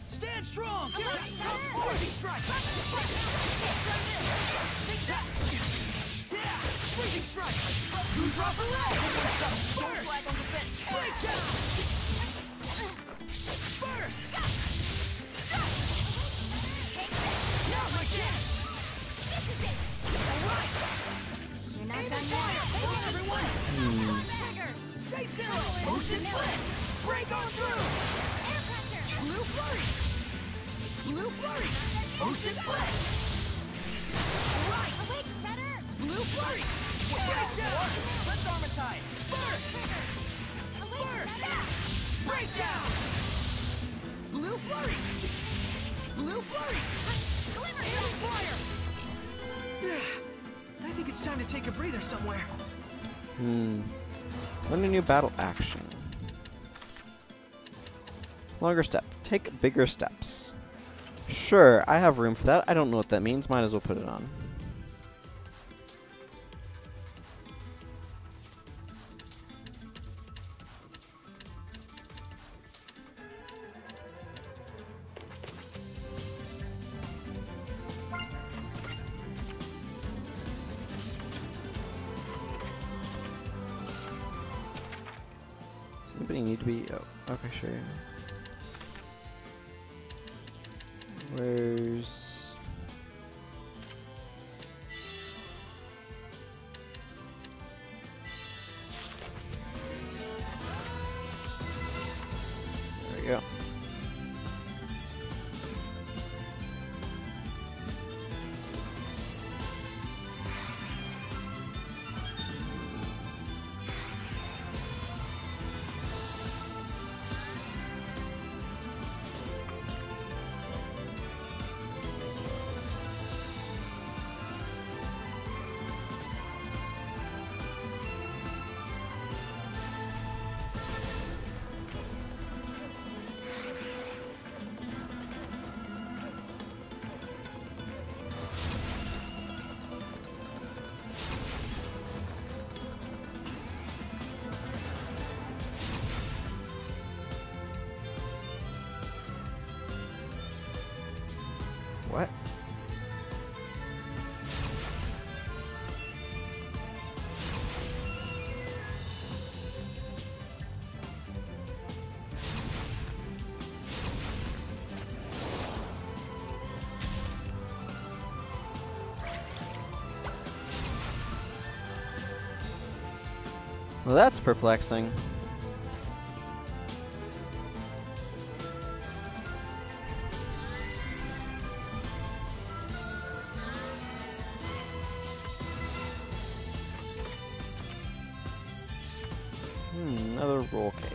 Stand strong! Freezing strike! Yeah! Freezing strike! Who's off the leg? Burst! Breakdown! Burst! Now's my chance! Alright! You're not Aim done and yet. fire! Hold on, everyone! Say zero! Ocean blitz! Break on through! Blue flurry! Blue flurry! Ocean blitz! Right! Blue flurry! Breakdown! Let's armatize! Burst! Burst! Breakdown! Blue flurry! Blue flurry! Aiming fire! I think it's time to take a breather somewhere. Learn a new battle action. Longer step. Take bigger steps. Sure, I have room for that. I don't know what that means. Might as well put it on. Does anybody need to be... Oh, okay, sure. Where's... There we go. What? Well, that's perplexing. Another roll cake.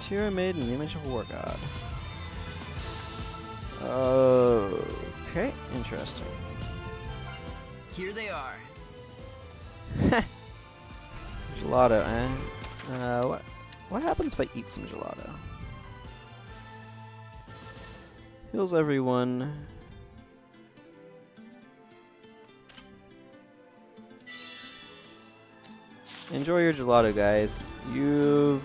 Tira made an image of a war god. Okay, interesting. Here they are. Gelato, eh? What happens if I eat some gelato? Heals everyone. enjoy your gelato, guys. You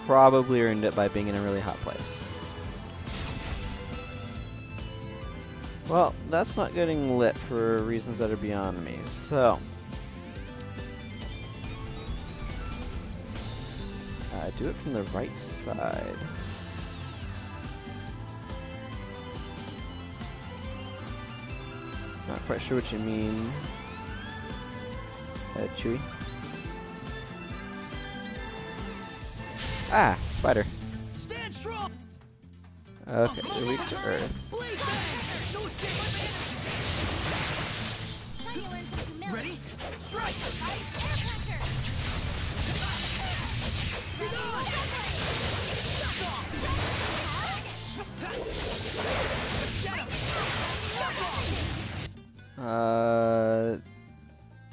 probably earned it by being in a really hot place. Well, that's not getting lit for reasons that are beyond me, so... do it from the right side. Not quite sure what you mean. Chewy. Ah, spider. Stand strong. Okay, they're weak to earth. Ready? Strike!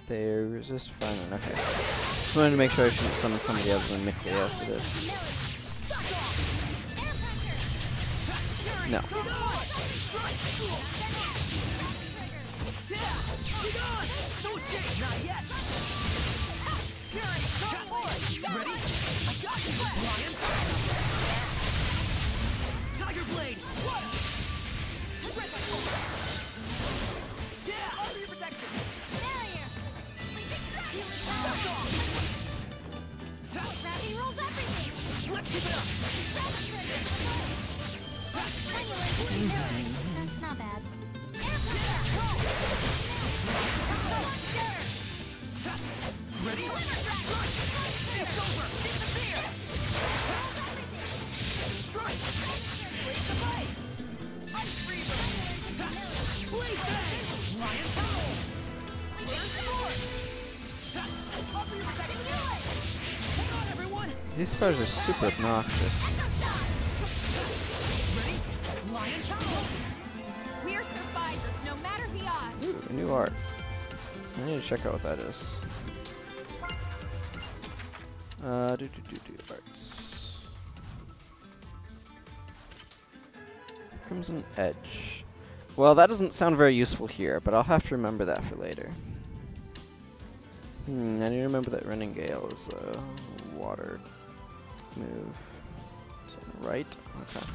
They resist fine. Okay. Just wanted to make sure I shouldn't summon somebody other than Mickey after this. No. Ready? I got you, Lions! Tiger Blade! What? Yeah! Over your protection! Barrier! Gravity rolls everything! Let's keep it up! That's not bad. Ready? It's over! Disappear! Strike! Leave the fight! Ice Reaver! Blade Bang! Lion Howl! Burst Force! Offer your protection! Hang on, everyone! These spiders are super obnoxious. Ready? Lion Howl! We're survivors, no matter the odds. Ooh, new art. I need to check out what that is. Arts. Crimson Edge. Well, that doesn't sound very useful here, but I'll have to remember that for later. I need to remember that Running Gale is a water move. Is that right? Okay.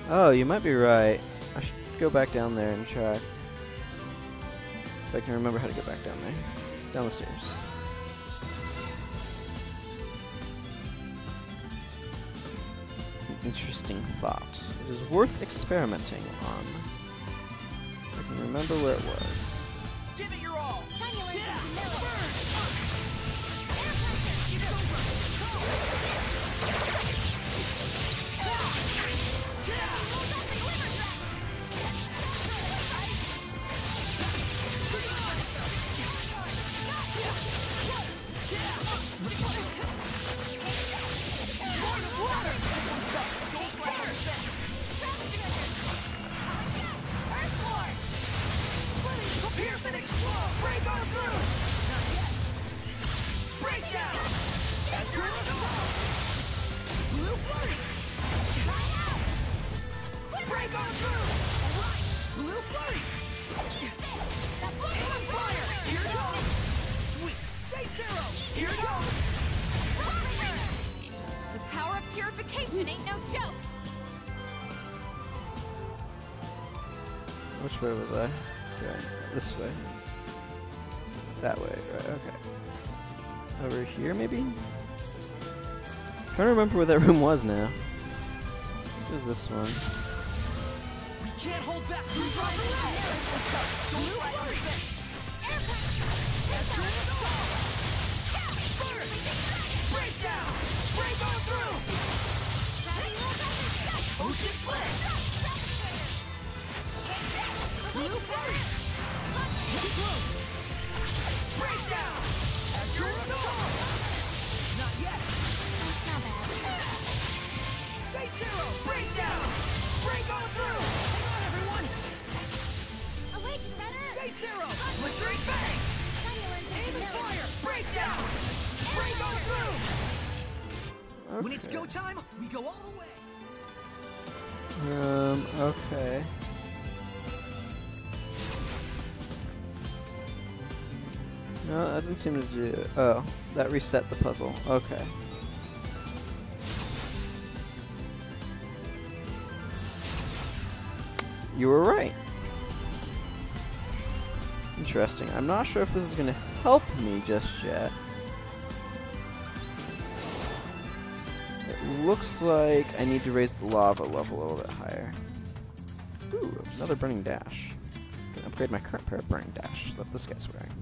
Oh, you might be right. I should go back down there and check. If I can remember how to get back down there. Down the stairs. It's an interesting thought. It is worth experimenting on. If I can remember where it was. Give it your all! Pierce and explode! Break on through! Not yet! Breakdown! Blue flurry! Break on through! Alright! Blue flurry! Aim fire! Here it goes! Sweet! Say zero! Here it goes! The power of purification ain't no joke. Which way was I? Going this way. That way, right, okay. Over here, maybe? Trying to remember where that room was now. What is this one? We can't hold back! Blue flurry! Breakdown! Break on through! Ocean blitz! Blue flurry! Too close! Breakdown! Azure assault! Not yet! Not bad. Say zero! Breakdown! Break on through! Hang on, everyone! Awake, Shredder! Say zero! Blistering bangs! Aim and fire! Breakdown! Break on through! Okay. When it's go time, we go all the way! Okay. No, that didn't seem to do it. Oh, that reset the puzzle. Okay. You were right. Interesting. I'm not sure if this is going to help me just yet. It looks like I need to raise the lava level a little bit higher. Ooh, another burning dash. I can upgrade my current pair of burning dash that this guy's wearing.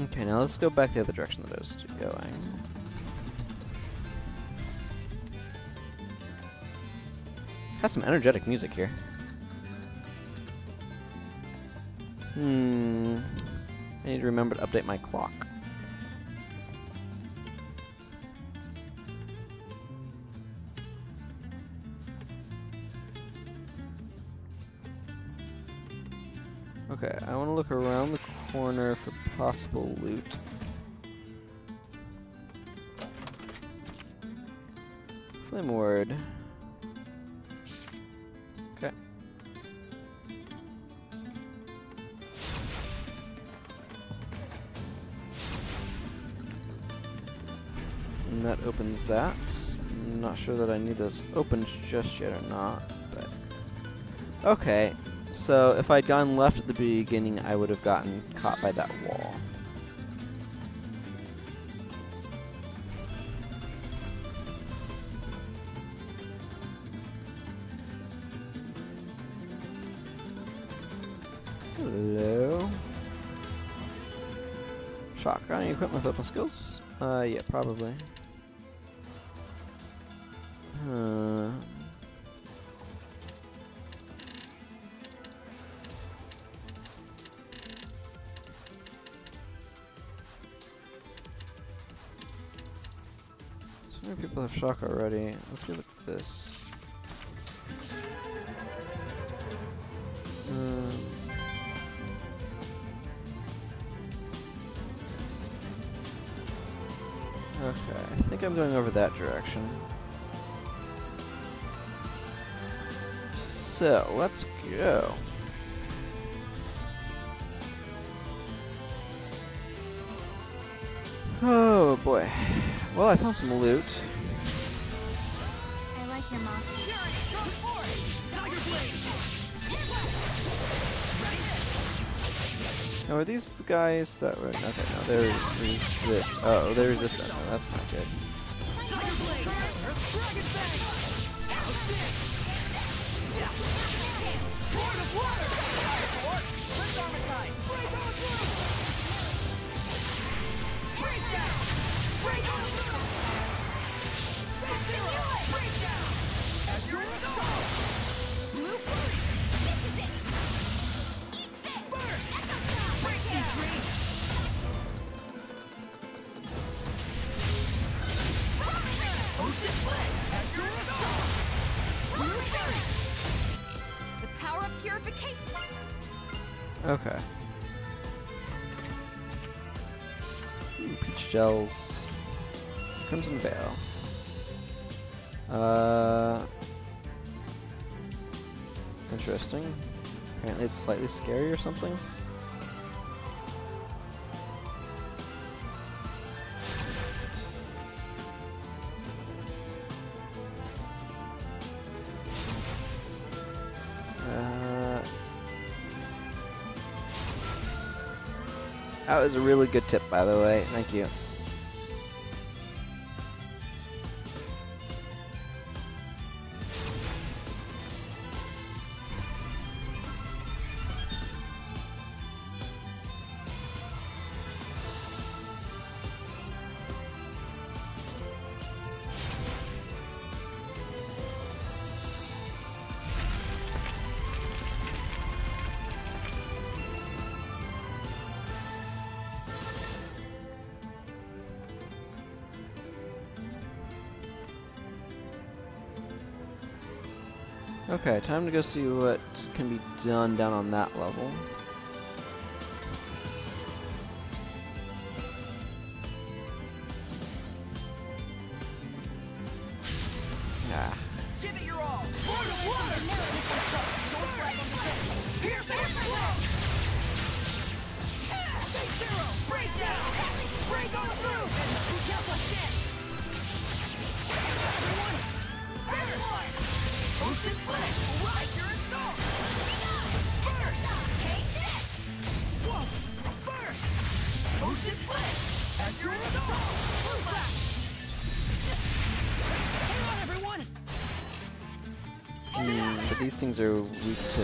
Okay, now let's go back the other direction that I was going. Has some energetic music here. I need to remember to update my clock. Okay, I want to look around the corner for possible loot. Flame ward. Okay. And that opens that. I'm not sure that I need those opened just yet or not, but okay. So if I'd gone left at the beginning, I would have gotten caught by that wall. Hello. Shotgun equipment with open skills? Yeah, probably. So many people have shock already. Let's go look at this. Okay, I think I'm going over that direction. So, let's go. Oh boy. Well, I found some loot. I like your mom. Oh, are these the guys that were... Okay, no, there's this. Oh, there's this. No, that's not good. The power of purification. Okay. Ooh, peach gels. Crimson Veil. Interesting. Apparently it's slightly scary or something. That was a really good tip, by the way. Thank you. Okay, time to go see what can be done down on that level. Ah. Give it your all. Lord of water. Don't slack on the deck. Pierce and explode. Zero, break down! Break on through! Who counts on shit? Everyone, burst! Ocean flip! Alright, you're in zone! Burst! Take this! Whoa! Burst! Ocean flip! As you're in zone! Blue flash! Hang on, everyone! But these things are weak to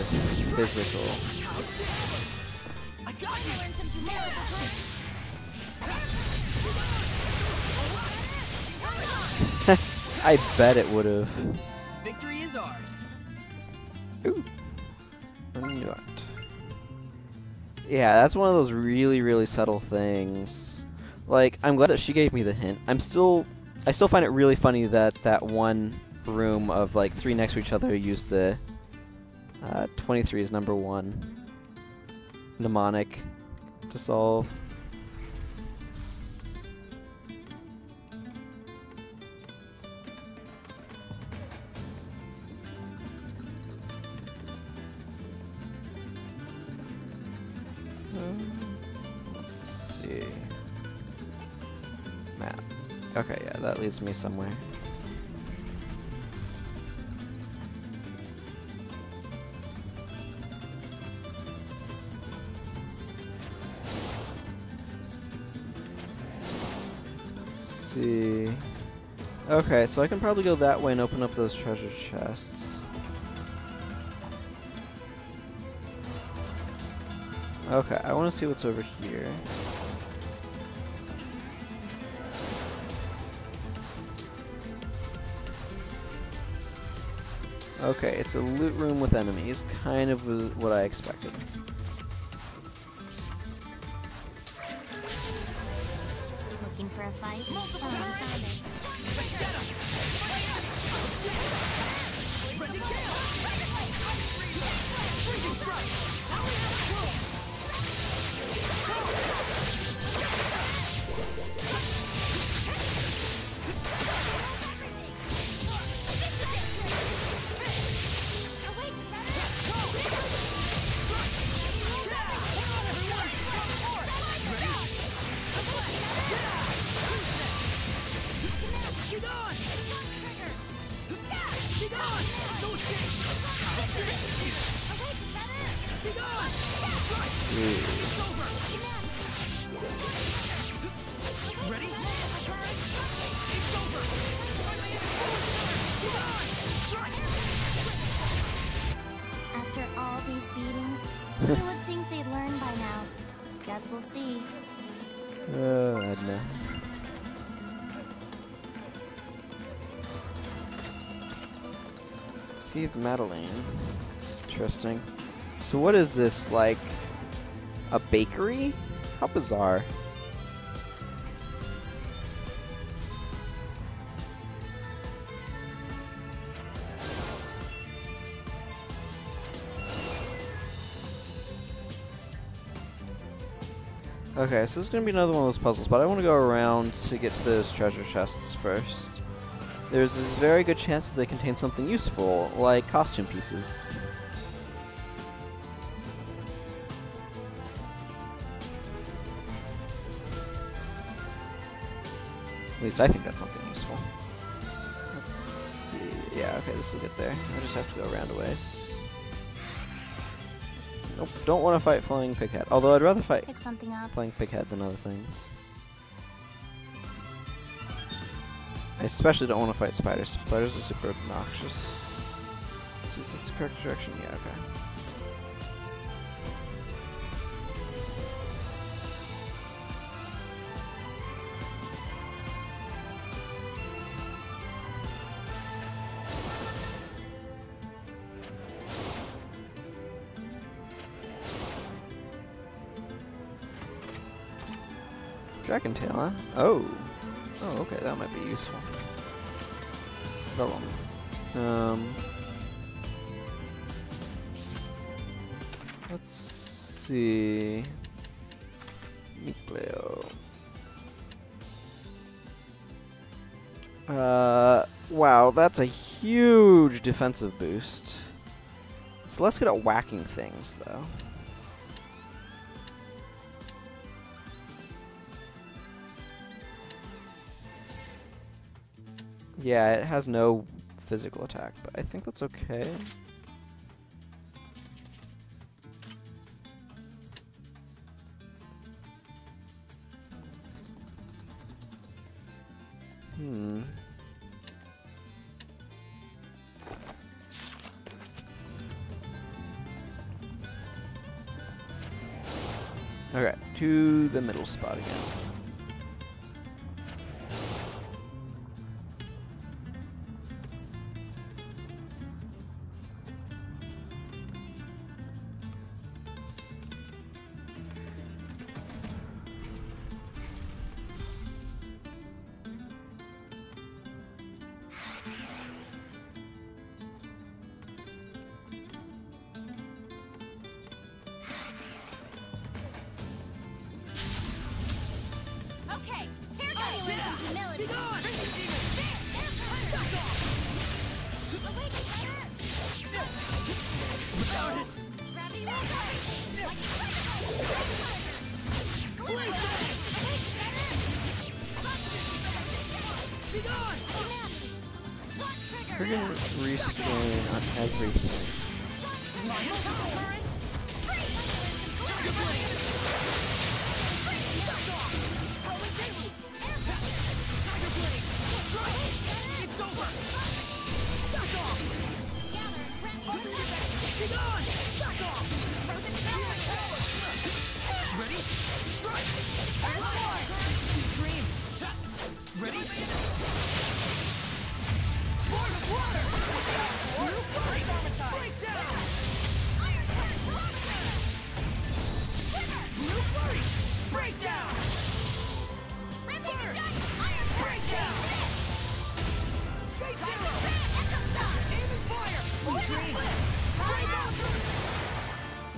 physical. I got you! I bet it would have. Victory is ours. Ooh. Yeah, that's one of those really, really subtle things. Like, I'm glad that she gave me the hint. I still find it really funny that that one room of like 3 next to each other used the 23 is number 1 mnemonic to solve. Let's see. Map. Okay, yeah, that leads me somewhere. Let's see. Okay, so I can probably go that way and open up those treasure chests. Okay, I want to see what's over here. Okay, it's a loot room with enemies, kind of what I expected. Looking for a fight? Found it. After all these beatings, you would think they'd learn by now. Guess we'll see. Oh, Edna. See the Madeline. Interesting. So what is this, like a bakery? How bizarre. Okay, so this is going to be another one of those puzzles, but I want to go around to get to those treasure chests first. There's a very good chance that they contain something useful, like costume pieces. At least I think that's something useful. Let's see. Yeah, okay, this will get there. I just have to go around a ways. Nope, don't want to fight Flying Pighead. Although I'd rather fight Pick something up. Flying Pighead than other things. I especially don't want to fight spiders. Spiders are super obnoxious. So is this the correct direction? Yeah, okay. Dragon tail, huh? Oh. Oh, okay, that might be useful. Vellum. Let's see. Nucleo. Wow, that's a huge defensive boost. It's less good at whacking things, though. Yeah, it has no physical attack, but I think that's okay. Okay, to the middle spot again. Okay, here goes. Humility. Trigger restrain on everything.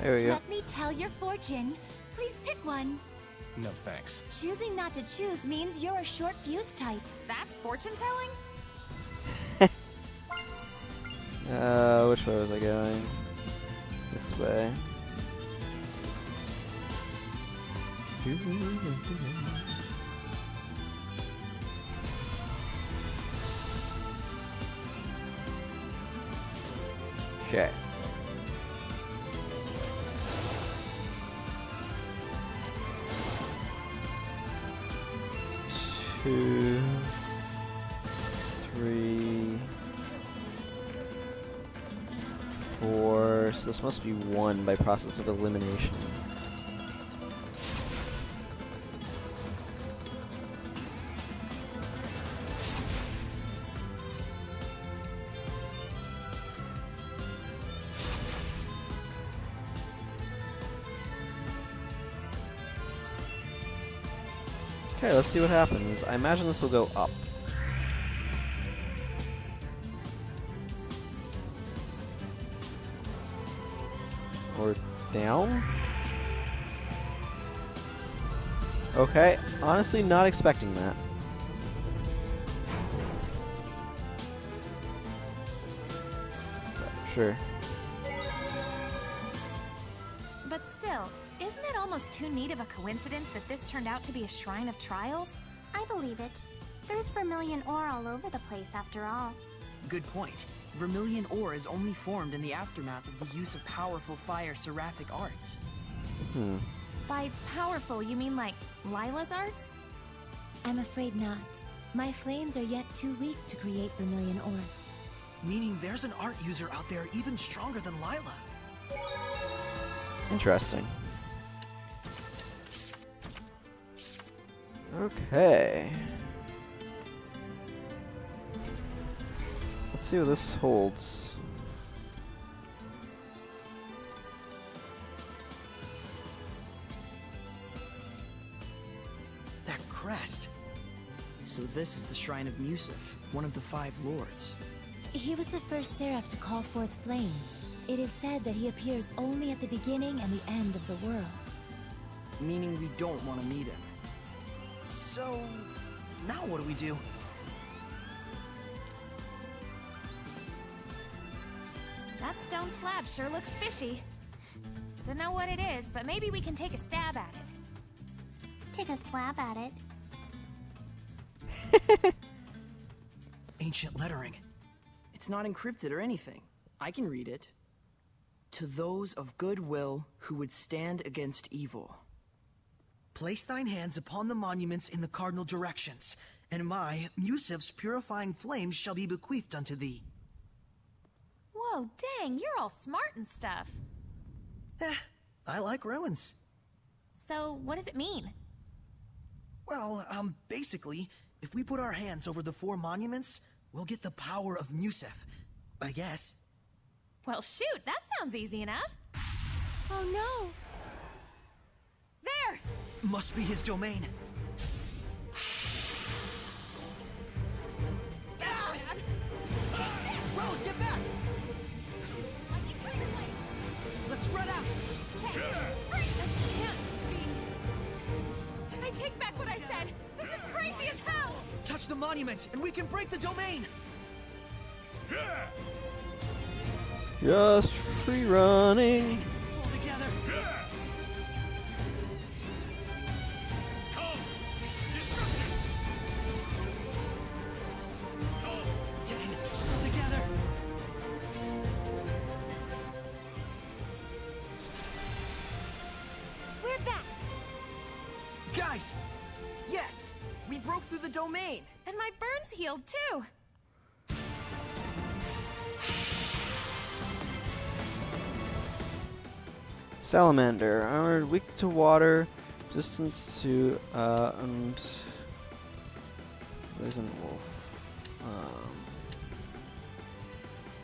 There we go. Let me tell your fortune. Please pick one. No thanks. Choosing not to choose means you're a short fuse type. That's fortune telling? Which way was I going? This way. Okay. It's 2, 3, 4. So this must be 1 by process of elimination. Okay, let's see what happens. I imagine this will go up. Or down? Okay, honestly not expecting that. But sure. But still, isn't it almost too neat of a coincidence that this turned out to be a shrine of trials? I believe it. There's vermilion ore all over the place after all. Good point. Vermilion ore is only formed in the aftermath of the use of powerful fire seraphic arts. By powerful, you mean like Lila's arts? I'm afraid not. My flames are yet too weak to create vermilion ore. Meaning there's an art user out there even stronger than Lila. Interesting. Okay. Let's see what this holds. That crest. So this is the Shrine of Musif, one of the 5 lords. He was the first seraph to call forth flame. It is said that he appears only at the beginning and the end of the world. Meaning we don't want to meet him. So, now what do we do? That stone slab sure looks fishy. Don't know what it is, but maybe we can take a stab at it. Take a slab at it. ancient lettering. It's not encrypted or anything. I can read it. To those of good will who would stand against evil. Place thine hands upon the monuments in the cardinal directions, and my, Musev's purifying flames shall be bequeathed unto thee. Whoa, dang, you're all smart and stuff. I like ruins. So, what does it mean? Well, basically, if we put our hands over the 4 monuments, we'll get the power of Musev, I guess. Well, shoot, that sounds easy enough. Oh no. There! Must be his domain. Rose, get back! Let's spread out! I take back what I said! This is crazy as hell! Touch the monument, and we can break the domain! Just free running. Pull together! Dang it, still together! We're back! Guys! Yes! We broke through the domain! And my burns healed too! Salamander, armored, weak to water, distance to, and poison wolf.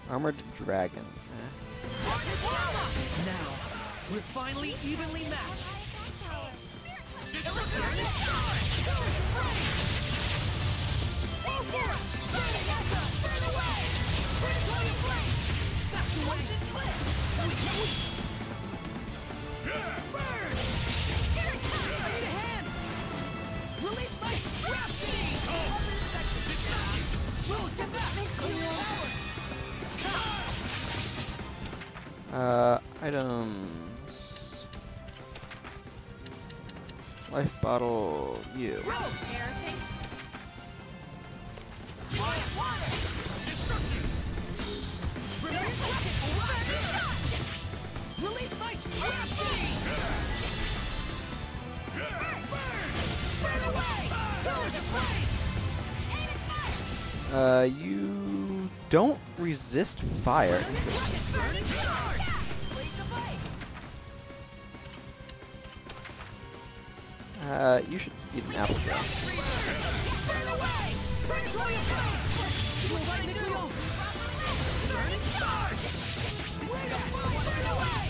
Armored dragon. Now, we're finally evenly matched! Burn! Here it comes! I need a hand! Release my rhapsody! Rose, get back! Items. Life bottle, you. Rose! Embarrassing. Water! Release my rhapsody! Burn away! Pillars of flame! Aim and fire! You don't resist fire. Interesting. Burning charge! You should eat an apple drop. Burn away! Purgatory of flame! Burning charge! Way to fight! Burn away!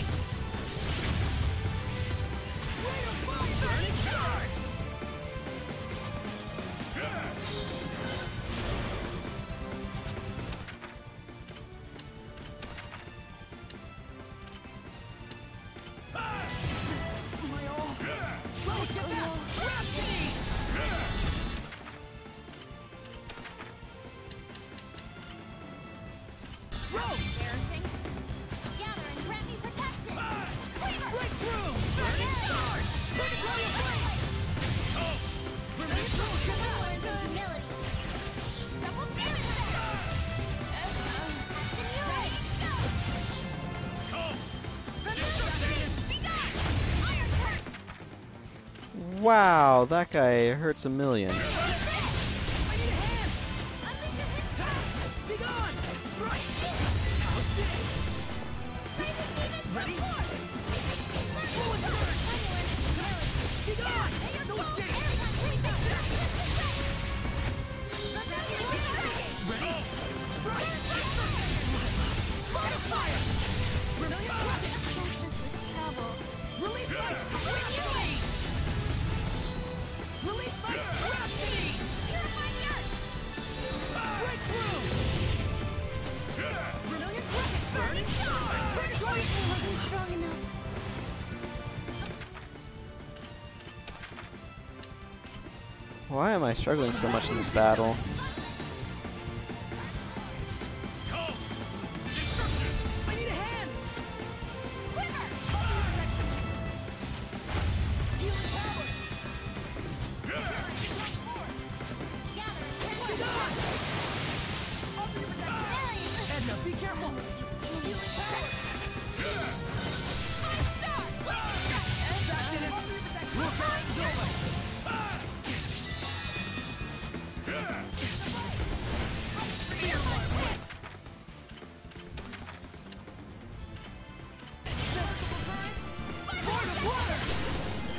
Way to fight! Burning charge! Rose, get back! Rhapsody! Rose! Embarrassing. Gather and grant me protection. Breakthrough! Burning charge! Purgatory of flame! Release Rose, get back! Words of humility. Double damage. Be gone! Iron curse! Wow, that guy hurts a million. I need a hand! Be gone! Strike! How's this? Ready? Fluid surge! Be gone! No escape! Ready? Strike! Fire! Vermilion presence! Release my rhapsody! Release my rhapsody! Breakthrough! Vermilion presence! Burning charge! Purgatory! Wasn't strong enough. Why am I struggling so much in this battle? I need a hand! Healing power! Be gone! Edna, be careful! That's in it! Look out, going!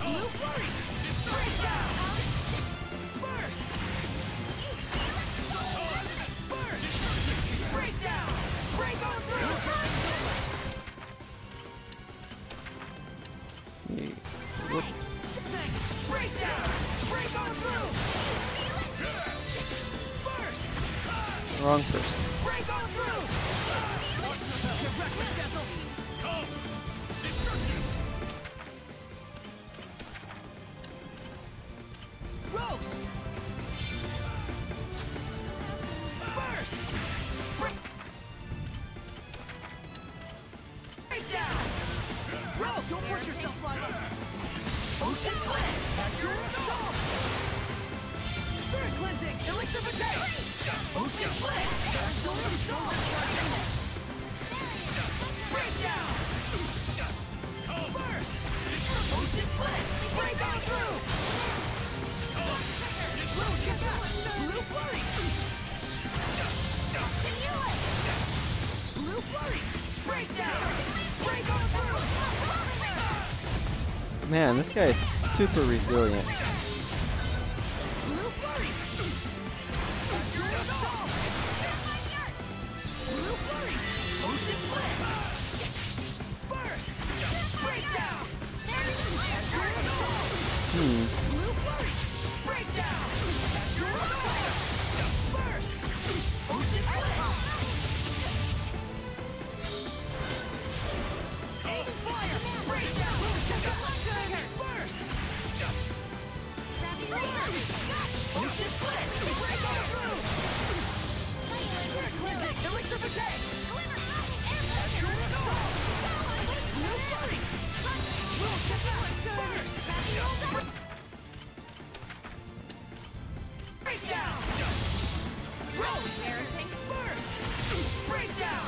Blue flurry! Straight down! Burst! Burst! Break down! Break on through! Thanks! Break down! Break on through! Burst! Wrong person. Break on through! Get reckless, Dessel! Come! Destruction! Rose! Burst! Break down! Rose, don't push yourself, Lila! Ocean Blitz! That's your assault! Spirit cleansing! Elixir potato! Ocean Blitz! That's your assault! Break down! Burst! Ocean Blitz! Break on through! Rose, get back! Blue flurry! Blue flurry! Break down! Break on through! Man, this guy is super resilient. Blue flurry! That's your assault! Blue flurry! Ocean blitz! Burst! Break down! That's your assault! Blue flurry! Break down! That's your assault! Burst! Ocean blitz! Aim and fire! Break down! Burst! Ocean blitz! Break on through! Spirit cleansing! Elixir potato! That's your assault! Blue flurry! Rose, get back! Burst! Break down! Rose! Burst! Break down!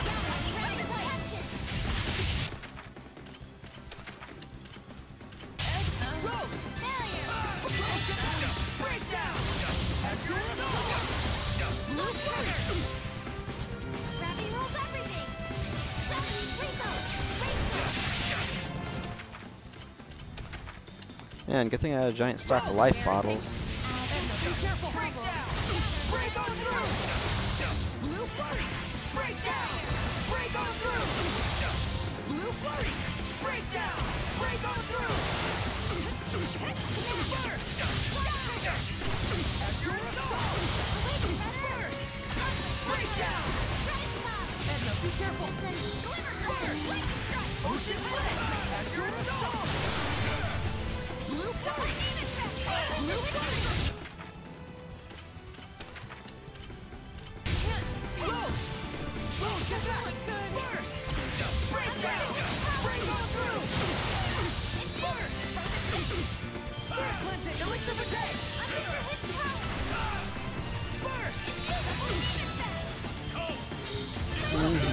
Rose! Break down! That's your assault! Blue flurry! Gravity rolls everything! Man, good thing I had a giant stock of life bottles. Be careful! Break down! Break on through! Blue flurry! Break down! Break on through! Blue flurry! Break down! Break on through! Burst! That's your assault! Burst! Break down! Edna, be careful! Burst! Ocean blitz! That's your assault! Blue flurry! Blue flurry! Rose! Rose, get back! Burst! Break down! Break on through! Burst! Spirit cleansing! Elixir potato! Burst! Rose!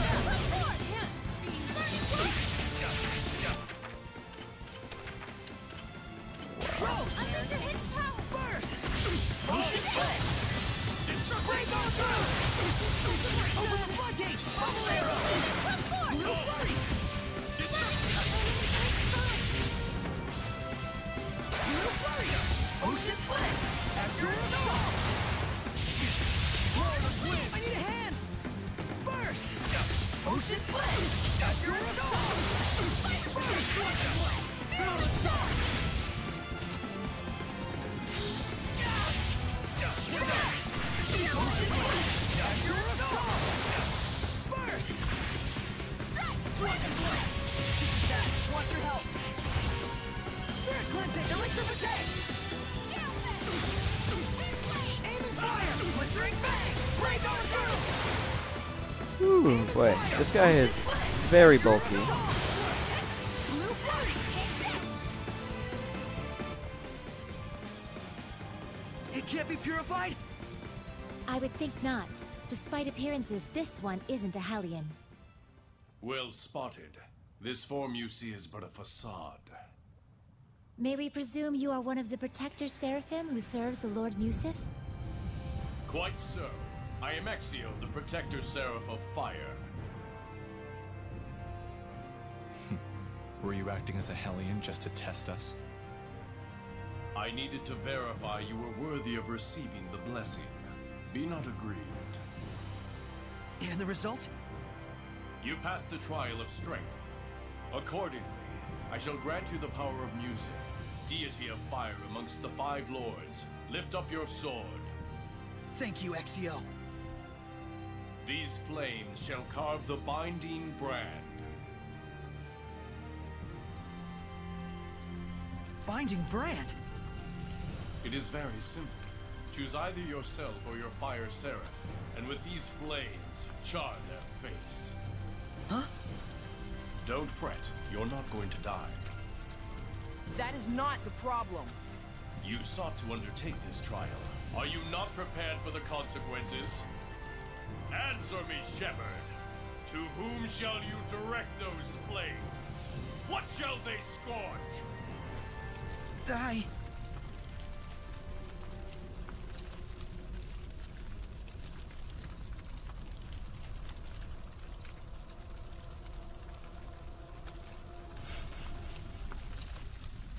Burst! Ocean blitz! Break on through! Open the floodgates! Bubble arrow! Blue flurry! Blue flurry! Ocean blitz! That's your assault! I need a hand! Burst! Ocean blitz! That's your assault! Burst! Battle charge! Ocean blitz! That's your assault! Burst! Dragon blitz! Dad, watch your help! Spirit cleansing! Elixir potato! Aim and fire! Blistering bangs! Break on through! Ooh, boy, this guy is very bulky. Blue flurry! It can't be purified? I would think not. Despite appearances, this one isn't a Hellion. Well spotted. This form you see is but a facade. May we presume you are one of the Protector Seraphim who serves the Lord Musif? Quite so. I am Exio, the Protector Seraph of Fire. Were you acting as a Hellion just to test us? I needed to verify you were worthy of receiving the blessing. Be not aggrieved. And the result? You passed the trial of strength. Accordingly, I shall grant you the power of Musif, deity of fire amongst the 5 lords. Lift up your sword. Thank you, Exio. These flames shall carve the binding brand. Binding brand? It is very simple. Choose either yourself or your fire seraph, and with these flames, char their face. Huh? Don't fret, you're not going to die. That is not the problem. You sought to undertake this trial. Are you not prepared for the consequences? Answer me, Shepherd. To whom shall you direct those flames? What shall they scorch? Die.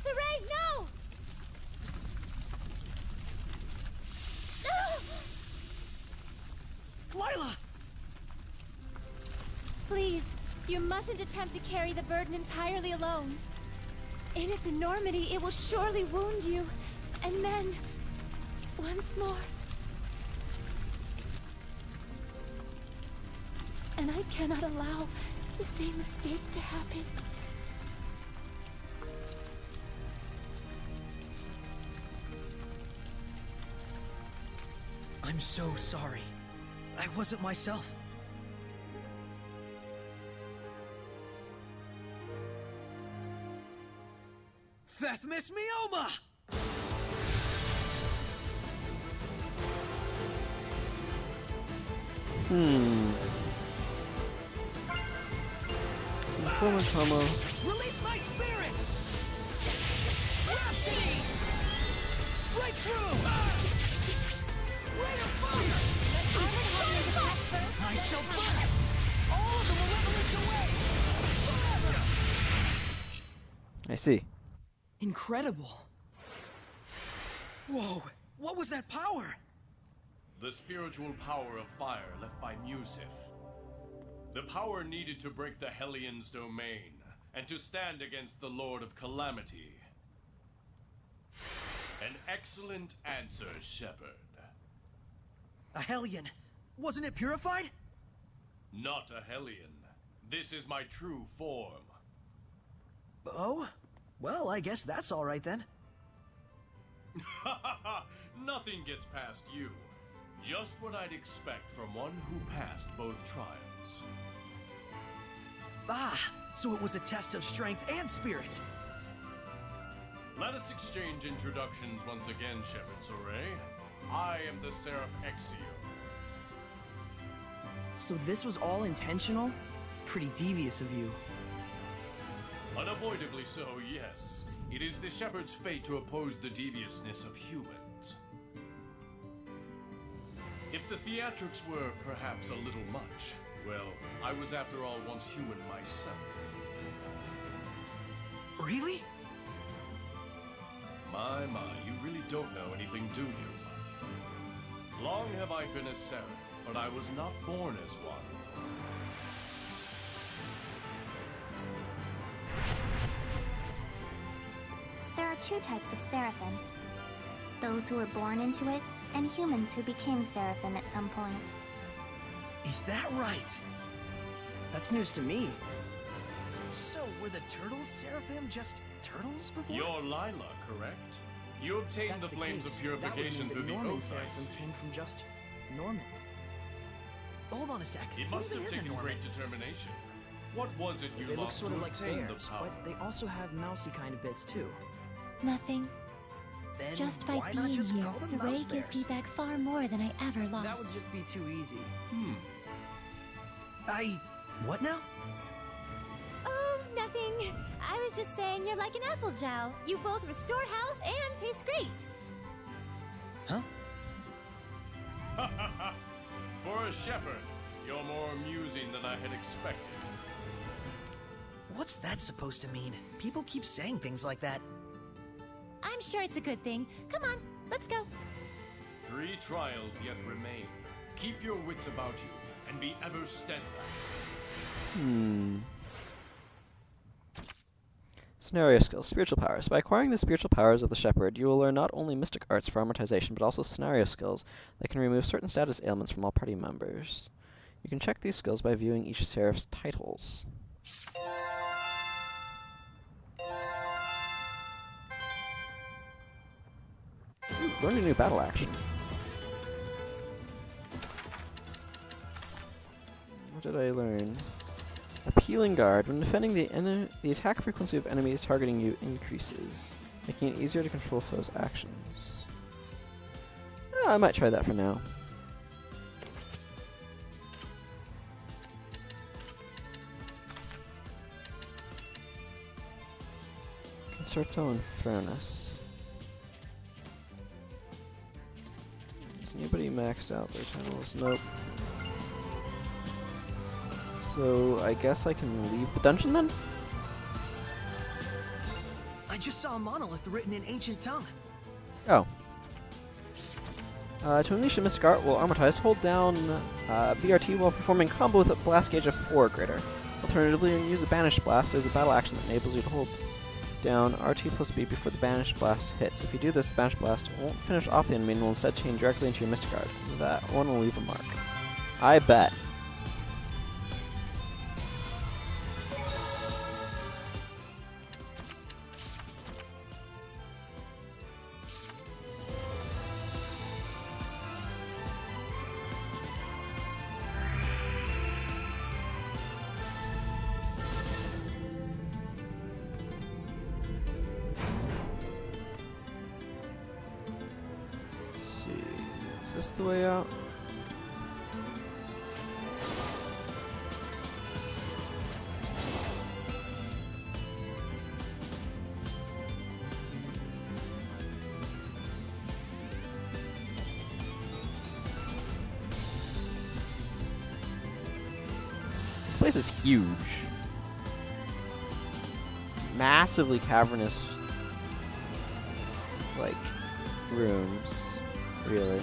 Saray, no! Lila! Please, you mustn't attempt to carry the burden entirely alone. In its enormity, it will surely wound you. And then, once more. And I cannot allow the same mistake to happen. I'm so sorry. I wasn't myself. Fethmis Mioma! Release my spirit! Rhapsody! Breakthrough! Ray of fire! I shall burn all of the malevolence away! Forever! I see. Incredible. Whoa! What was that power? The spiritual power of fire left by Musif. The power needed to break the Hellion's domain, and to stand against the Lord of Calamity. An excellent answer, Shepherd. A Hellion. Wasn't it purified? Not a Hellion. This is my true form. Oh? Well, I guess that's all right then. Nothing gets past you. Just what I'd expect from one who passed both trials. Ah, so it was a test of strength and spirit. Let us exchange introductions once again, Shepherd Soray. I am the Seraph Exio. So this was all intentional? Pretty devious of you. Unavoidably so, yes. It is the Shepherd's fate to oppose the deviousness of humans. If the theatrics were perhaps a little much, well, I was after all once human myself. Really? My, you really don't know anything, do you? Long have I been a seraph, but I was not born as one. There are 2 types of seraphim. Those who were born into it, and humans who became seraphim at some point. Is that right? That's news to me. So, were the turtles seraphim just turtles before? You're Lila, correct? You obtained That's the flames case, of purification that through would the mean that Norman oath I Seraphim see. came from just Norman. Hold on a sec. It must Who have even is a taken Norman? great determination. What was it you They look lost sort to of like obtain bears, the power? but they also have mousy kind of bits too. Nothing. then Just by why not being just here, call them Saray mouse gives me bears? back far more than I ever lost. That would just be too easy. What now? Oh, nothing. I was just saying you're like an apple jow. You both restore health and taste great. Huh? For a shepherd, you're more amusing than I had expected. What's that supposed to mean? People keep saying things like that. I'm sure it's a good thing. Come on, let's go. 3 trials yet remain. Keep your wits about you, and be ever steadfast. Scenario skills, spiritual powers. By acquiring the spiritual powers of the shepherd, you will learn not only mystic arts for amortization, but also scenario skills that can remove certain status ailments from all party members. You can check these skills by viewing each seraph's titles. Ooh, learn a new battle action. What did I learn? Appealing Guard. When defending the attack frequency of enemies targeting you increases, making it easier to control foes' actions. I might try that for now. Concerto Infernus. Has anybody maxed out their titles? Nope. So, I guess I can leave the dungeon then? I just saw a monolith written in ancient tongue. Oh. To unleash a mystic art while amortized, hold down BRT while performing combo with a blast gauge of 4 or greater. Alternatively, when you use a banished blast, there's a battle action that enables you to hold down RT plus B before the banished blast hits. If you do this, the banished blast won't finish off the enemy and will instead chain directly into your mystic art. That one will leave a mark. I bet. Is this the way out? This place is huge. Massively cavernous, like, rooms, really.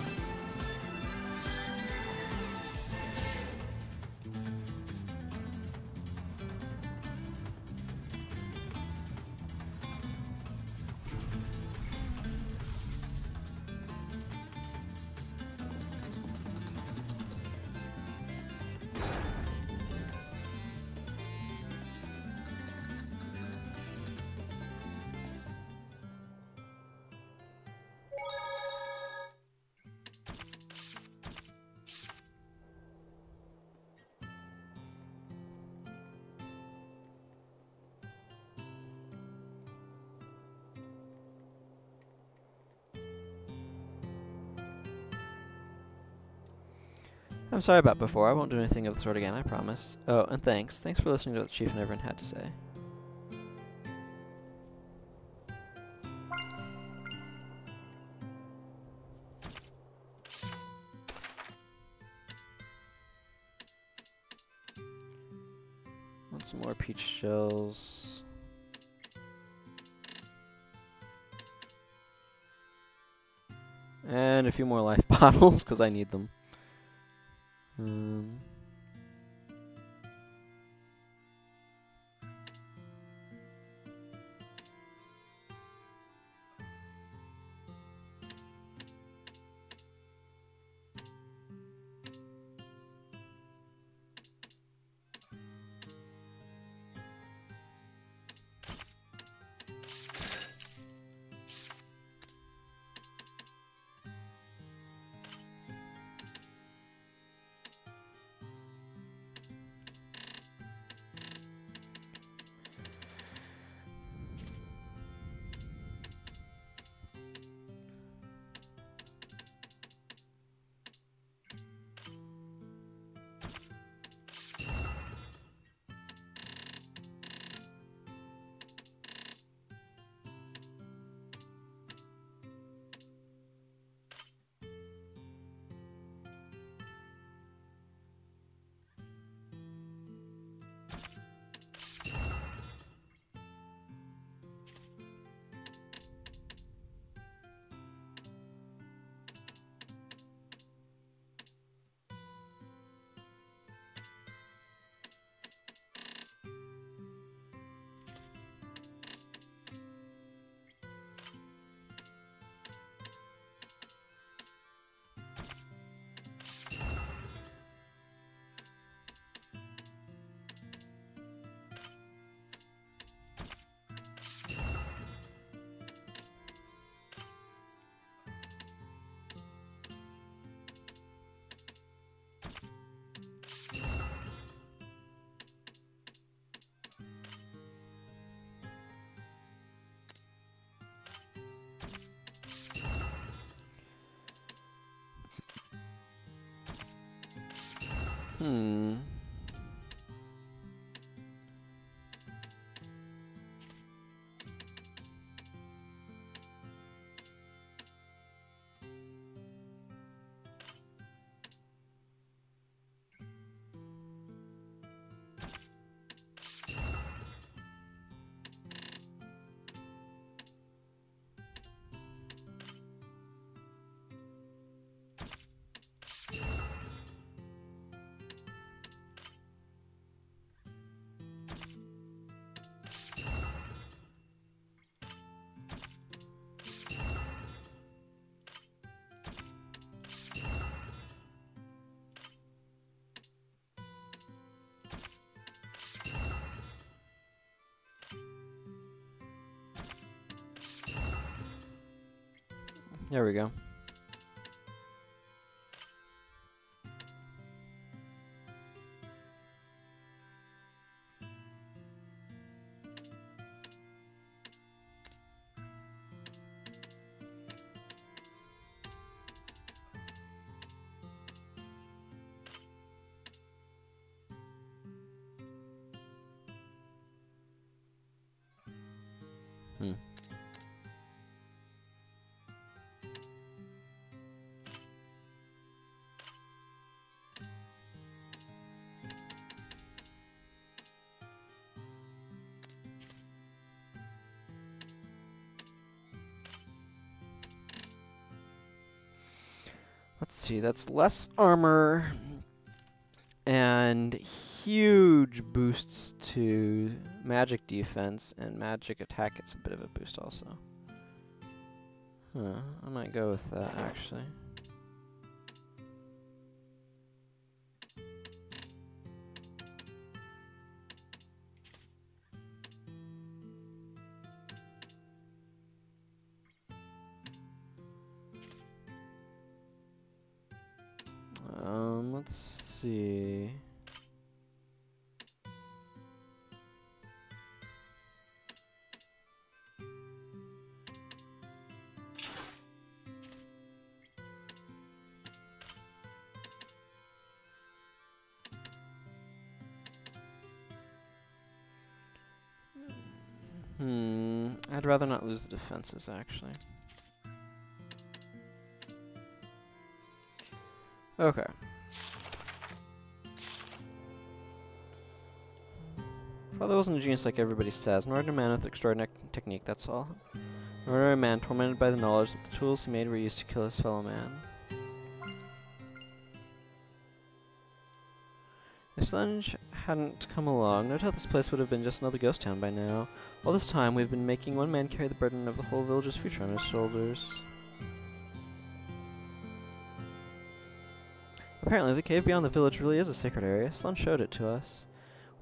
I'm sorry about before. I won't do anything of the sort again, I promise. Oh, and thanks. Thanks for listening to what the Chief and everyone had to say. Want some more peach shells. And a few more life bottles, because I need them. There we go. Let's see, that's less armor and huge boosts to magic defense, and magic attack gets a bit of a boost also. Huh, I might go with that actually. Let's see. I'd rather not lose the defenses actually. Okay. Father wasn't a genius like everybody says, an ordinary man with extraordinary technique, that's all. An ordinary man tormented by the knowledge that the tools he made were used to kill his fellow man. If Slunge hadn't come along, no doubt this place would have been just another ghost town by now. All this time, we've been making one man carry the burden of the whole village's future on his shoulders. Apparently, the cave beyond the village really is a sacred area. Slunge showed it to us.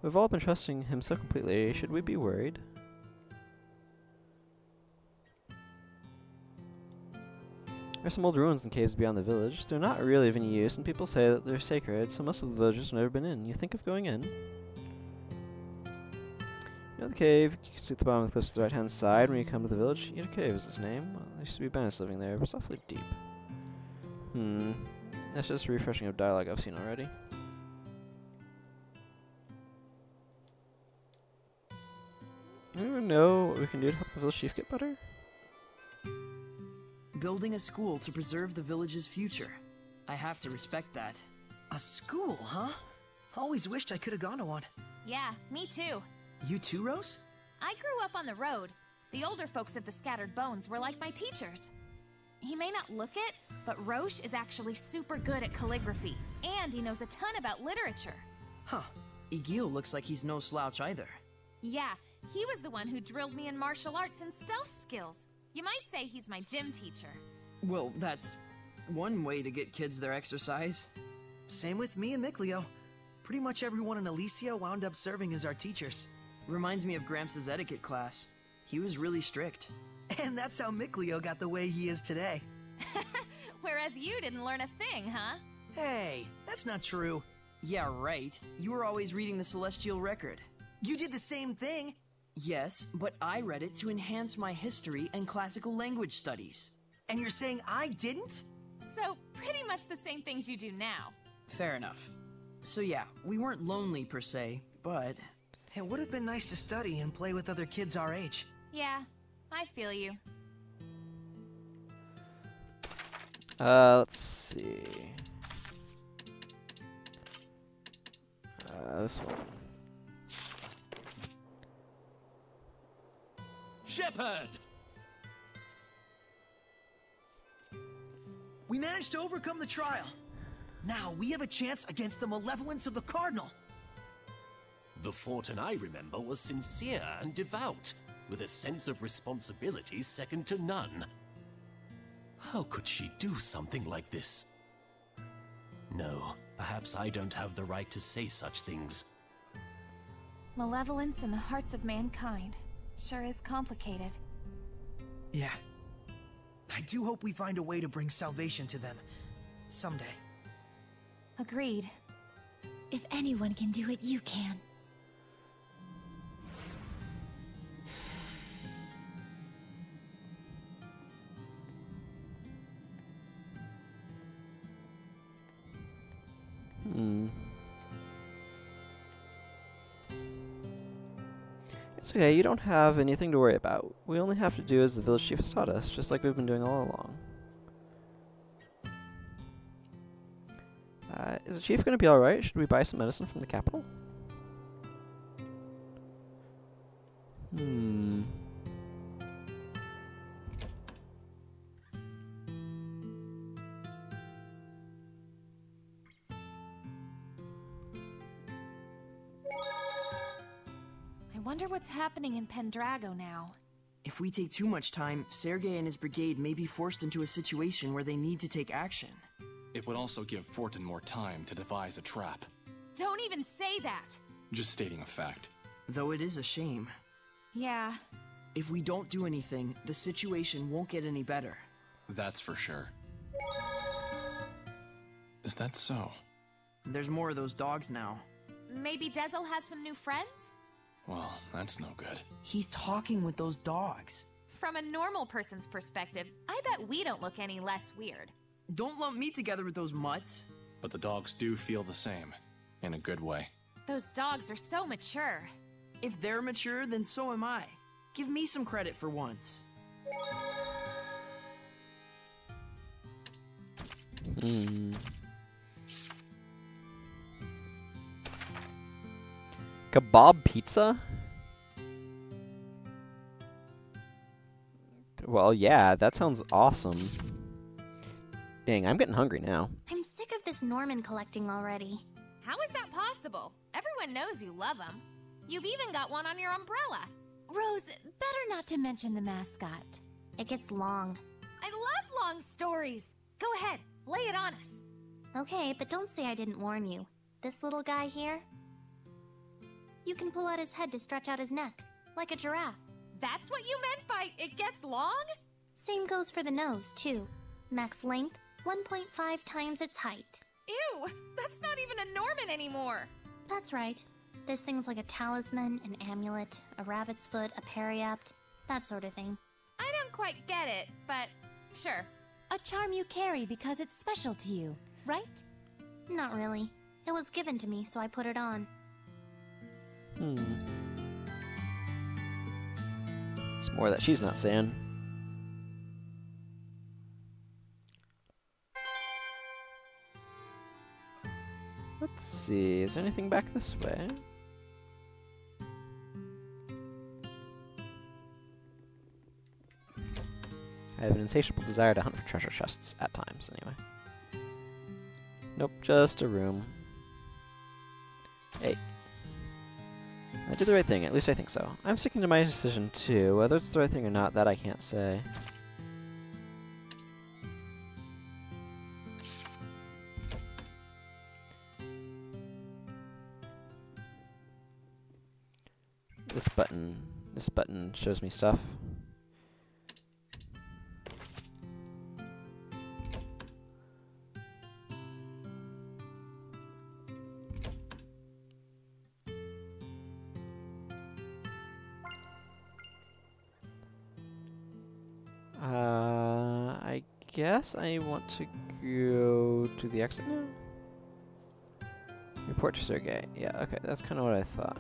We've all been trusting him so completely. Should we be worried? There's some old ruins and caves beyond the village. They're not really of any use, and people say that they're sacred, so most of the villagers have never been in. You think of going in? You know the cave? You can see at the bottom of the cliffs to the right-hand side when you come to the village. Yet Cave is its name. Well, there used to be bandits living there, but it's awfully deep. That's just a refreshing of dialogue I've seen already. Anyone know what we can do to help the village chief get better? Building a school to preserve the village's future. I have to respect that. A school, huh? Always wished I could have gone to one. Yeah, me too. You too, Rose? I grew up on the road. The older folks of the Scattered Bones were like my teachers. He may not look it, but Roche is actually super good at calligraphy, and he knows a ton about literature. Huh. Igil looks like he's no slouch either. Yeah, he was the one who drilled me in martial arts and stealth skills. You might say he's my gym teacher. Well, that's one way to get kids their exercise. Same with me and Mikleo. Pretty much everyone in Elysia wound up serving as our teachers. Reminds me of Gramps' etiquette class. He was really strict. And that's how Mikleo got the way he is today. Whereas you didn't learn a thing, huh? Hey, that's not true. Yeah, right. You were always reading the Celestial Record. You did the same thing. Yes, but I read it to enhance my history and classical language studies. And you're saying I didn't? So, pretty much the same things you do now. Fair enough. So yeah, we weren't lonely per se, but... It would have been nice to study and play with other kids our age. Yeah, I feel you. Let's see. This one. Shepard! We managed to overcome the trial. Now we have a chance against the malevolence of the Cardinal. The Fortin I remember was sincere and devout, with a sense of responsibility second to none. How could she do something like this? No, perhaps I don't have the right to say such things. Malevolence in the hearts of mankind. Sure is complicated. Yeah. I do hope we find a way to bring salvation to them. Someday. Agreed. If anyone can do it, you can. It's okay, you don't have anything to worry about. We only have to do as the village chief has taught us, just like we've been doing all along. Is the chief going to be alright? Should we buy some medicine from the capital? I wonder what's happening in Pendrago now. If we take too much time, Sergei and his brigade may be forced into a situation where they need to take action. It would also give Fortin more time to devise a trap. Don't even say that! Just stating a fact. Though it is a shame. Yeah. If we don't do anything, the situation won't get any better. That's for sure. Is that so? There's more of those dogs now. Maybe Dezel has some new friends? Well, that's no good. He's talking with those dogs. From a normal person's perspective, I bet we don't look any less weird. Don't lump me together with those mutts. But the dogs do feel the same. In a good way. Those dogs are so mature. If they're mature, then so am I. Give me some credit for once. Kebab pizza? Well, yeah, that sounds awesome. Dang, I'm getting hungry now. I'm sick of this Norman collecting already. How is that possible? Everyone knows you love him. You've even got one on your umbrella. Rose, better not to mention the mascot. It gets long. I love long stories. Go ahead, lay it on us. Okay, but don't say I didn't warn you. This little guy here? You can pull out his head to stretch out his neck, like a giraffe. That's what you meant by it gets long? Same goes for the nose, too. Max length, 1.5 times its height. Ew, that's not even a Norman anymore. That's right. There's things like a talisman, an amulet, a rabbit's foot, a periapt, that sort of thing. I don't quite get it, but sure. A charm you carry because it's special to you, right? Not really. It was given to me, so I put it on. It's more that she's not saying. Let's see, is there anything back this way? I have an insatiable desire to hunt for treasure chests at times, anyway. Nope, just a room. Hey. I did the right thing, at least I think so. I'm sticking to my decision too. Whether it's the right thing or not, that I can't say. This button shows me stuff. I guess I want to go to the exit now. Your Report to Sergei. Yeah, okay, that's kind of what I thought.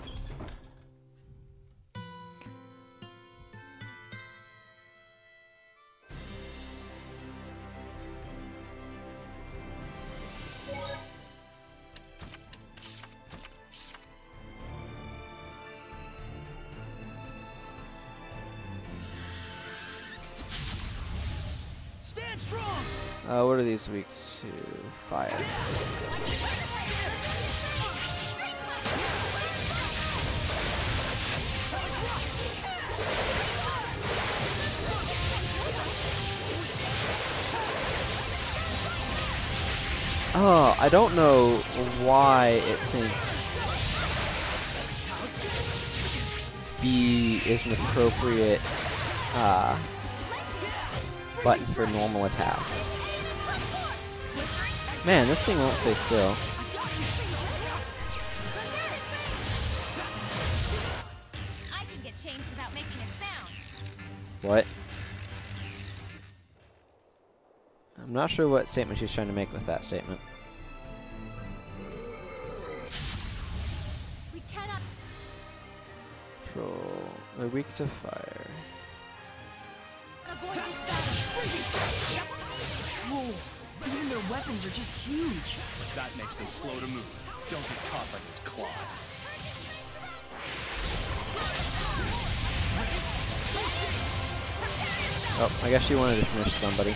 Stand strong. What are these weak to? Fire. Oh, I don't know why it thinks B is an appropriate button for normal attacks. Man, this thing won't stay still. I can get changed without making a sound. What? I'm not sure what statement she's trying to make with that statement. We cannot. Control. They're weak to fire. Avoid this battle. Trolls! Even their weapons are just huge. That makes them slow to move. Don't get caught by those claws. Oh, I guess she wanted to finish somebody.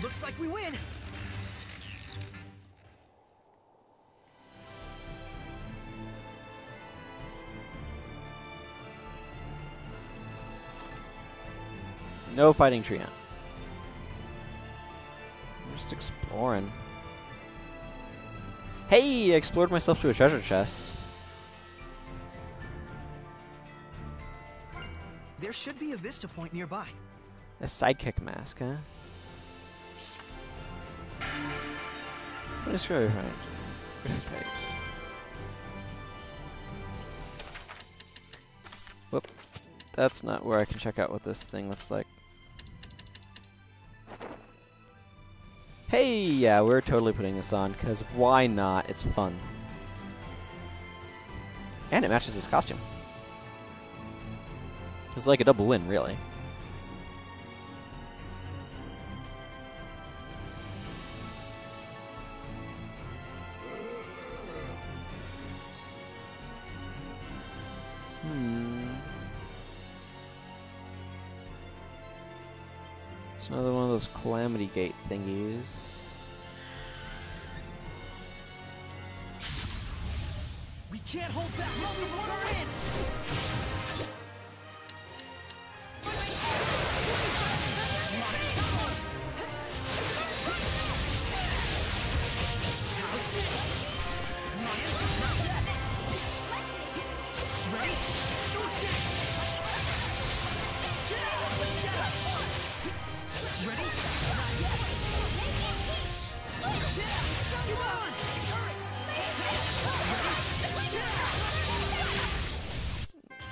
Looks like we win. No fighting Treant. I'm just exploring. Hey, I explored myself to a treasure chest. There should be a vista point nearby. A sidekick mask, huh? Let's go right. Whoop. That's not where I can check out what this thing looks like. Hey, yeah, we're totally putting this on, because why not? It's fun. And it matches his costume. It's like a double win, really. It's another one of those Calamity Gate thingies. We can't hold back. We're in.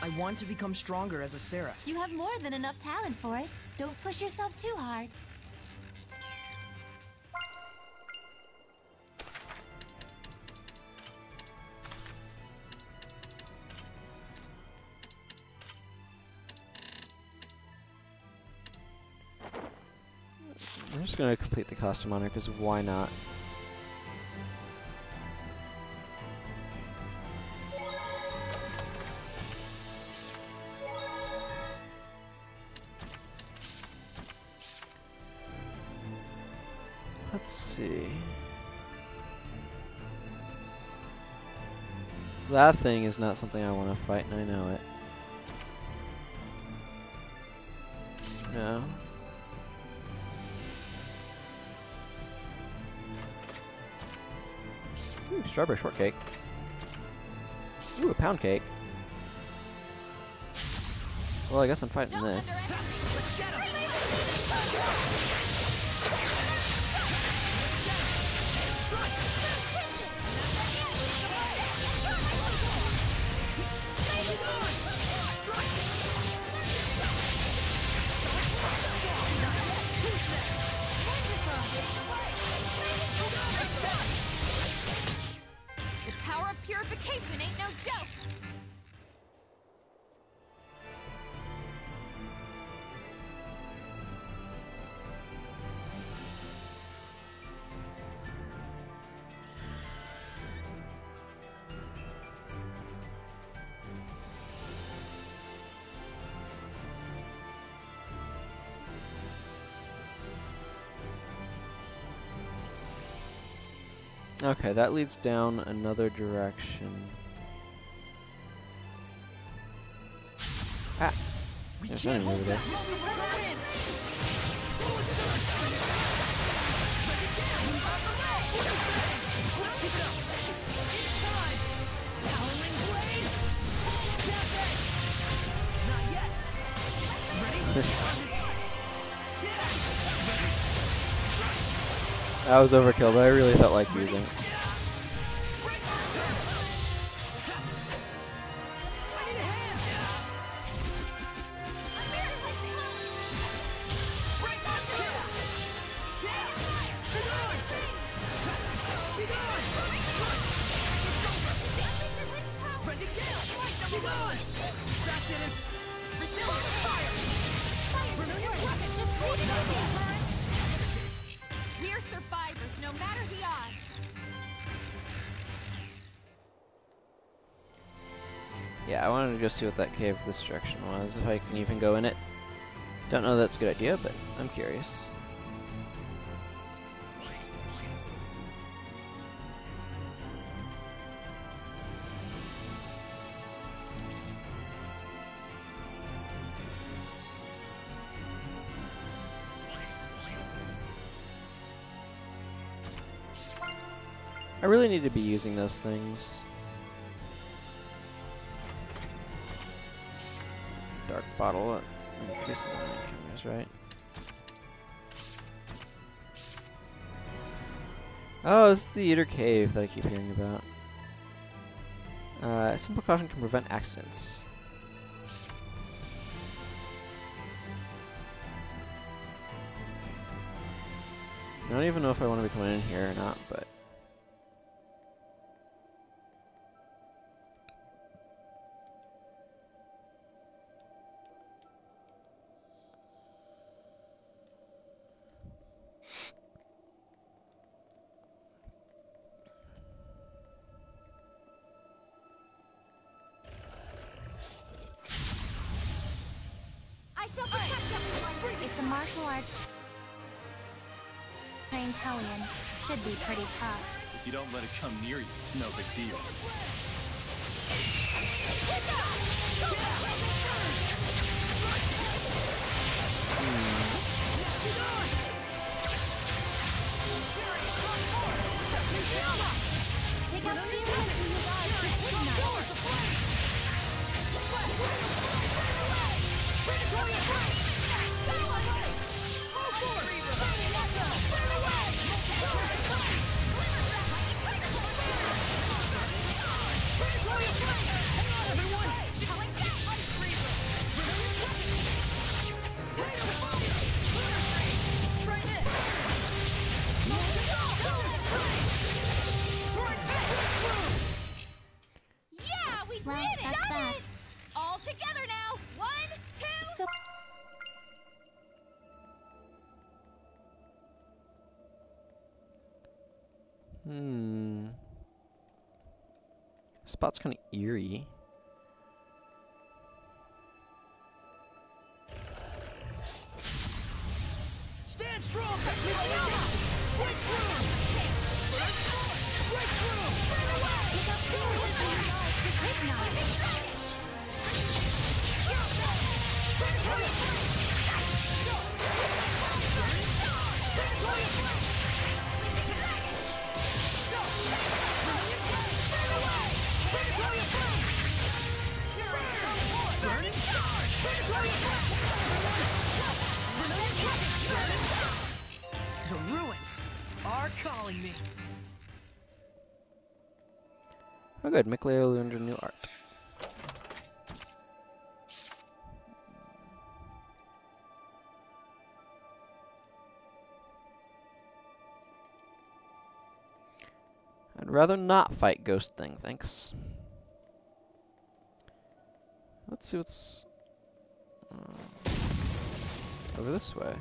I want to become stronger as a seraph. You have more than enough talent for it. Don't push yourself too hard. I'm just gonna complete the costume on her, because why not? Let's see. That thing is not something I want to fight, and I know it. No. Ooh, strawberry shortcake. Ooh, a pound cake. Well, I guess I'm fighting this. Okay, that leads down another direction. Ah! There's nothing over there. That was overkill, but I really felt like using. We're survivors, no matter the odds. Yeah, I wanted to go see what that cave this direction was, if I can even go in it. Don't know that's a good idea, but I'm curious. I really need to be using those things. Dark bottle increases on encounters, right? Oh, this is the Eater Cave that I keep hearing about. Simple caution can prevent accidents. I don't even know if I want to be coming in here or not, but... I shall protect everyone. It's a martial arts trained Hellion. Should be pretty tough. If you don't let it come near you, it's no big deal. Take out the demons and use ours to Yeah, we Well, did it! that's Done that. it! All together now. 1, 2. So Spot's kind of eerie. Stand strong! Break through! Break through! The ruins are calling me. Oh good, Mikleo learned a new art. I'd rather not fight Ghost Thing, thanks. Let's see what's over this way.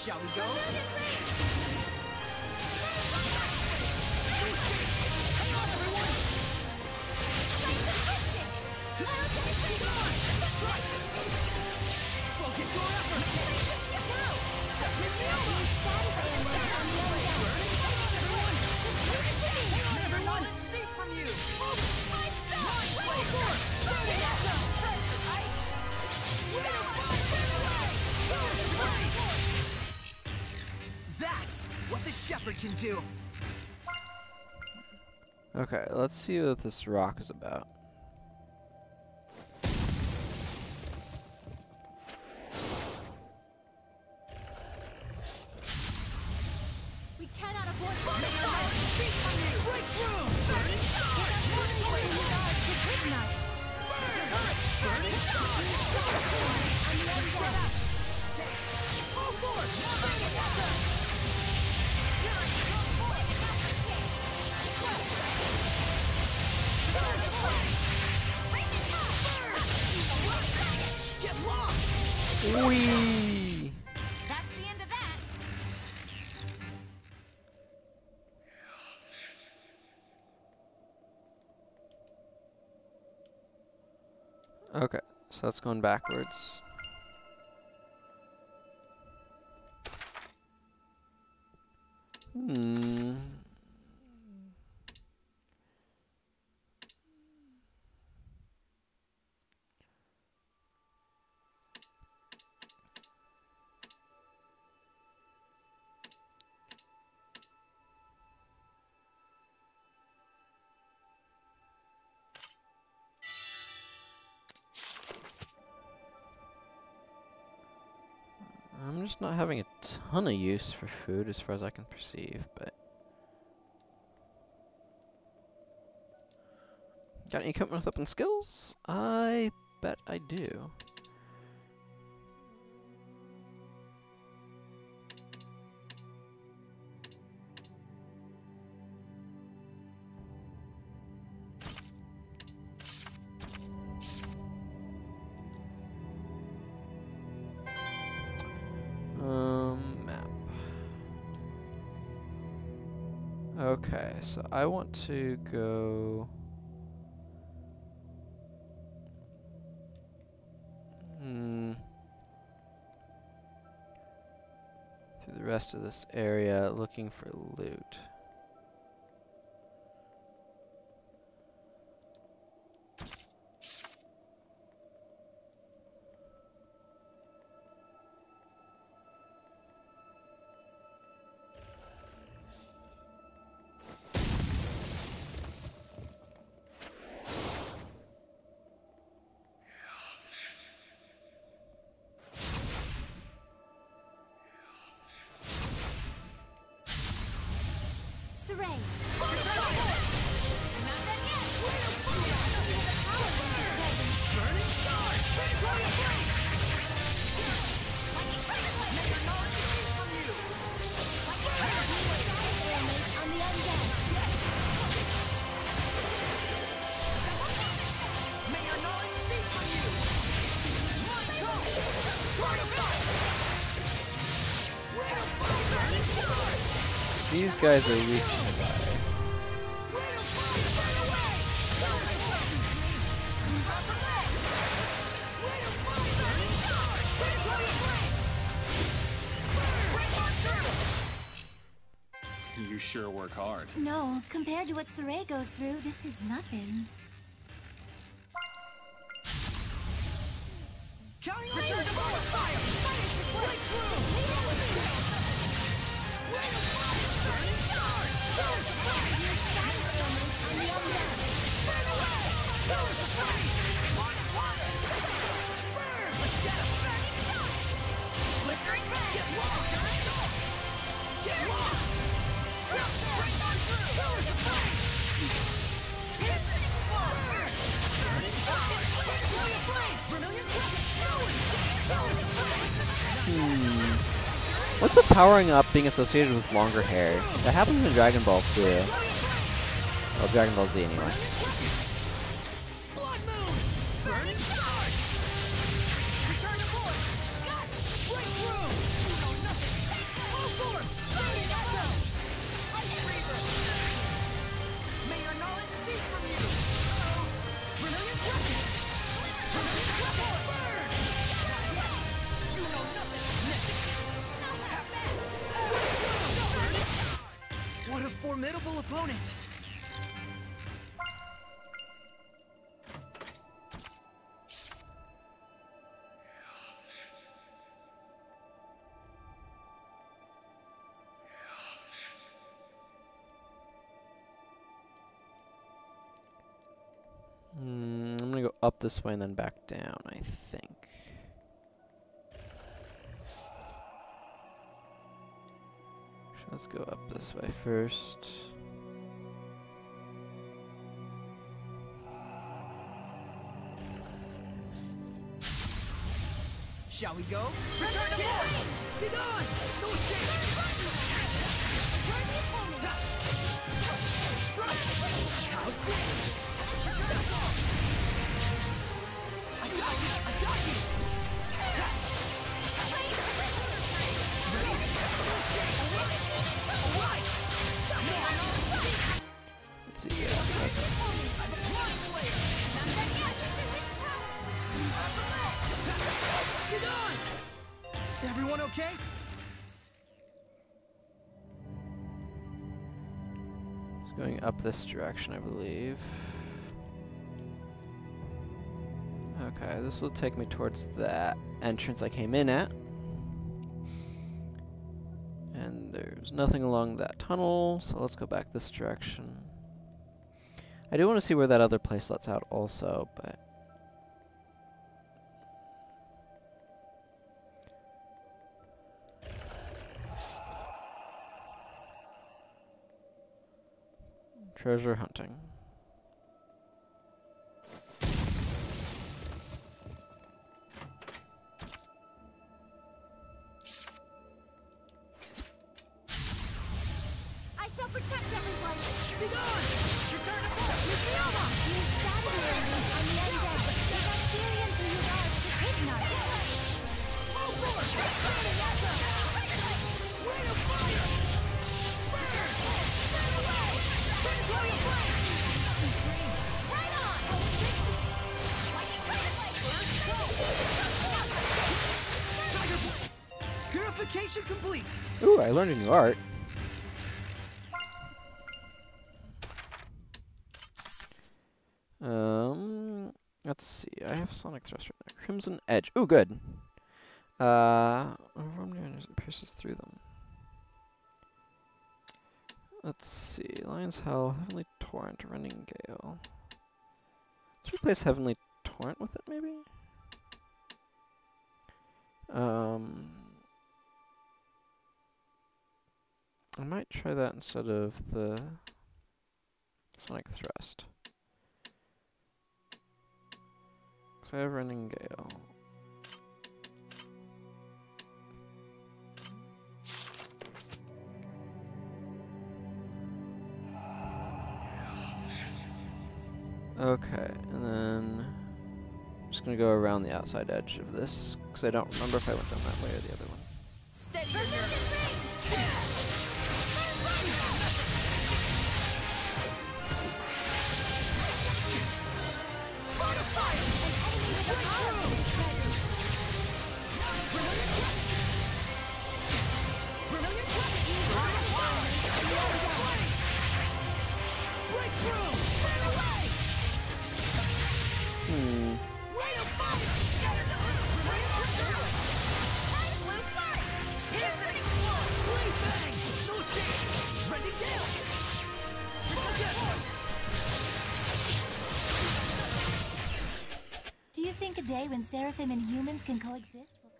Shall we go? Hang on, everyone! That's right! Focus your efforts! Don't miss me over! Hang on, everyone! See from you! That's what the shepherd can do! Okay, let's see what this rock is about. We cannot afford Whee! That's the end of that. Okay, so that's going backwards. Hmm. I'm just not having a ton of use for food as far as I can perceive, but... Got any equipment with weapon skills? I bet I do. Map. Okay, so I want to go... through the rest of this area looking for loot. These guys are weak to fire. You sure work hard. No, compared to what Saray goes through, this is nothing. Counting on you! Return to fire! Break through! Burning stars! Pillars of flame! Status ailments on the undead! Burn away! Pillars of flame! Water! Burn! Let's get him! Burning stars! Blistering red! Get lost! Get lost! Trip! Break on through! Pillars of flame! Hit! Burn! Burning stars! Spiritual flame! Vermilion crescent! Pillars of flame! What's with powering up being associated with longer hair? That happens in Dragon Ball too. Well, Dragon Ball Z anyway. Blood moon! Burning stars! Return to force! Cut! Break through! You know nothing! formidable opponent! I'm gonna go up this way and then back down, I think. Let's go up this way first. Shall we go? Return to form! Be gone! No escape! Where the opponent? Strike! How's this? Return to form! I got you! I got you! Ready? No escape! Alright! Let's see, yeah. Get on! Everyone okay? It's going up this direction, I believe. Okay, this will take me towards that entrance I came in at. And there's nothing along that tunnel, so let's go back this direction. I do want to see where that other place lets out also, but... Treasure hunting. I shall protect everyone. Be gone! Return to form! The Zestiria on the other end. The Zestirians who use ours to hypnotize. Move forward! Rain of fire! Burn! Burn away! Control your flame! Right on! Tiger Blade! Purification complete! Ooh, I learned a new art. Let's see. I have Sonic Thrust right now. Crimson Edge. Ooh, good. It pierces through them. Let's see. Lion's Hell, Heavenly Torrent, Running Gale. Let's replace Heavenly Torrent with it, maybe? I might try that instead of the Sonic Thrust. Because I have Running Gale. Okay, and then I'm just gonna go around the outside edge of this, because I don't remember if I went down that way or the other one. Do you think a day when Seraphim and humans can coexist will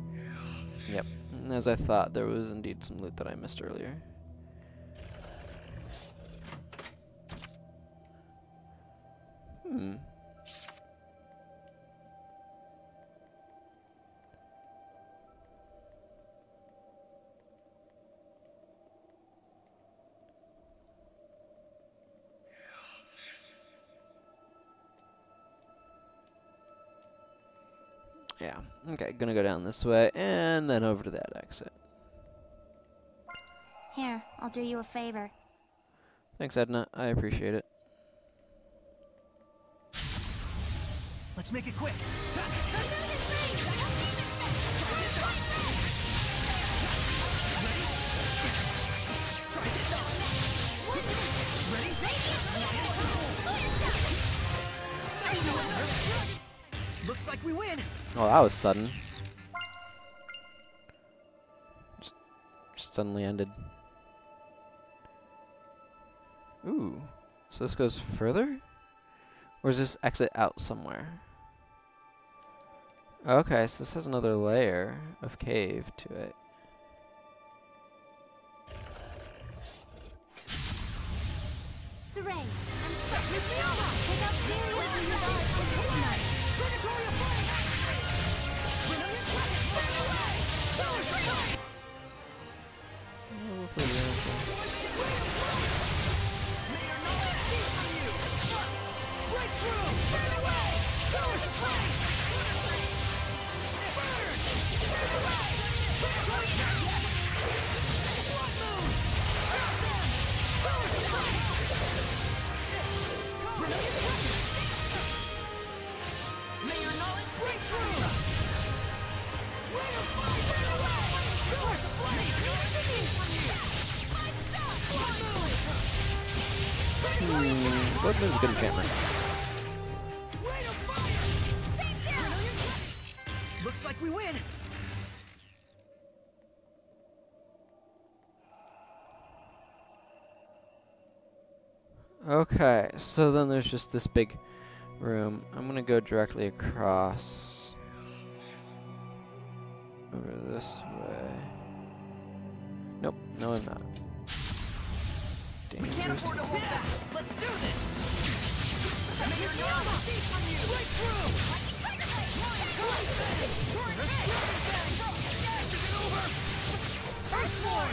come? Yep, as I thought, there was indeed some loot that I missed earlier. Yeah, okay, gonna go down this way, and then over to that exit. Here, I'll do you a favor. Thanks, Edna, I appreciate it. Let's make it quick! Looks like we win. Oh, that was sudden. Just suddenly ended. Ooh. So this goes further? Or is this exit out somewhere? Okay, so this has another layer of cave to it. Saray, Miss Mioma, take out Period and Revive and Midnight. Purgatory of Flame. Brilliant Pleasant, burn away. Killer's Revive. May your knowledge cease from you. Breakthrough, burn away. Killer's Flame. Burn, burn away. Purgatory, not yet. Blood Moon, drop them. Killer's Flame. Brilliant Pleasant. May your knowledge break through. Ray of fire, burn away. Killer's Flame. Cease from you. Blood Moon. Blood Moon's a good enchantment. Ray of fire. Brilliant Pleasant. Looks like we win. Okay, so then there's just this big room. I'm gonna go directly across over this way. Nope, no I'm not. We can't Dangerous. afford to hold back. Let's do this. May your knowledge cease from you. Break through. Great Bang. Dragon Bang. Is it over? Earthborn.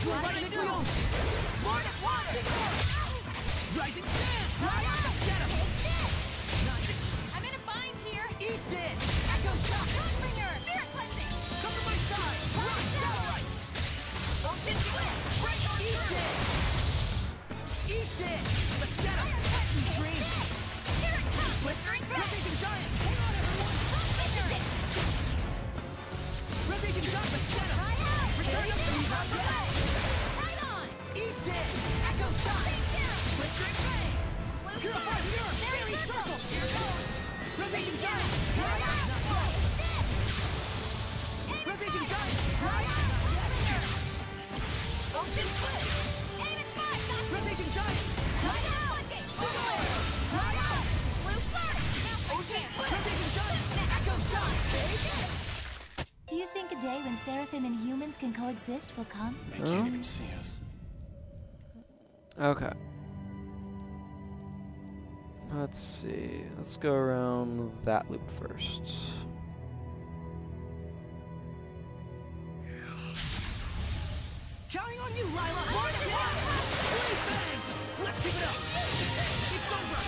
You're right in the wheel. Lord of Water. Rising Sand. Dry up. Let's get him. I'm in a bind here. Eat this. Echo Shock. Finger. Spirit cleansing. Come to my side. Rock Satellite. Ocean flip. Break on Eat this. Eat this. Let's get him. Sweet dreams. Here it comes. Blistering breath. Red-Vision Giant. Hang on, everyone. Red-Vision Giant. Let's get him. Return of the not yet. Right on. Eat this. Echo Shock. Blistering breath. Purify Mirror. Fairy Circle. Here goes. Red-Vision Giant. Right on. Not yet. Red-Vision Giant. Right on. Not yet. Ocean flip. Aim and fire. Red-Vision Giant. Right on. Right on. Blue flare. Ocean flip. Red-Vision Giant. Echo Shock. Take it. Do you think a day when Seraphim and humans can coexist will come? They can't even see us. Okay. Let's see. Let's go around that loop first. Counting on you, Lila. Lord of Water. Great Bang. Let's keep it up. It's over.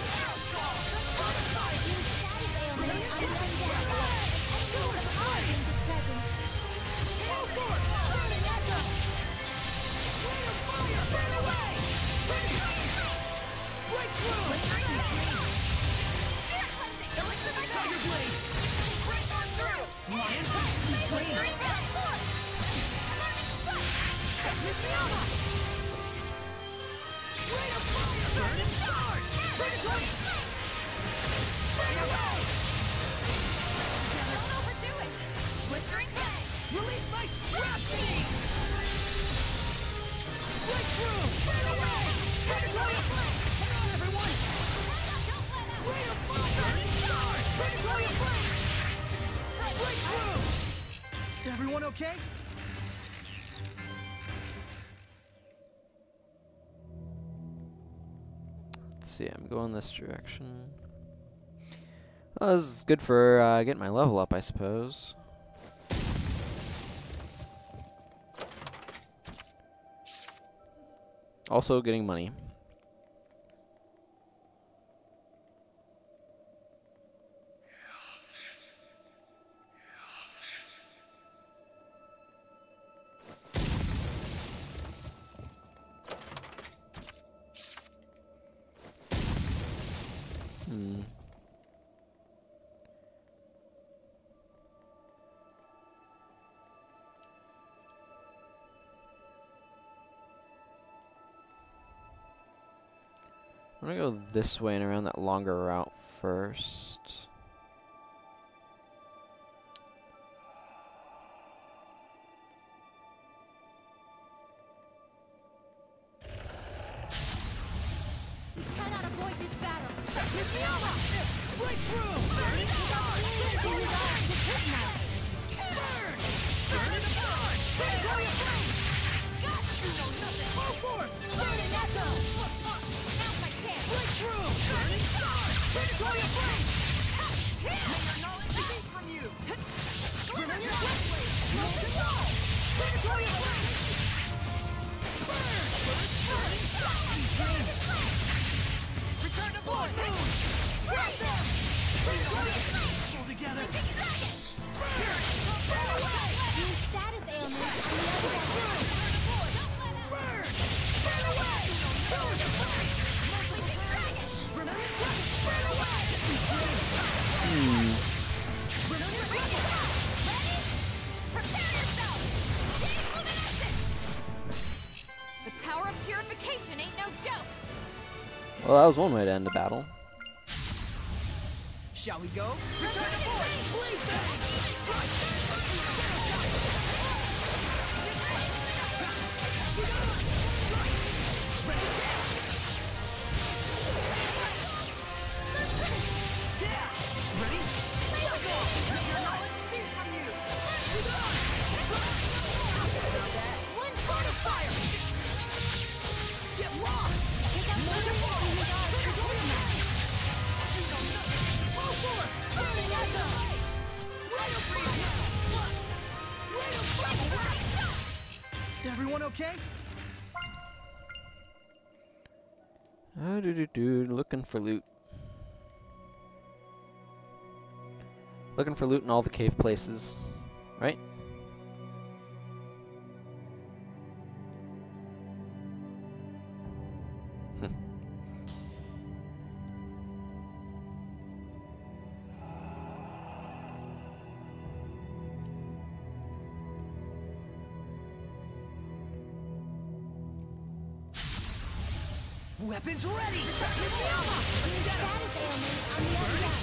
Release my Rhapsody! Breakthrough! Burn away! Purgatory of Flame! Hang on, everyone! Ray of Fire! Burning Stars! Purgatory of Flame! Breakthrough! Everyone okay? Let's see, I'm going this direction. Well, this is good for getting my level up, I suppose. Also getting money. I I'm gonna go this way and around that longer route first. Cannot avoid this battle. Here's the armor! Break through! Burn! Burn the charge! Predatory flame! Got you know nothing! Go for it! Burning echo! Now's my chance! Break through! Burning charge! Predatory flame! May your knowledge be from you! Remember your blade! Roll to roll! Predatory flame! Burn! Burning charge! Return to board! Move! Trap them! Pull together! Burn away! Use status ailment on the other deck. Burn! Burn away! Burn away! Prepare yourself! Chain luminescence! The power of purification ain't no joke! Well, that was one way to end a battle. Shall we go? Return to board! Bleed back! Ready? One part of fire! Get lost! Take out such a wall! Go for it! Burning echo! Everyone okay? Looking for loot. Looking for loot in all the cave places, right? Weapons ready! Status ailment on the other deck.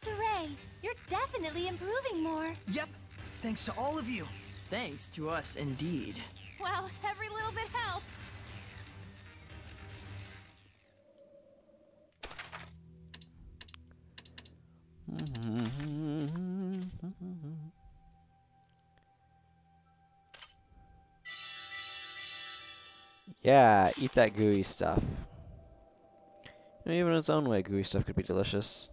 Saray, you're definitely improving more. Yep, thanks to all of you. Thanks to us, indeed. Well, every little bit helps. Yeah, eat that gooey stuff. You know, even in its own way, gooey stuff could be delicious.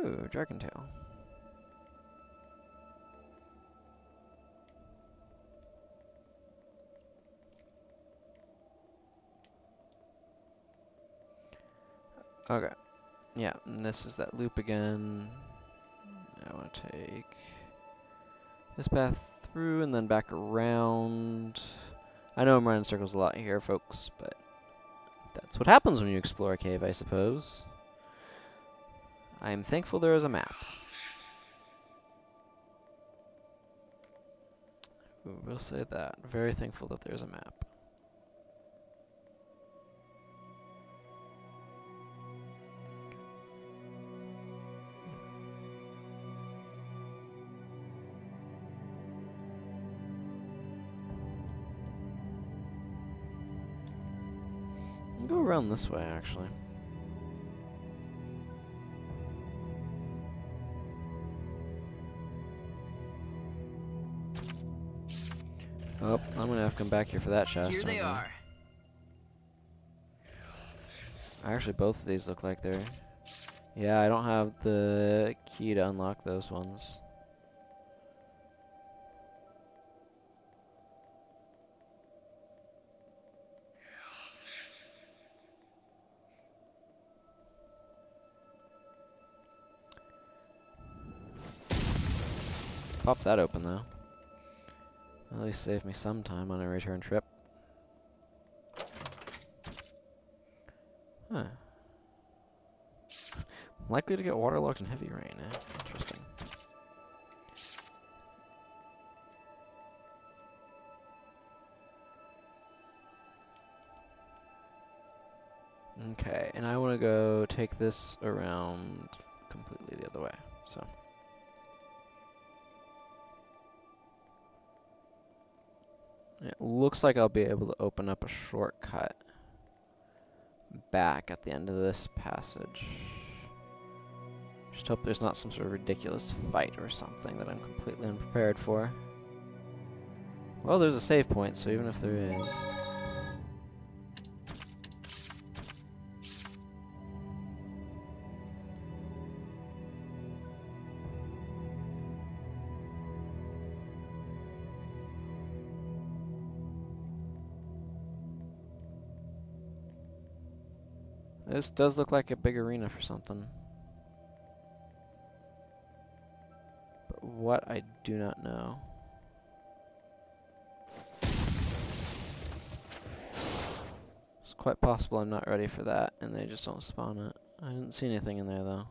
Ooh, dragon tail. Okay. Yeah, and this is that loop again. I want to take this path through and then back around. I know I'm running circles a lot here, folks, but that's what happens when you explore a cave, I suppose. I am thankful there is a map. We'll say that. Very thankful that there's a map. I'll go around this way, actually. Oh, I'm gonna have to come back here for that chest. Here they are. Actually, both of these look like they're... Yeah, I don't have the key to unlock those ones. Pop that open, though. At least save me some time on a return trip. Huh. Likely to get waterlogged in heavy rain, eh? Interesting. Okay, and I want to go take this around completely the other way, so. It looks like I'll be able to open up a shortcut back at the end of this passage. Just hope there's not some sort of ridiculous fight or something that I'm completely unprepared for. Well, there's a save point, so even if there is... This does look like a big arena for something. But what, I do not know. It's quite possible I'm not ready for that, and they just don't spawn it. I didn't see anything in there, though.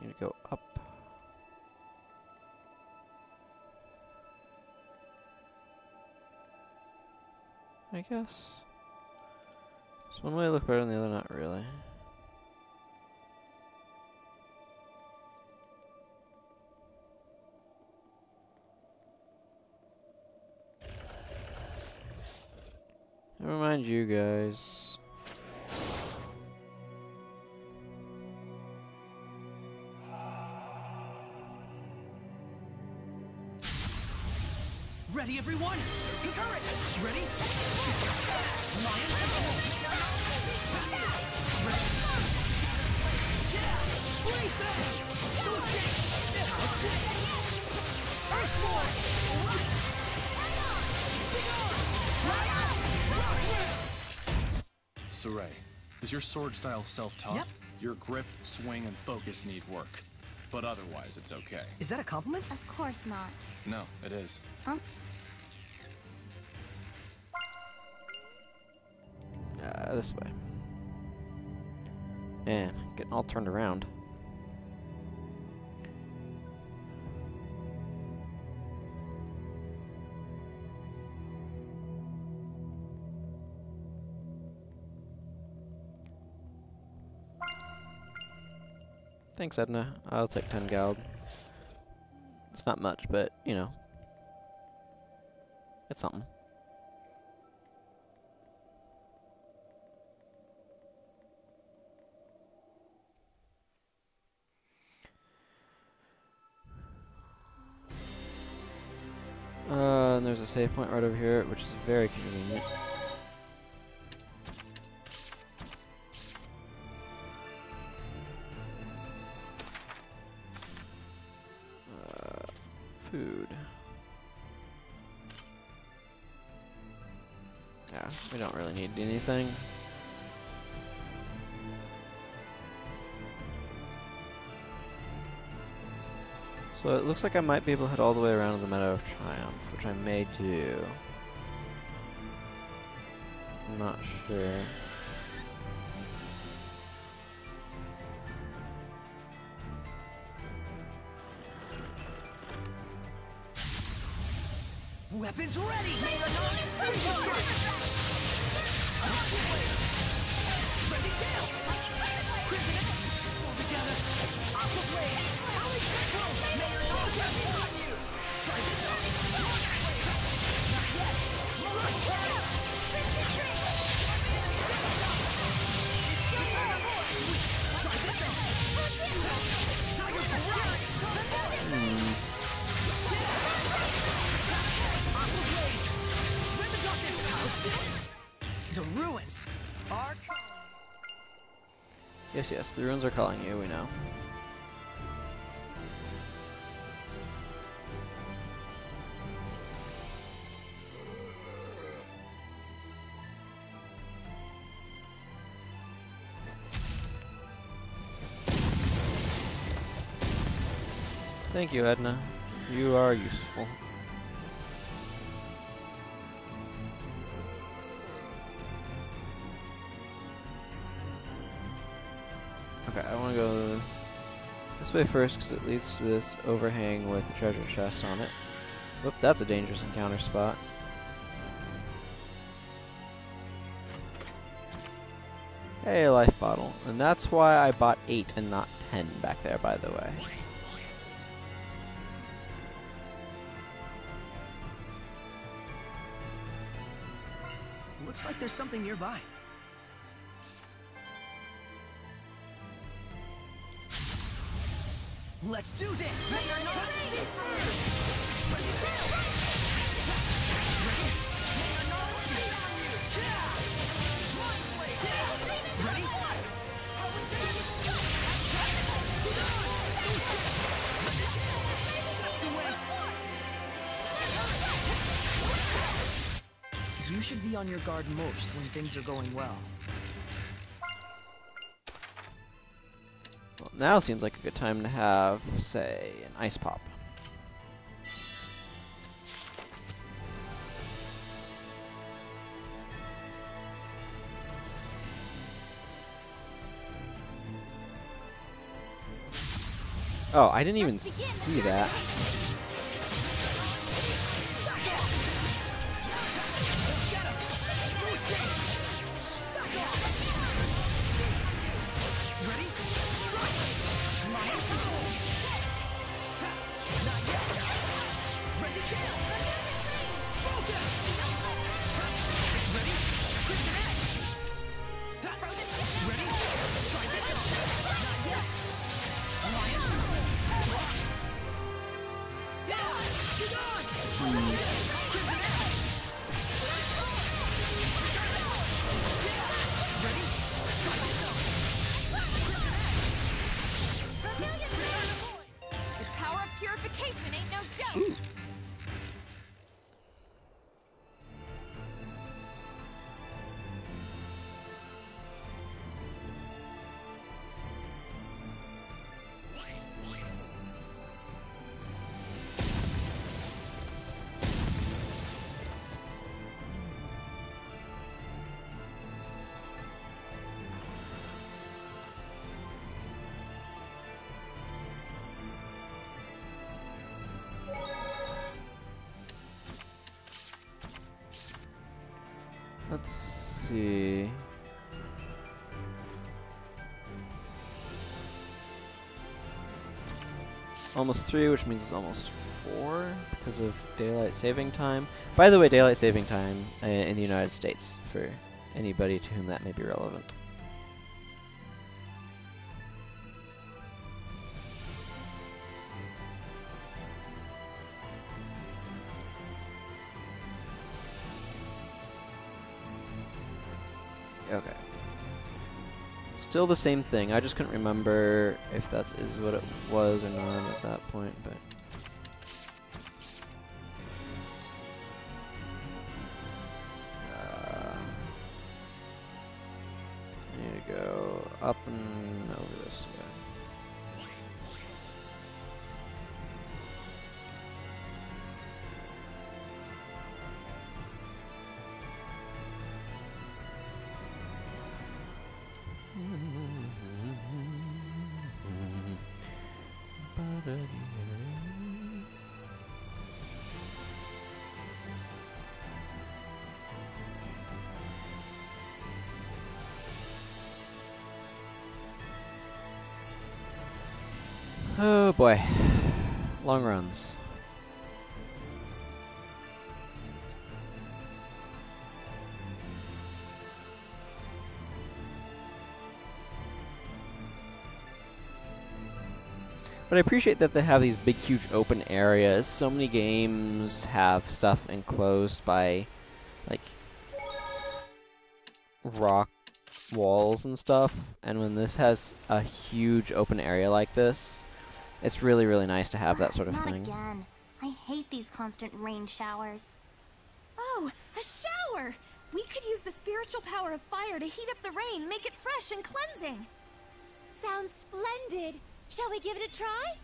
Need to go up. I guess. So one way look better than the other, not really. Never mind you guys. Ready, everyone? Encourage! Ready? Lions! Ready? Yeah! Breathe back! No escape! Earthborn! Soray, is your sword style self-taught? Yep. Your grip, swing, and focus need work. But otherwise, it's okay. Is that a compliment? Of course not. No, it is. Huh? This way. And getting all turned around. Thanks, Edna. I'll take 10 gald. It's not much, but, you know. It's something. And there's a save point right over here, which is very convenient. Food. Yeah, we don't really need anything. So it looks like I might be able to head all the way around to the Meadow of Triumph, which I may do. I'm not sure. Weapons ready! Ready, tail! Crimson out! Pull together! Aqua Blade! Howling Cyclone! May your knowledge on you! Try this out! Not yet! Strike Blade! Crimson Tree! Try this out! Tiger Blade! The ruins are coming. Yes, yes, the runes are calling you, we know. Thank you, Edna. You are useful. Okay, I want to go this way first because it leads to this overhang with a treasure chest on it. Whoop, that's a dangerous encounter spot. Hey, life bottle. And that's why I bought 8 and not 10 back there, by the way. Looks like there's something nearby. Let's do this! May your knowledge be firm! Ready? May your knowledge be on you! Ready? You should be on your guard most when things are going well. Well, now seems like a good time to have, say, an ice pop. Oh, I didn't even see that. The power of purification ain't no joke. Let's see. It's almost 3, which means it's almost 4 because of daylight saving time. By the way, daylight saving time in the United States, for anybody to whom that may be relevant. Okay. Still the same thing. I just couldn't remember if that is what it was or not at that point, but... I need to go up and over this way. Oh boy, long runs. But I appreciate that they have these big, huge open areas. So many games have stuff enclosed by, like, rock walls and stuff, and when this has a huge open area like this, it's really, really nice to have that sort of Not thing. again. I hate these constant rain showers. Oh, a shower! We could use the spiritual power of fire to heat up the rain, make it fresh and cleansing. Sounds splendid. Shall we give it a try?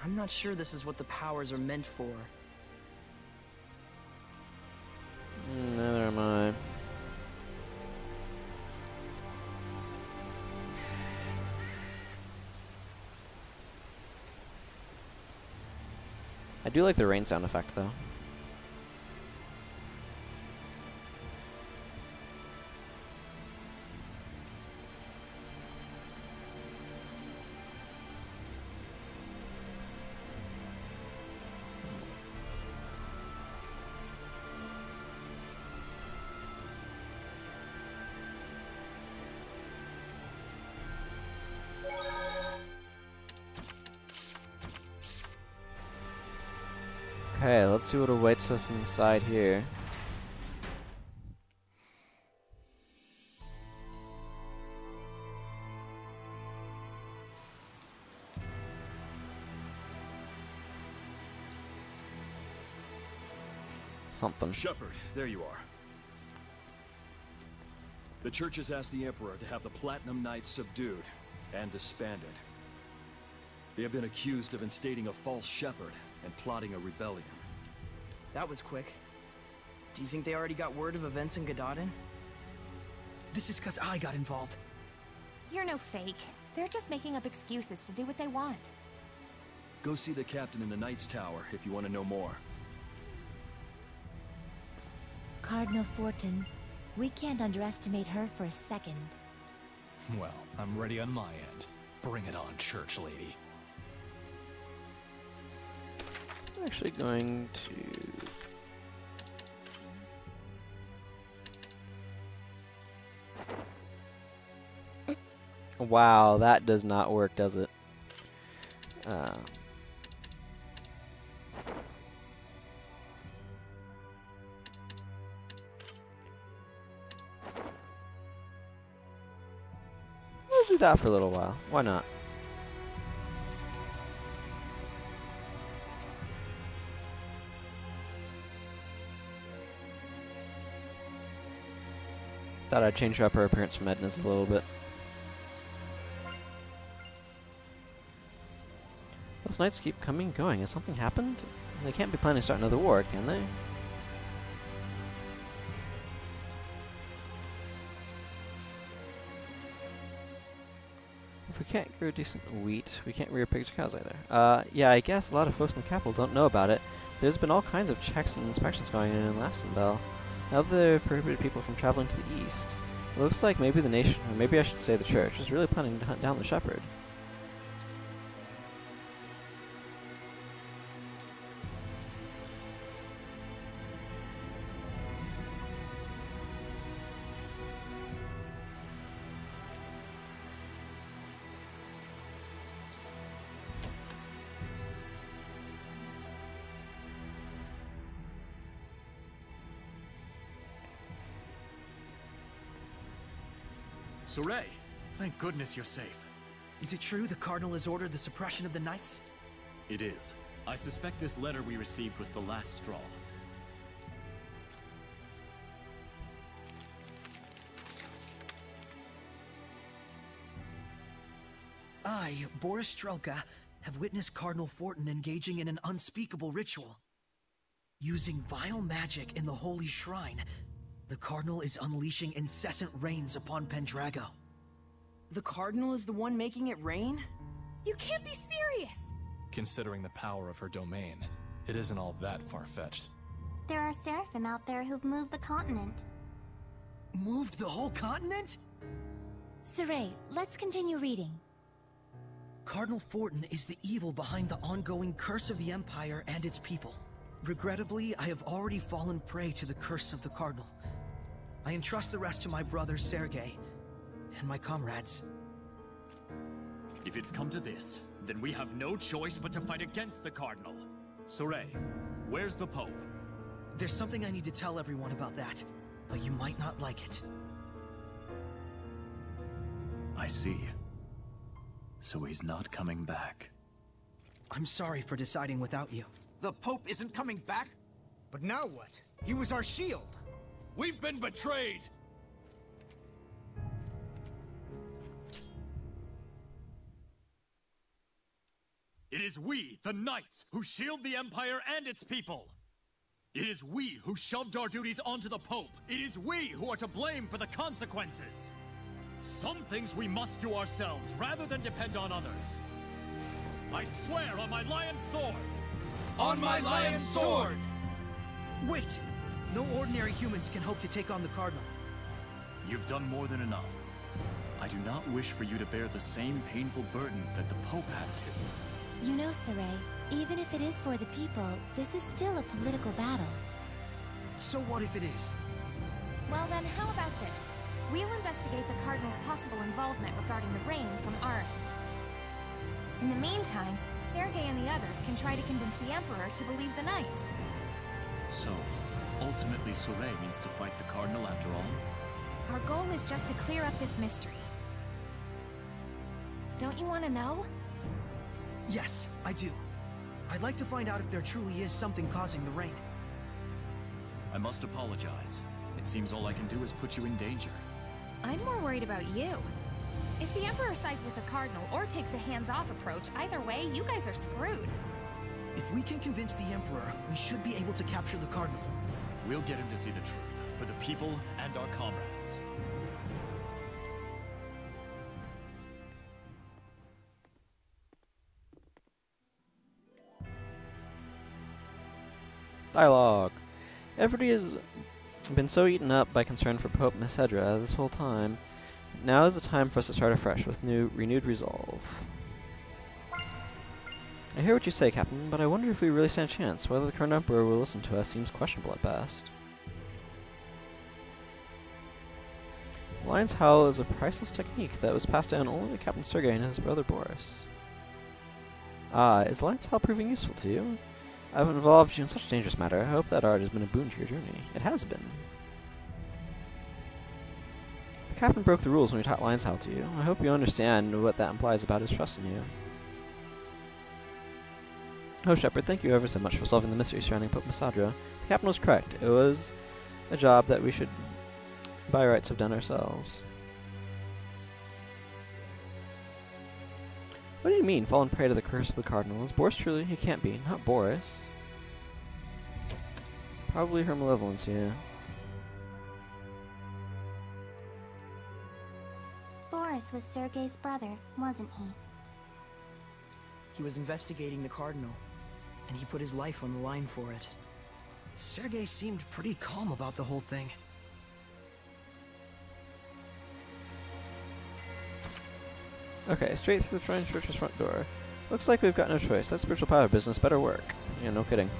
I'm not sure this is what the powers are meant for. Neither am I. I do like the rain sound effect, though. Okay, let's see what awaits us inside here. Something. Shepard, there you are. The Church has asked the Emperor to have the Platinum Knights subdued and disbanded. They have been accused of instating a false shepherd and plotting a rebellion. That was quick. Do you think they already got word of events in Gadadin? This is because I got involved. You're no fake. They're just making up excuses to do what they want. Go see the captain in the Knight's Tower if you want to know more. Cardinal Fortin. We can't underestimate her for a second. Well, I'm ready on my end. Bring it on, Church Lady. I'm actually going to... Wow, that does not work, does it? We'll do that for a little while. Why not? Thought I'd change up her appearance from Edna's a little bit. Those knights keep coming and going. Has something happened? They can't be planning to start another war, can they? If we can't grow decent wheat, we can't rear pigs or cows either. Yeah, I guess a lot of folks in the capital don't know about it. There's been all kinds of checks and inspections going on in Lastenbell. Now they've prohibited people from traveling to the east. It looks like maybe the nation, or maybe I should say the church, is really planning to hunt down the shepherd. Soray, thank goodness you're safe. Is it true the Cardinal has ordered the suppression of the Knights? It is. I suspect this letter we received was the last straw. I, Boris Strelka, have witnessed Cardinal Fortin engaging in an unspeakable ritual. Using vile magic in the holy shrine, the Cardinal is unleashing incessant rains upon Pendrago. The Cardinal is the one making it rain? You can't be serious! Considering the power of her domain, it isn't all that far-fetched. There are Seraphim out there who've moved the continent. Moved the whole continent? Saray, let's continue reading. Cardinal Fortin is the evil behind the ongoing curse of the Empire and its people. Regrettably, I have already fallen prey to the curse of the Cardinal. I entrust the rest to my brother Sergei and my comrades. If it's come to this, then we have no choice but to fight against the Cardinal. Soray, where's the Pope? There's something I need to tell everyone about that, but you might not like it. I see. So he's not coming back. I'm sorry for deciding without you. The Pope isn't coming back? But now what? He was our shield. We've been betrayed! It is we, the Knights, who shield the Empire and its people. It is we who shoved our duties onto the Pope. It is we who are to blame for the consequences. Some things we must do ourselves, rather than depend on others. I swear on my lion's sword! On my lion's sword! Wait! No ordinary humans can hope to take on the Cardinal. You've done more than enough. I do not wish for you to bear the same painful burden that the Pope had to. You know, Saray, even if it is for the people, this is still a political battle. So what if it is? Well then, how about this? We'll investigate the Cardinal's possible involvement regarding the reign from our end. In the meantime, Sergei and the others can try to convince the Emperor to believe the Knights. So, ultimately Soray means to fight the Cardinal after all? Our goal is just to clear up this mystery. Don't you want to know? Yes, I do. I'd like to find out if there truly is something causing the rain. I must apologize. It seems all I can do is put you in danger. I'm more worried about you. If the Emperor sides with the Cardinal or takes a hands-off approach, either way, you guys are screwed. If we can convince the Emperor, we should be able to capture the Cardinal. We'll get him to see the truth, for the people and our comrades. Dialogue. Everybody has been so eaten up by concern for Pope Messedra this whole time. Now is the time for us to start afresh with renewed resolve. I hear what you say, Captain, but I wonder if we really stand a chance. Whether the current Emperor will listen to us seems questionable at best. The lion's howl is a priceless technique that was passed down only to Captain Sergei and his brother Boris. Ah, is the lion's howl proving useful to you? I've involved you in such a dangerous matter. I hope that art has been a boon to your journey. It has been. The captain broke the rules when we taught Lion's Howl to you. I hope you understand what that implies about his trust in you. Oh, Shepard, thank you ever so much for solving the mystery surrounding Pope Messedra. The captain was correct. It was a job that we should, by rights, have done ourselves. What do you mean, fallen prey to the curse of the Cardinal? Is Boris truly? He can't be. Not Boris. Probably her malevolence, yeah. Boris was Sergei's brother, wasn't he? He was investigating the Cardinal, and he put his life on the line for it. Sergei seemed pretty calm about the whole thing. Okay, straight through the Shrine Church's front door. Looks like we've got no choice. That spiritual power business better work. Yeah, no kidding.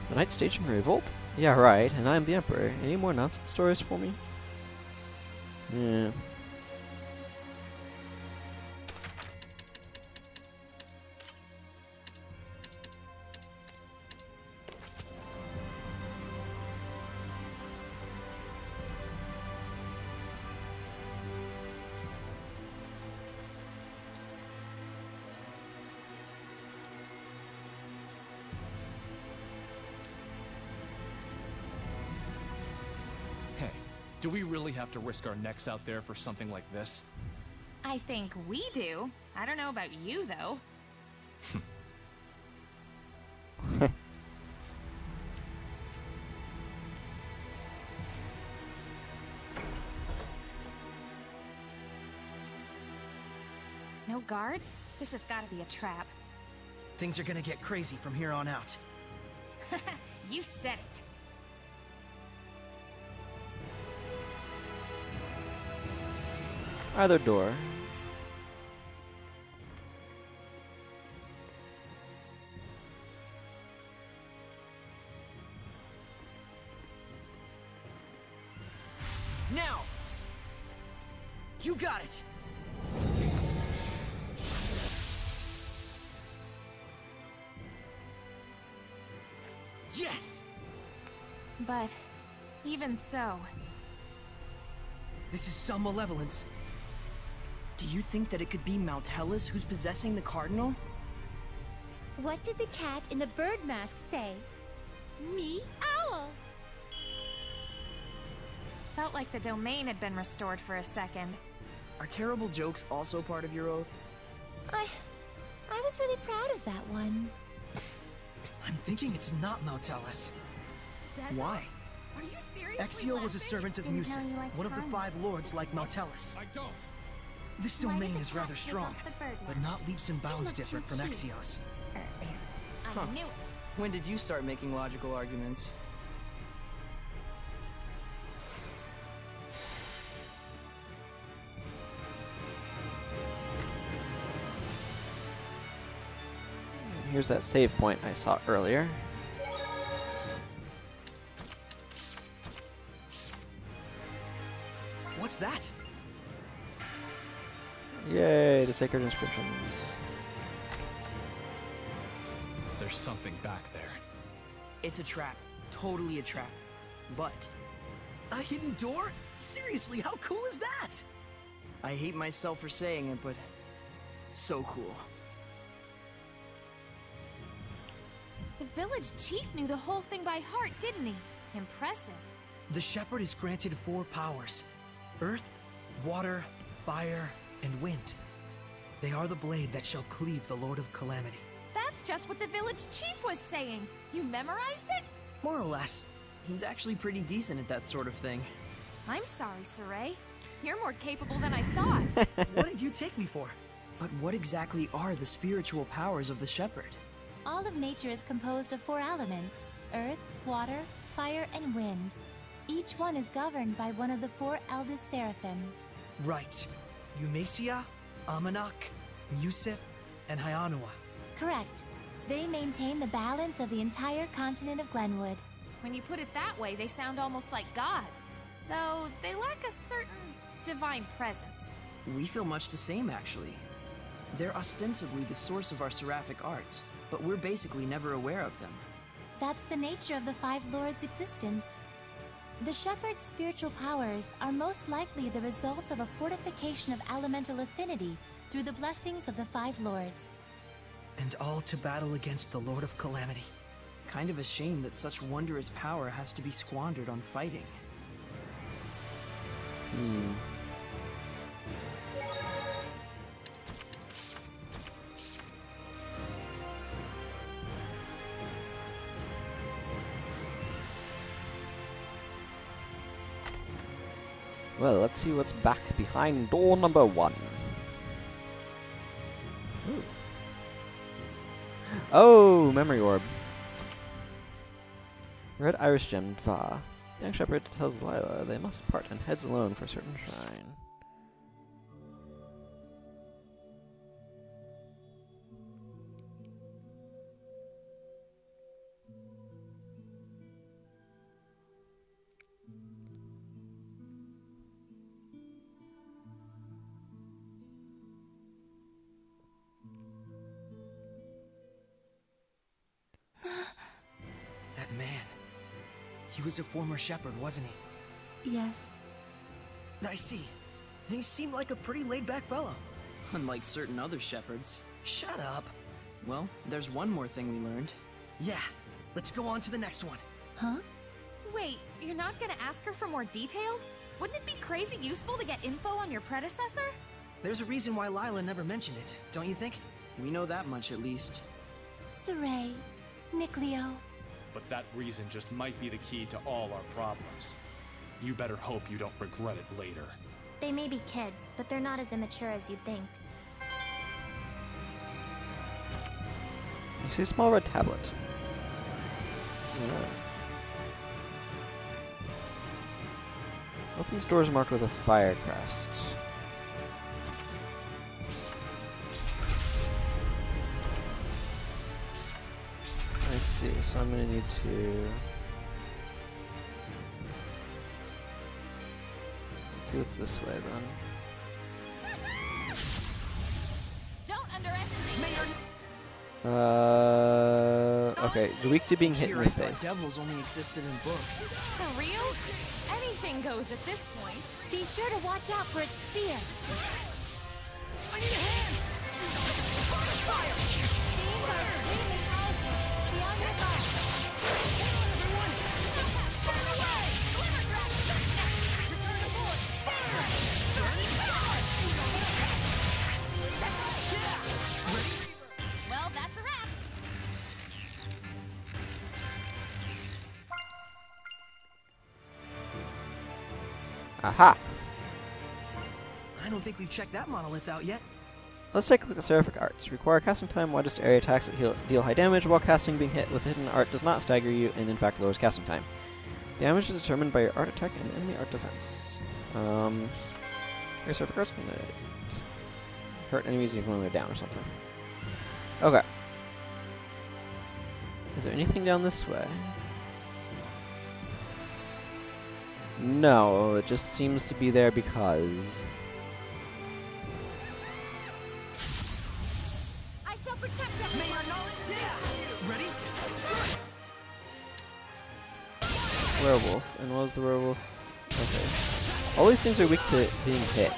The Knights staging a revolt? Yeah, right, and I'm the Emperor. Any more nonsense stories for me? Yeah. Do we really have to risk our necks out there for something like this? I think we do. I don't know about you, though. No guards? This has got to be a trap. Things are gonna get crazy from here on out. You said it. Either door. Now! You got it! Yes! But even so... This is some malevolence. Do you think that it could be Maltellus who's possessing the Cardinal? What did the cat in the bird mask say? Me, owl. Felt like the domain had been restored for a second. Are terrible jokes also part of your oath? I was really proud of that one. I'm thinking it's not Maltellus. Why? Are you seriously Exio was a servant of Musif, one of the 5 lords like Maltellus. I don't. This domain is rather strong, but not leaps and bounds different from Exio's. I knew it. When did you start making logical arguments? Here's that save point I saw earlier. What's that? Yay, the sacred inscriptions. There's something back there. It's a trap. Totally a trap. But A hidden door? Seriously, how cool is that? I hate myself for saying it, but so cool. The village chief knew the whole thing by heart, didn't he? Impressive. The Shepherd is granted 4 powers: earth, water, fire, and wind. They are the blade that shall cleave the Lord of Calamity. That's just what the village chief was saying. You memorized it? More or less. He's actually pretty decent at that sort of thing. I'm sorry, Saray. You're more capable than I thought. What did you take me for? But what exactly are the spiritual powers of the Shepherd? All of nature is composed of 4 elements: earth, water, fire, and wind. Each one is governed by one of the 4 eldest seraphim. Right. Eumacia, Amanak, Musif, and Hyanua. Correct. They maintain the balance of the entire continent of Glenwood. When you put it that way, they sound almost like gods. Though they lack a certain divine presence. We feel much the same, actually. They're ostensibly the source of our seraphic arts, but we're basically never aware of them. That's the nature of the 5 lords' existence. The Shepherd's spiritual powers are most likely the result of a fortification of elemental affinity through the blessings of the 5 lords. And all to battle against the Lord of Calamity. Kind of a shame that such wondrous power has to be squandered on fighting. Well, let's see what's back behind door number 1. Ooh. Oh, memory orb. Red iris gem Va. The young shepherd tells Lila they must part and heads alone for a certain shrine. That man. He was a former shepherd, wasn't he? Yes. I see. He seemed like a pretty laid-back fellow. Unlike certain other shepherds. Shut up. Well, there's one more thing we learned. Yeah, let's go on to the next one. Huh? Wait, you're not gonna ask her for more details? Wouldn't it be crazy useful to get info on your predecessor? There's a reason why Lila never mentioned it, don't you think? We know that much at least. Saray, Mikleo. But that reason just might be the key to all our problems. You better hope you don't regret it later. They may be kids, but they're not as immature as you'd think. You see a small red tablet. Opens doors marked with a fire crest. I see, so I'm gonna need to... Let's see what's this way then. Don't underestimate. Okay, weak to being hit in Here the I thought face. devils only existed in books. For real? Anything goes at this point. Be sure to watch out for its spear. I need a hand! Fire! Beams are extremely powerful. Beyond your thoughts. Everyone! Burn away! Return to board! Well, that's a wrap. Aha! I don't think we've checked that monolith out yet. Let's take a look at Seraphic Arts. Require casting time, widest area attacks that deal high damage, while casting being hit with a hidden art does not stagger you and in fact lowers casting time. Damage is determined by your art attack and enemy art defense. Your Seraphic Arts can just hurt enemies even when they're down or something. Okay. Is there anything down this way? No, it just seems to be there because... I shall protect them! May your knowledge stay! Ready? Strike! Werewolf. And what was the werewolf? Okay. All these things are weak to being hit.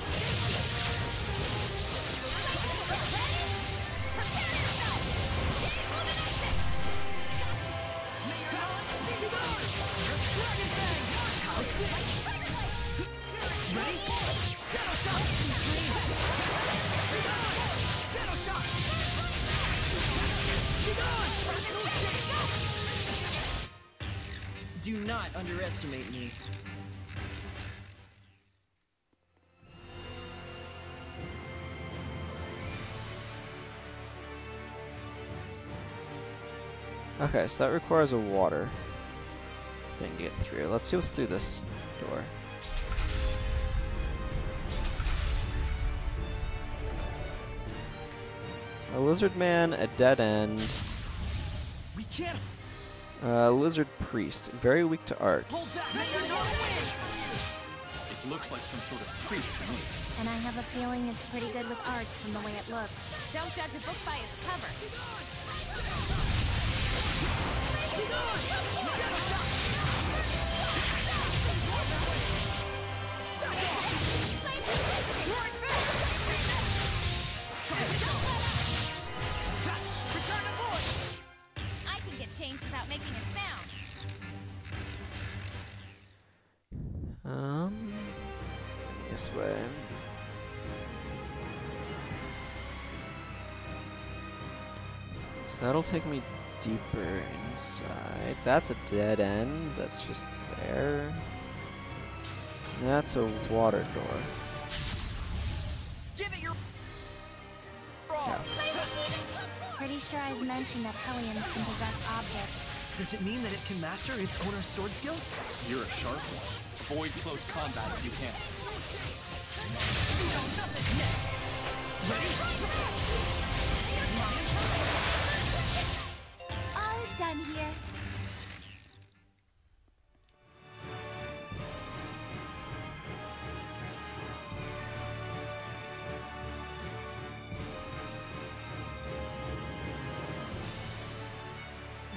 Do not underestimate me. Okay, so that requires a water thing to get through. Let's see what's through this door. A lizard man, a dead end. We can't. Lizard priest, very weak to arts. It looks like some sort of priest to me. And I have a feeling it's pretty good with arts from the way it looks. Don't judge a book by its cover. I can get changed without making a sound. This way. So that'll take me deeper inside. That's a dead end. That's just there. That's a water door. Give it your Yeah. Pretty sure I've mentioned that Hellions can possess objects. Does it mean that it can master its owner's sword skills? You're a sharp one. Avoid close combat if you can. All is done here.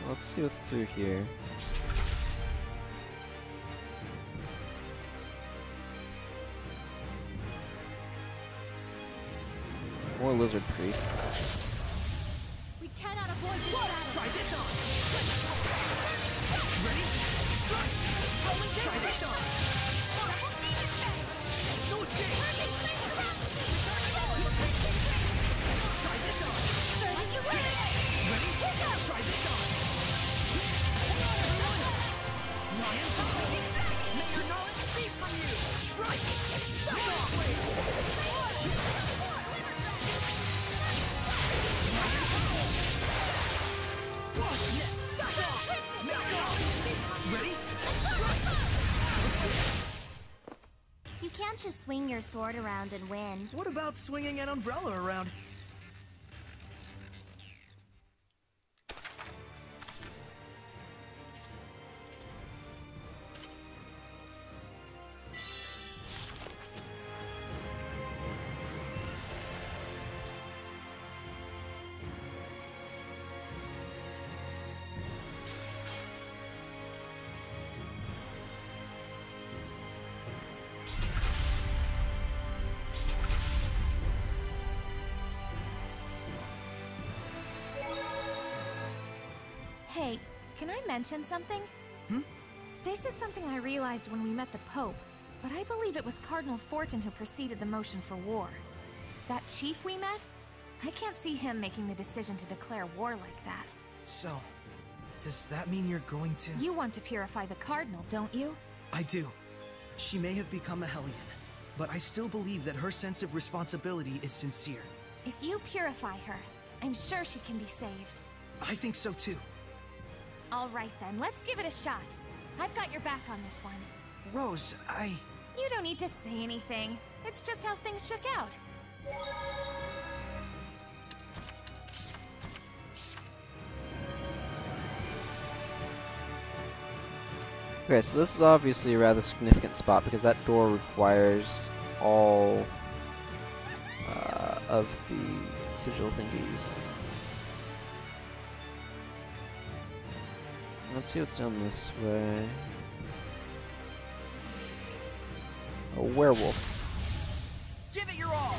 Let's see what's through here. More lizard priests. We cannot avoid this battle. Try this on. Ready? Strike. Rolling down. Try this on. No escape. Try this on. Ready? Try this on. Lions. May your knowledge speak from you. Strike. Back off. You can't just swing your sword around and win. What about swinging an umbrella around? Can I mention something? This is something I realized when we met the Pope, but I believe it was Cardinal Fortin who preceded the motion for war. That chief we met? I can't see him making the decision to declare war like that. So, does that mean you're going to... You want to purify the Cardinal, don't you? I do. She may have become a Hellion, but I still believe that her sense of responsibility is sincere. If you purify her, I'm sure she can be saved. I think so too. All right then, let's give it a shot. I've got your back on this one. Rose, You don't need to say anything. It's just how things shook out. Okay, so this is obviously a rather significant spot because that door requires all of the sigil thingies. Let's see what's down this way. A werewolf. Give it your all!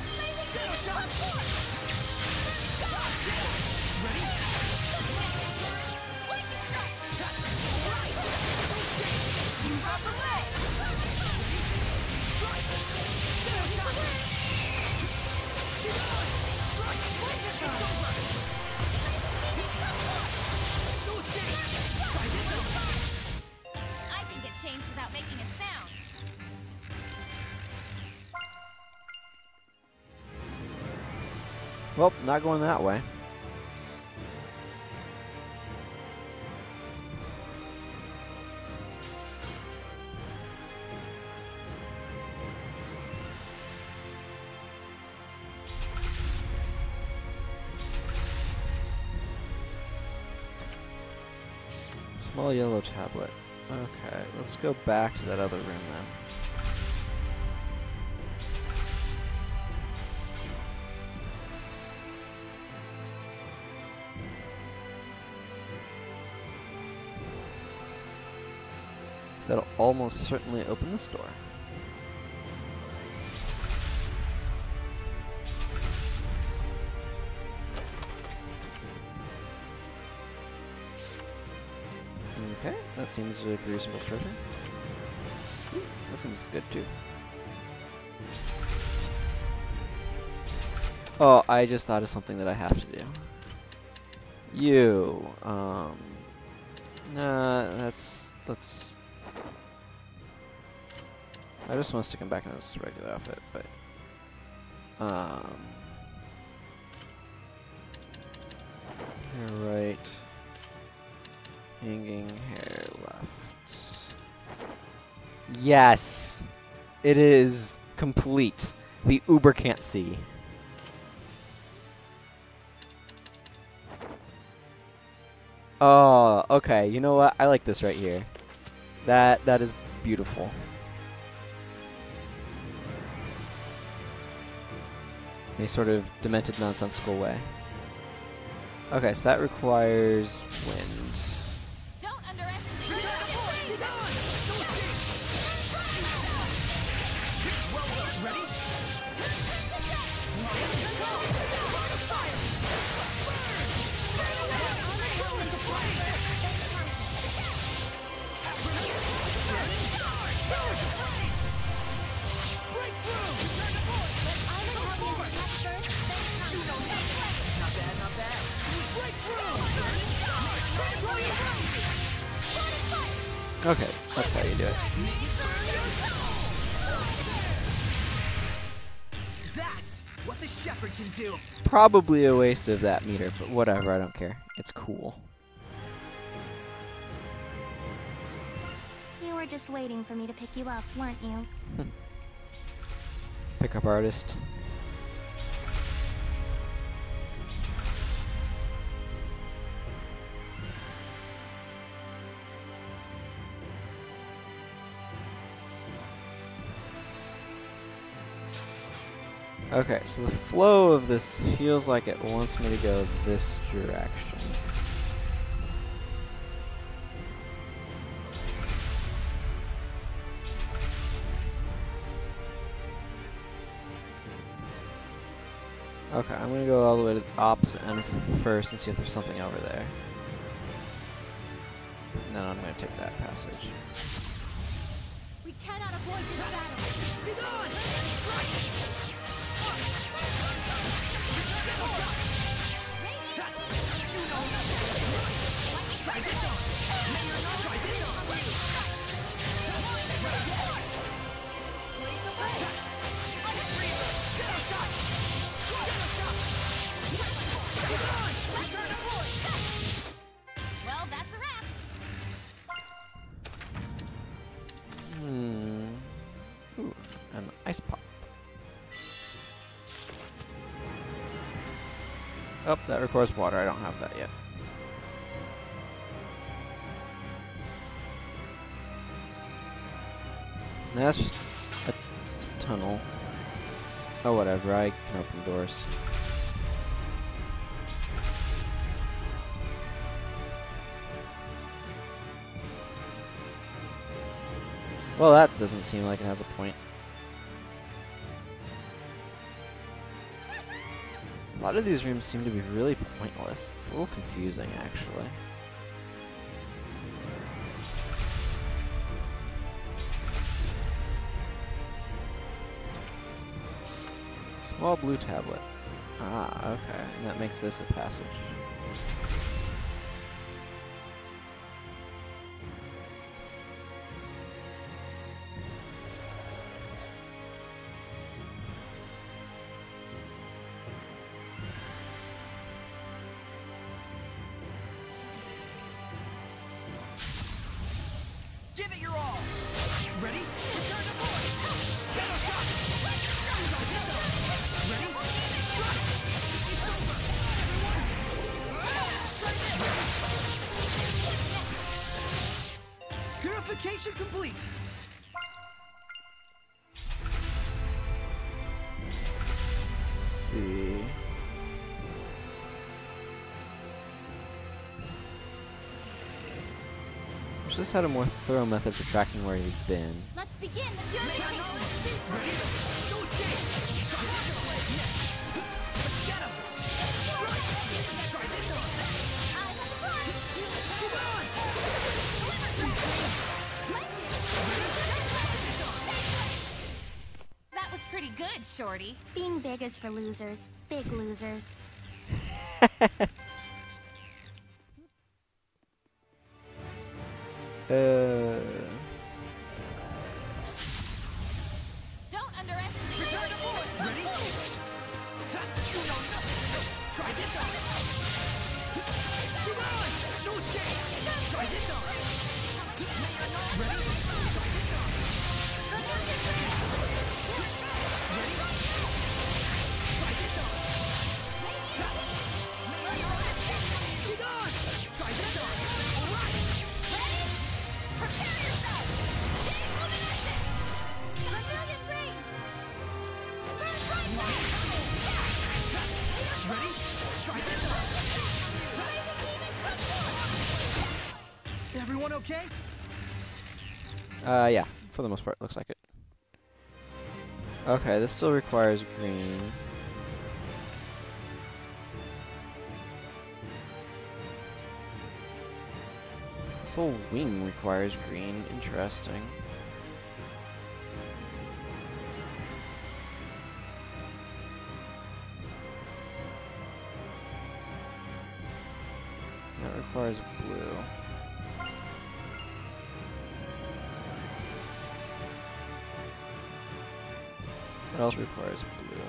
I can get changed without making a sound. Well, not going that way. Small yellow tablet. Okay, let's go back to that other room then. So that'll almost certainly open this door. Okay, that seems like a reasonable treasure. Ooh, that seems good too. Oh, I just thought of something that I have to do. Nah, let's... I just want to stick him back in his regular outfit, but... Hair right. Hanging hair left. Yes! It is complete. The Uber can't see. Oh, okay. You know what? I like this right here. That is beautiful. In a sort of demented, nonsensical way. Okay, so that requires wind. Okay, that's how you do it. That's what the shepherd can do. Probably a waste of that meter, but whatever, I don't care. It's cool. You were just waiting for me to pick you up, weren't you? Pickup artist. Okay, so the flow of this feels like it wants me to go this direction. Okay, I'm gonna go all the way to the opposite end first and see if there's something over there. And then I'm going to take that passage. We cannot avoid this battle. Be gone! Strike! You know nothing. Try this on. Try this on. Shadow shot. Shadow shot. Be gone! Return to void. Well, that's a wrap. Ooh, an ice pop. Oh, that requires water. I don't have that yet. That's just a tunnel. Oh, whatever. I can open doors. Well, that doesn't seem like it has a point. A lot of these rooms seem to be really pointless. It's a little confusing, actually. Small blue tablet. Ah, okay. And that makes this a passage. Give it your all. Ready? Return to void. Shadow shot. Ready? Strike. It's over. Everyone. Purification complete. Let's see. Wish this had a more thorough method for tracking where you've been. Let's begin the purification. That was pretty good, Shorty. Being big is for losers. Big losers. Don't underestimate. Return to void. Ready? You know nothing. Try this on. Come on. No escape. Try this on. Ready? Try this on. Ready? Try this on. Be gone. Try this on. All right. Ready? Prepare yourself. Chain luminescence. Vermilion ring. Burn bright light. Ready? Try this on. Everyone okay? Yeah, for the most part, looks like it. Okay, this still requires green. This whole wing requires green. Interesting. That requires blue. What else requires blue?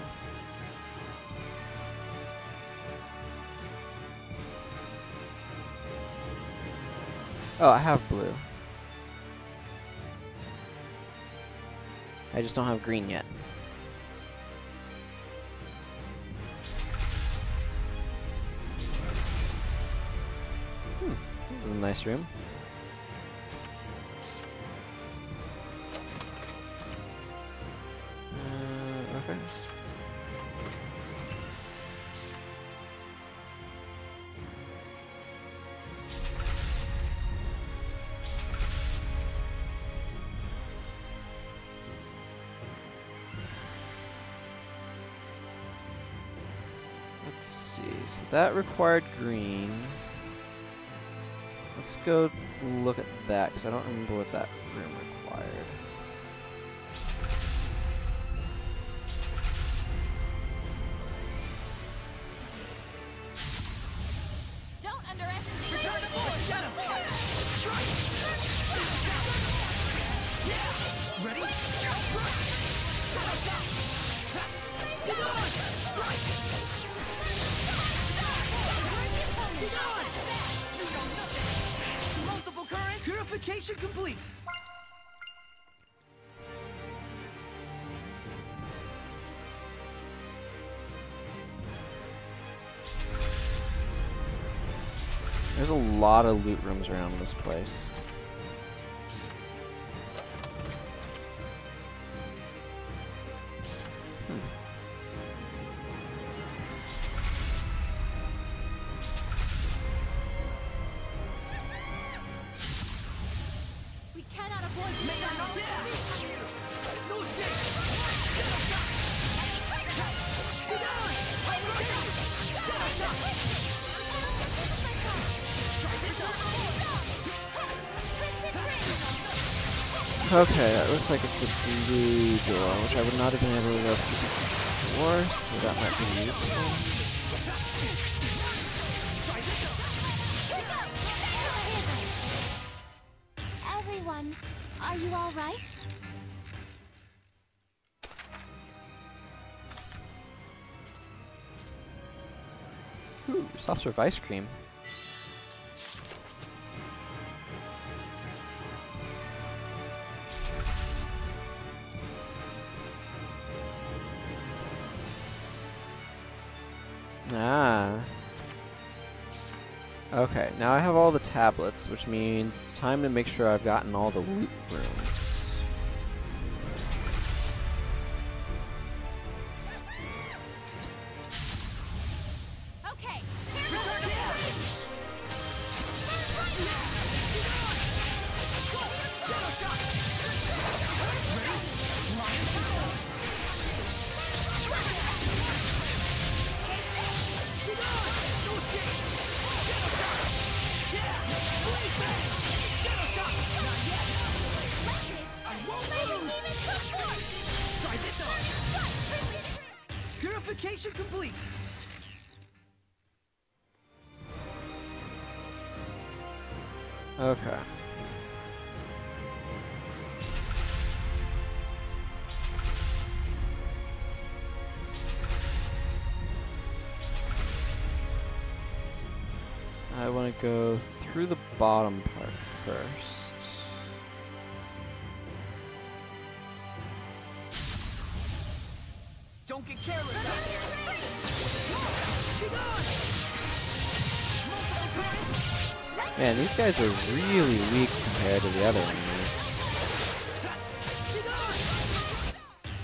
Oh, I have blue. I just don't have green yet. This is a nice room. Okay. Let's see. So that required green. Let's go look at that, because I don't remember what that room required. Don't underestimate. Return to force. Get him. Strike. Yeah. Ready? Strike. Get on. Strike. Get on. You know nothing. Multiple current. Purification complete. There's a lot of loot rooms around this place. We cannot avoid this. No escape. Get on. Okay, that looks like it's a blue door, which I would not have been able to go through before, so that might be useful. Everyone, are you all right? Ooh, soft serve ice cream. Ah. Okay, now I have all the tablets, which means it's time to make sure I've gotten all the loot rooms. Okay. Purification complete. Okay. I want to go through the bottom part first. Don't get careless out there. Man, these guys are really weak compared to the other enemies.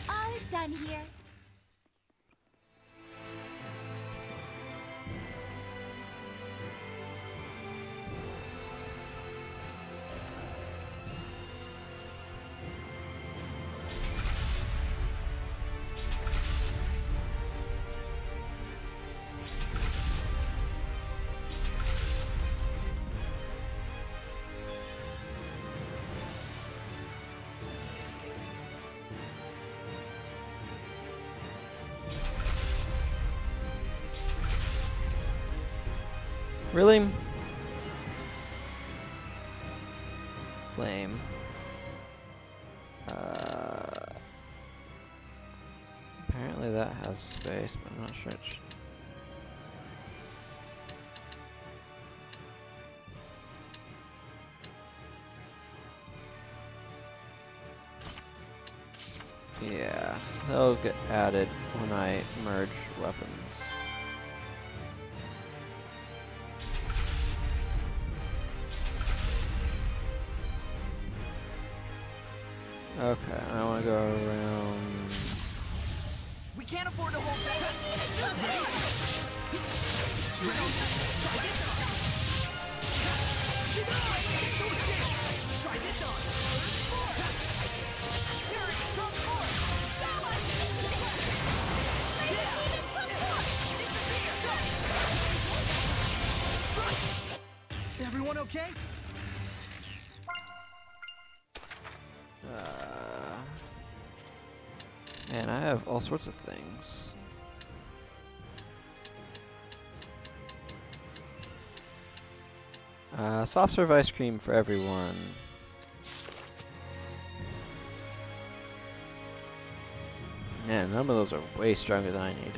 All is done here. Really? Flame. Apparently that has space, but I'm not sure it should. Yeah, they'll get added when I merge weapons. Okay, I want to go around. We can't afford to hold back. Try this on. Everyone okay? Man, I have all sorts of things. Soft serve ice cream for everyone. Man, none of those are way stronger than I need.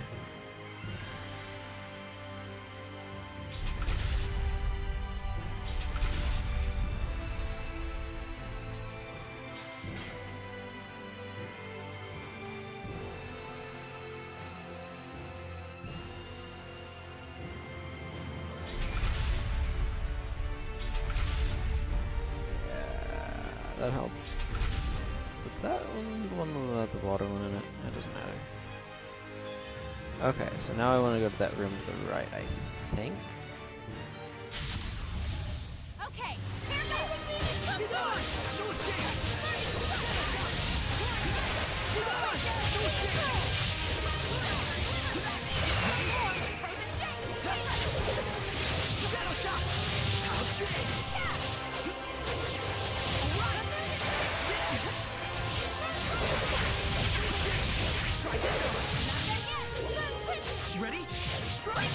That helped. What's that one without the water one in it? That doesn't matter. Okay, so now I want to go to that room to the right, I think. Okay, here goes! Be gone! No escape! Be gone! No escape! Shadow shot! How's this? Ready? Strike!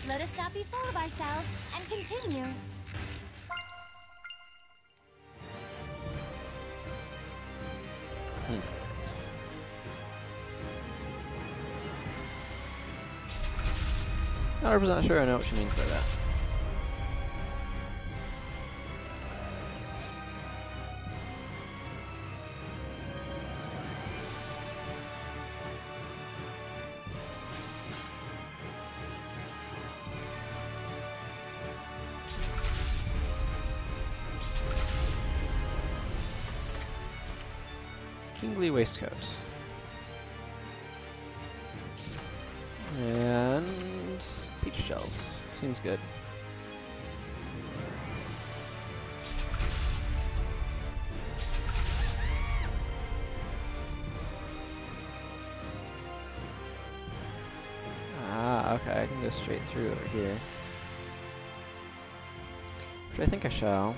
Let us not be full of ourselves and continue. Not 100% sure I know what she means by that. Kingly waistcoat. And peach shells. Seems good. Ah, okay, I can go straight through over here. Which I think I shall.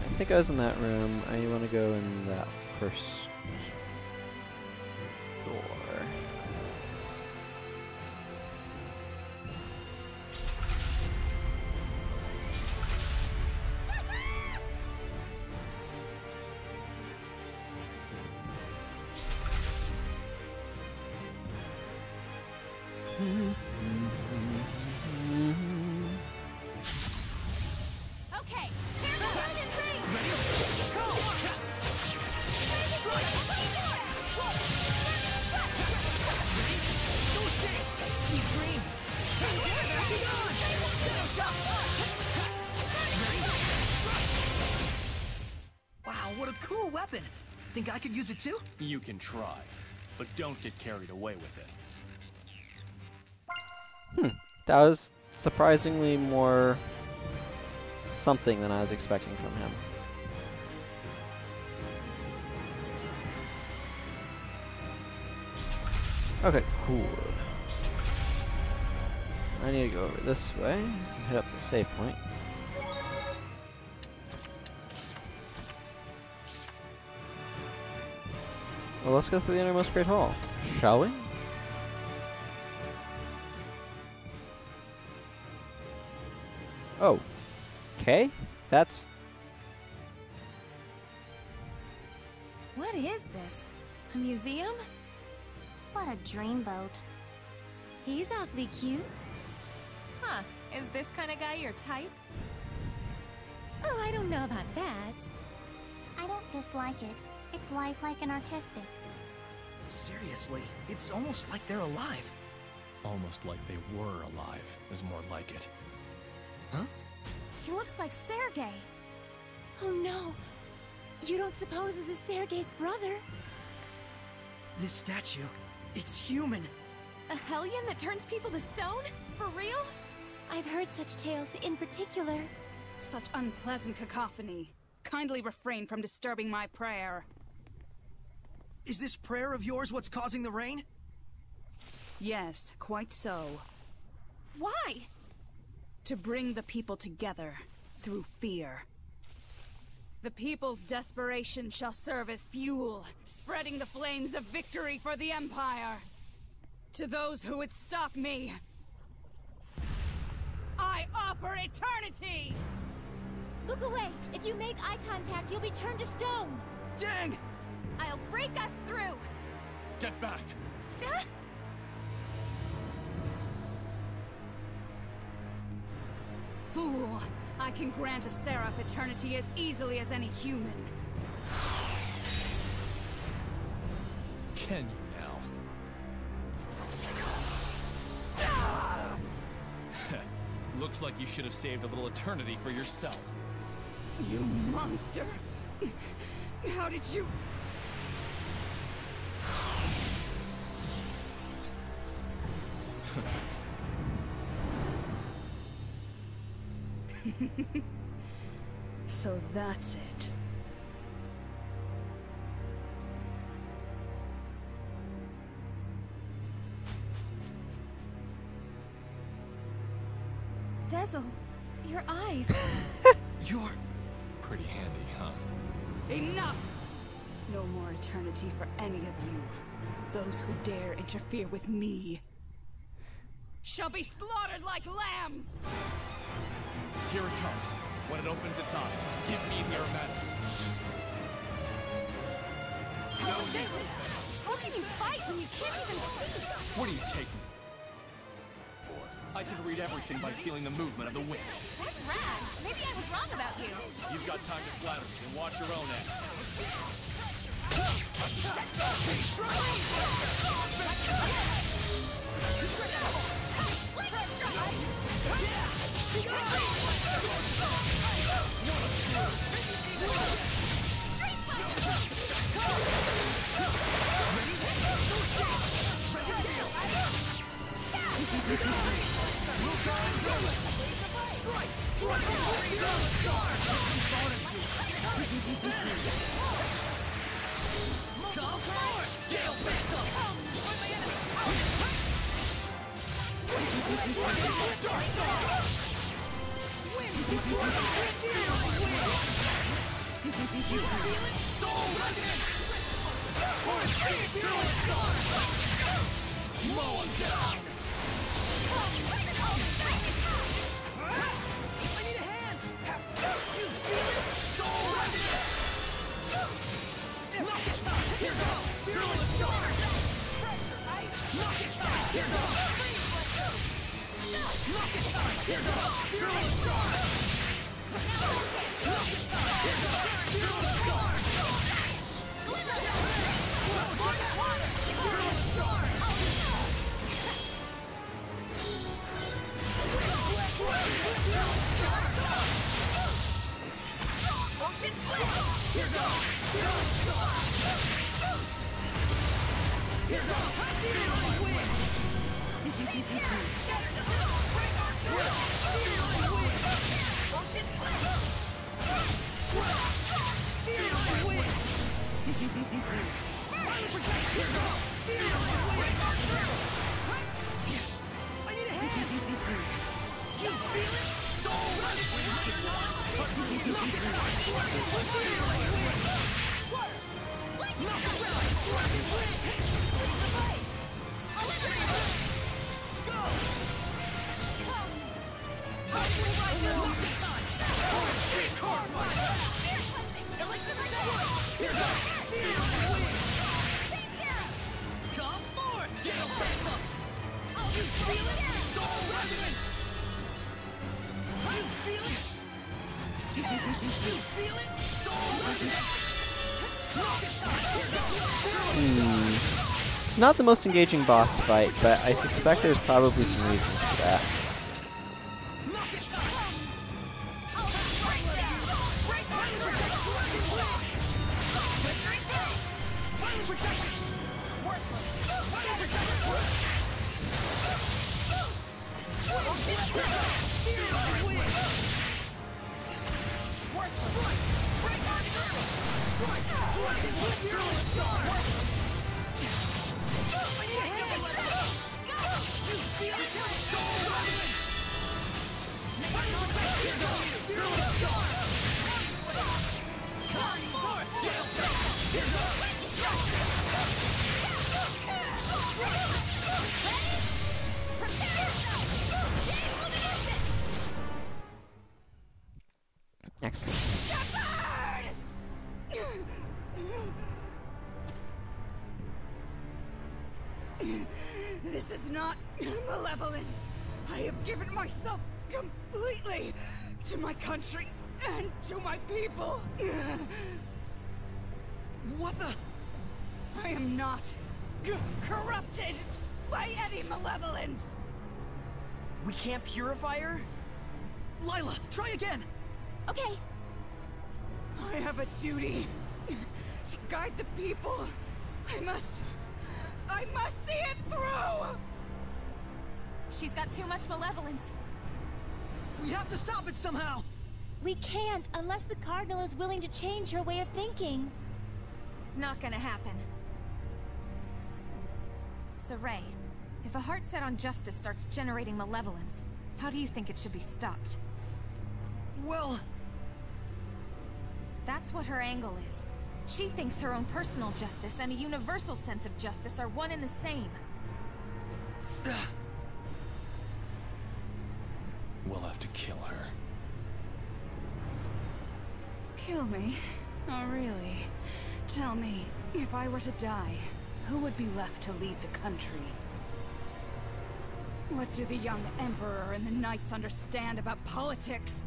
I think I was in that room. I want to go in that first door. Okay, here goes! Wow, what a cool weapon! Think I could use it too? You can try, but don't get carried away with it. That was surprisingly more something than I was expecting from him. Okay, cool. I need to go over this way and hit up the save point. Well, let's go through the innermost great hall, shall we? Oh. Okay. That's... What is this? A museum? What a dreamboat. He's awfully cute. Huh, is this kind of guy your type? Oh, I don't know about that. I don't dislike it. It's lifelike and artistic. Seriously, it's almost like they're alive. Almost like they were alive is more like it. Huh? He looks like Sergei. Oh no! You don't suppose this is Sergei's brother? This statue, it's human. A hellion that turns people to stone? For real? I've heard such tales in particular. Such unpleasant cacophony. Kindly refrain from disturbing my prayer. Is this prayer of yours what's causing the rain? Yes, quite so. Why? To bring the people together through fear. The people's desperation shall serve as fuel, spreading the flames of victory for the Empire. To those who would stop me, I offer eternity! Look away! If you make eye contact, you'll be turned to stone! Dang! I'll break us through! Get back! Fool! I can grant a seraph eternity as easily as any human. Can you now? Looks like you should have saved a little eternity for yourself. You monster! How did you... So that's it. Dazzle, your eyes. You're pretty handy, huh? Enough! No more eternity for any of you. Those who dare interfere with me shall be slaughtered like lambs! Here it comes. When it opens its eyes, give me the armatus. How can you fight when you can't even see? What do you take me for? I can read everything by feeling the movement of the wind. That's rad. Maybe I was wrong about you. You've got time to flatter me, and watch your own ass. It's not the most engaging boss fight, but I suspect there's probably some reasons for that. Work strike! Break on through! Strike! Dragon with fearless charge! I need a hand! You feel it? Soul Revenant! Fearless charge! Carry forth! Tail back! Here goes! Ready? Prepare yourself! Jade Luminescence! Excellent. Shepard! This is not malevolence. I have given myself completely to my country and to my people. What the? I am not corrupted by any malevolence. We can't purify her? Lila, try again! Okay. I have a duty to guide the people. I must see it through! She's got too much malevolence. We have to stop it somehow! We can't unless the Cardinal is willing to change her way of thinking. Not gonna happen. Saray, if a heart set on justice starts generating malevolence, how do you think it should be stopped? Well... That's what her angle is. She thinks her own personal justice and a universal sense of justice are one and the same. We'll have to kill her. Kill me? Oh, really? Tell me, if I were to die, who would be left to lead the country? What do the young Emperor and the Knights understand about politics?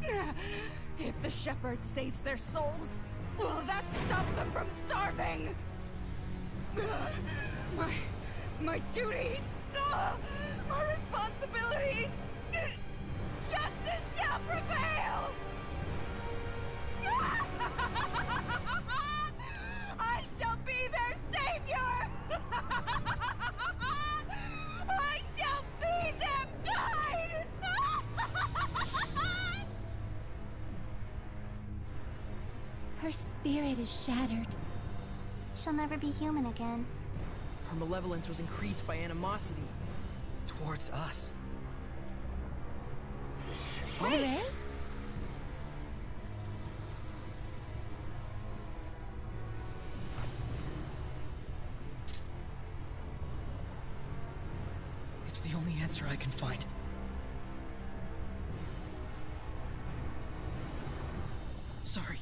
If the Shepherd saves their souls, will that stop them from starving? My duties, my responsibilities, justice shall prevail! I shall be their savior! I shall be their guide! Her spirit is shattered. She'll never be human again. Her malevolence was increased by animosity. Towards us. Saray? It's the only answer I can find. Sorry.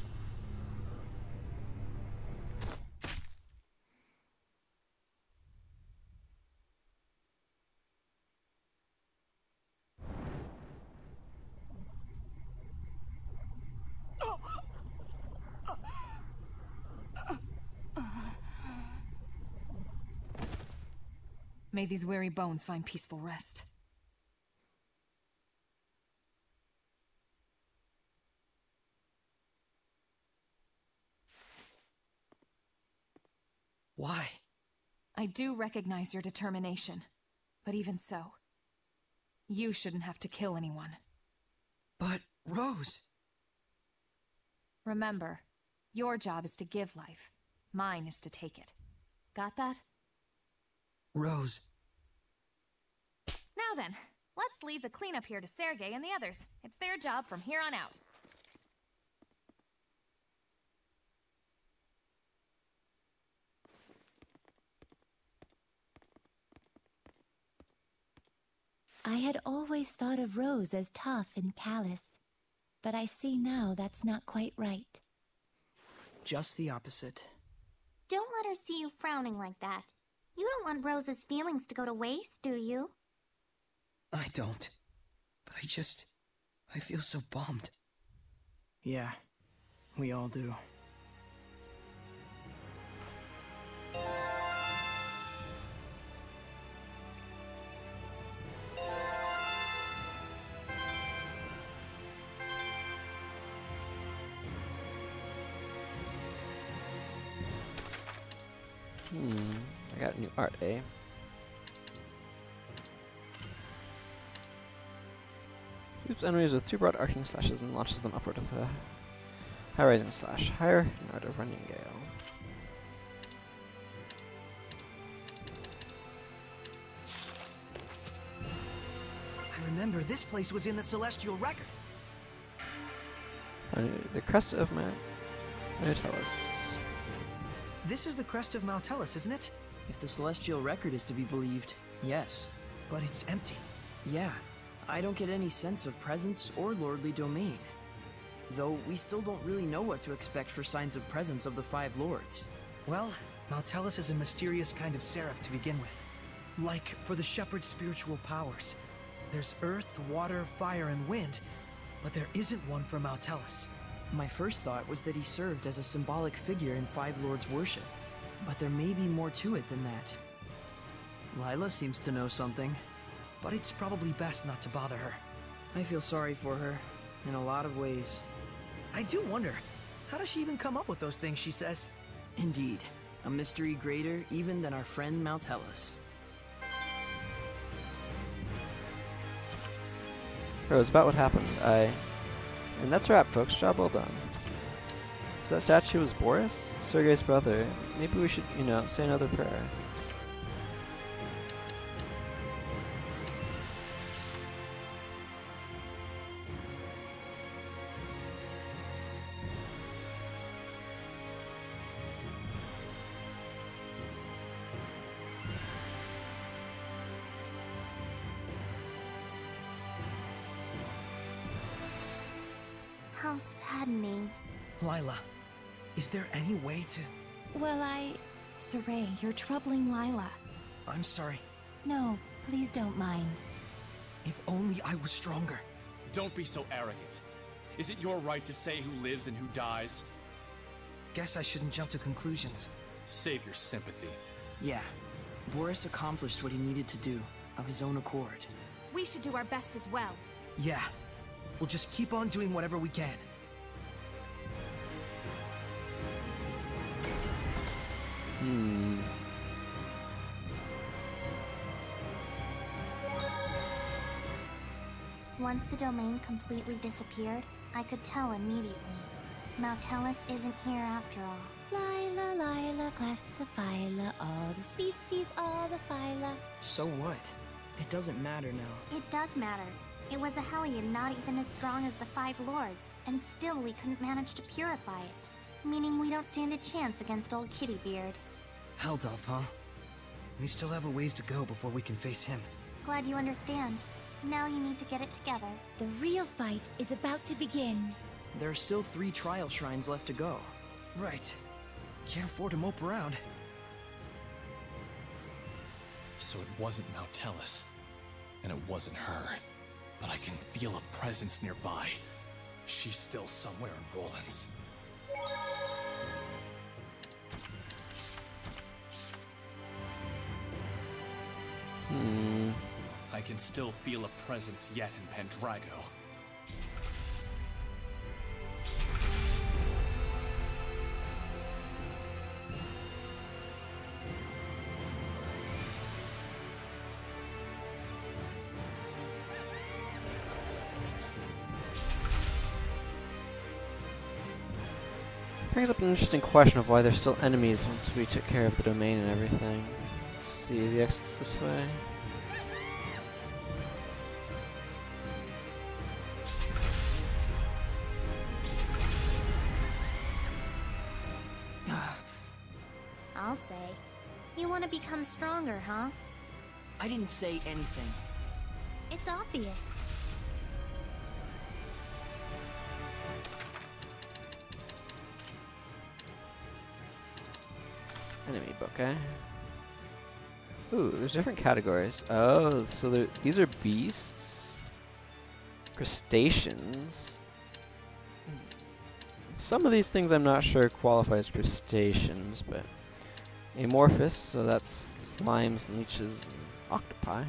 May these weary bones find peaceful rest. Why? I do recognize your determination, but even so, you shouldn't have to kill anyone. But, Rose... Remember, your job is to give life. Mine is to take it. Got that? Rose... Now then, let's leave the cleanup here to Sergei and the others. It's their job from here on out. I had always thought of Rose as tough and callous, but I see now that's not quite right. Just the opposite. Don't let her see you frowning like that. You don't want Rose's feelings to go to waste, do you? I don't. But I feel so bummed. Yeah, we all do. I got new art, eh? Sweeps enemies with 2 broad arcing slashes and launches them upward with a high rising slash. Higher in Art of Running Gale. I remember this place was in the Celestial Record. The crest of Maltellus. This is the crest of Maltellus, isn't it? If the Celestial Record is to be believed, yes. But it's empty. Yeah, I don't get any sense of presence or lordly domain. Though we still don't really know what to expect for signs of presence of the 5 lords. Well, Maltellus is a mysterious kind of seraph to begin with. Like for the shepherd's spiritual powers. There's earth, water, fire, and wind, but there isn't one for Maltellus. My first thought was that he served as a symbolic figure in 5 lords' worship. But there may be more to it than that. Lila seems to know something. But it's probably best not to bother her. I feel sorry for her, in a lot of ways. I do wonder, how does she even come up with those things she says? Indeed, a mystery greater even than our friend Maltellus. It was about what happened. And that's a wrap, folks. Job well done. So that statue was Boris? Sergei's brother. Maybe we should, say another prayer. How saddening. Lila, is there any way to... Well, Saray, you're troubling Lila. I'm sorry. No, please don't mind. If only I was stronger. Don't be so arrogant. Is it your right to say who lives and who dies? Guess I shouldn't jump to conclusions. Save your sympathy. Yeah, Boris accomplished what he needed to do, of his own accord. We should do our best as well. Yeah. We'll just keep on doing whatever we can. Once the domain completely disappeared, I could tell immediately. Maltellus isn't here after all. Lila, classiphyla, all the species, all the phyla. So what? It doesn't matter now. It does matter. It was a Hellion not even as strong as the 5 lords, and still we couldn't manage to purify it. Meaning we don't stand a chance against old Kittybeard. Heldolf, huh? We still have a ways to go before we can face him. Glad you understand. Now you need to get it together. The real fight is about to begin. There are still 3 trial shrines left to go. Right. Can't afford to mope around. So it wasn't Maltellus, and it wasn't her. But I can feel a presence nearby. She's still somewhere in Rollins. I can still feel a presence yet in Pendrago. Brings up an interesting question of why they're still enemies once we took care of the domain and everything. Let's see, the exit's this way. I'll say. You want to become stronger, huh? I didn't say anything. It's obvious. Enemy book, eh? Ooh, there's different categories. Oh, so these are beasts? Crustaceans? Some of these things I'm not sure qualify as crustaceans, but... Amorphous, so that's slimes, leeches, and octopi.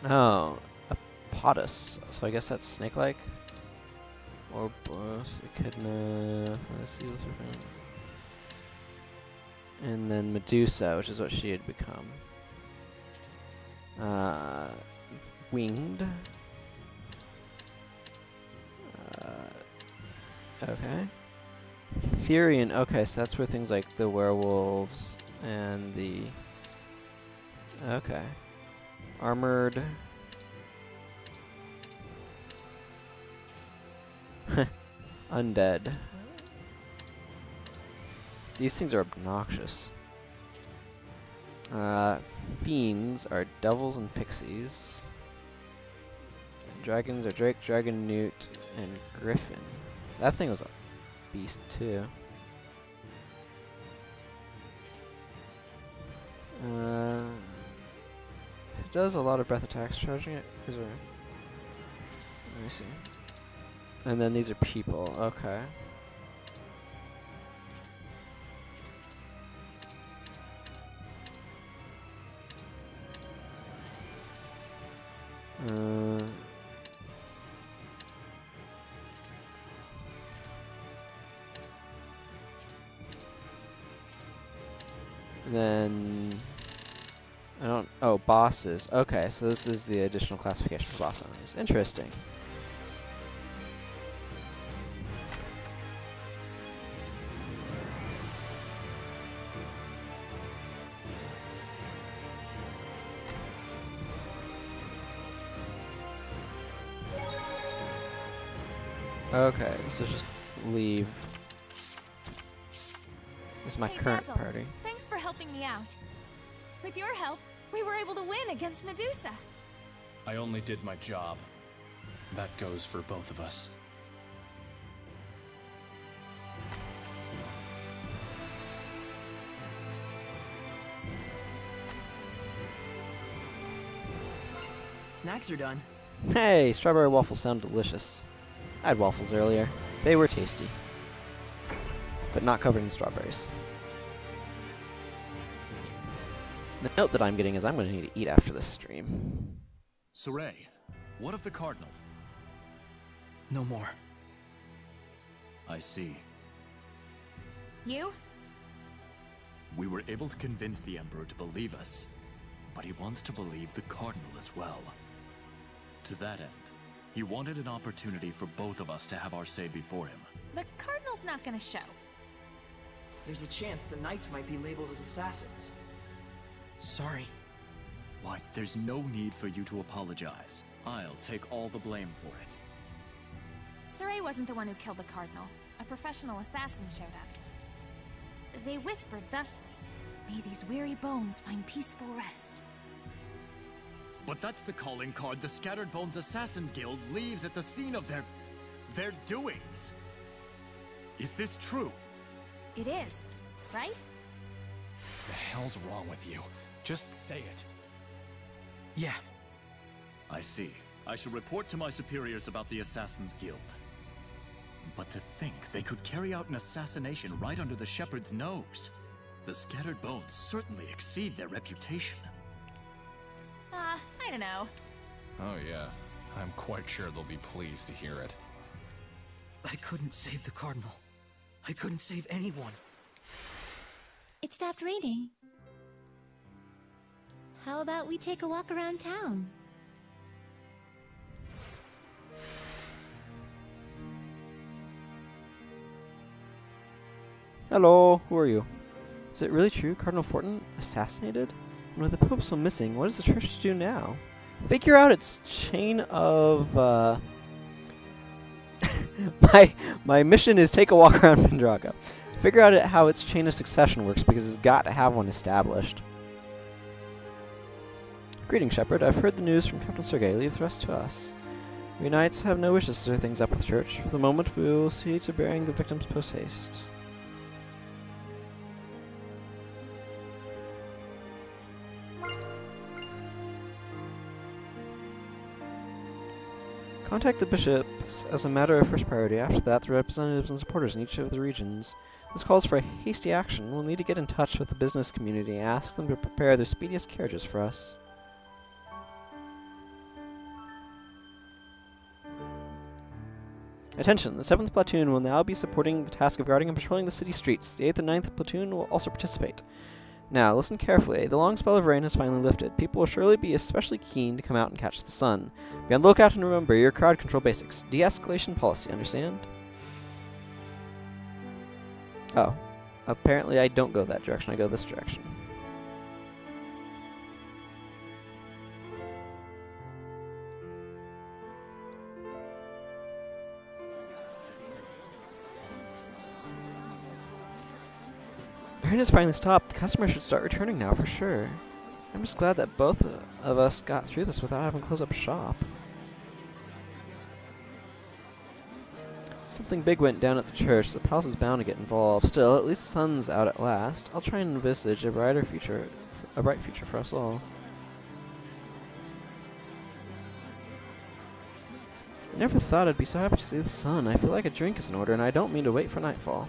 Oh, a potus, so I guess that's snake-like? Orbos, echidna, seal serpent. And then Medusa, which is what she had become. Winged. Okay. Therian. Okay, so that's where things like the werewolves and the... Okay. Armored... Undead. These things are obnoxious. Fiends are devils and pixies. Dragons are Drake, Dragon, Newt, and Griffin. That thing was a beast too. It does a lot of breath attacks, charging it. Let me see. And then these are people. Okay. Then I don't. Oh, bosses. Okay, so this is the additional classification for boss enemies. Interesting. Okay, so just leave. This is my current Dazzle, party. Thanks for helping me out. With your help, we were able to win against Medusa. I only did my job. That goes for both of us. Snacks are done. Hey, strawberry waffles sound delicious. I had waffles earlier. They were tasty. But not covered in strawberries. The note that I'm getting is I'm going to need to eat after this stream. Soray, what of the Cardinal? No more. I see. You? We were able to convince the Emperor to believe us, but he wants to believe the Cardinal as well. To that end, he wanted an opportunity for both of us to have our say before him. The Cardinal's not gonna show. There's a chance the Knights might be labeled as assassins. Sorry. Why, there's no need for you to apologize. I'll take all the blame for it. Saray wasn't the one who killed the Cardinal. A professional assassin showed up. They whispered thusly, "May these weary bones find peaceful rest." But that's the calling card the Scattered Bones Assassin Guild leaves at the scene of their doings. Is this true? It is, right? The hell's wrong with you? Just say it. Yeah. I see. I shall report to my superiors about the Assassin's Guild. But to think they could carry out an assassination right under the Shepherd's nose. The Scattered Bones certainly exceed their reputation. I don't know. Oh yeah, I'm quite sure they'll be pleased to hear it. I couldn't save the Cardinal. I couldn't save anyone. It stopped raining. How about we take a walk around town? Hello, who are you? Is it really true Cardinal Fortin assassinated? And with the Pope still missing, what is the church to do now? Figure out its chain of, my mission is take a walk around Pendraga. Figure out how its chain of succession works, because it's got to have one established. Greetings, Shepherd. I've heard the news from Captain Sergei. Leave the rest to us. We knights have no wishes to stir things up with the church. For the moment, we will see to burying the victims post-haste. Contact the bishops as a matter of first priority. After that, the representatives and supporters in each of the regions. This calls for a hasty action. We'll need to get in touch with the business community and ask them to prepare their speediest carriages for us. Attention! The 7th Platoon will now be supporting the task of guarding and patrolling the city streets. The 8th and 9th Platoon will also participate. Now, listen carefully. The long spell of rain has finally lifted. People will surely be especially keen to come out and catch the sun. Be on the lookout and remember your crowd control basics. De-escalation policy, understand? Oh. Apparently I don't go that direction, I go this direction. The rain has finally stopped. The customers should start returning now for sure. I'm just glad that both of us got through this without having to close up shop. Something big went down at the church. The palace is bound to get involved. Still, at least the sun's out at last. I'll try and envisage a bright future for us all. I never thought I'd be so happy to see the sun. I feel like a drink is in order, and I don't mean to wait for nightfall.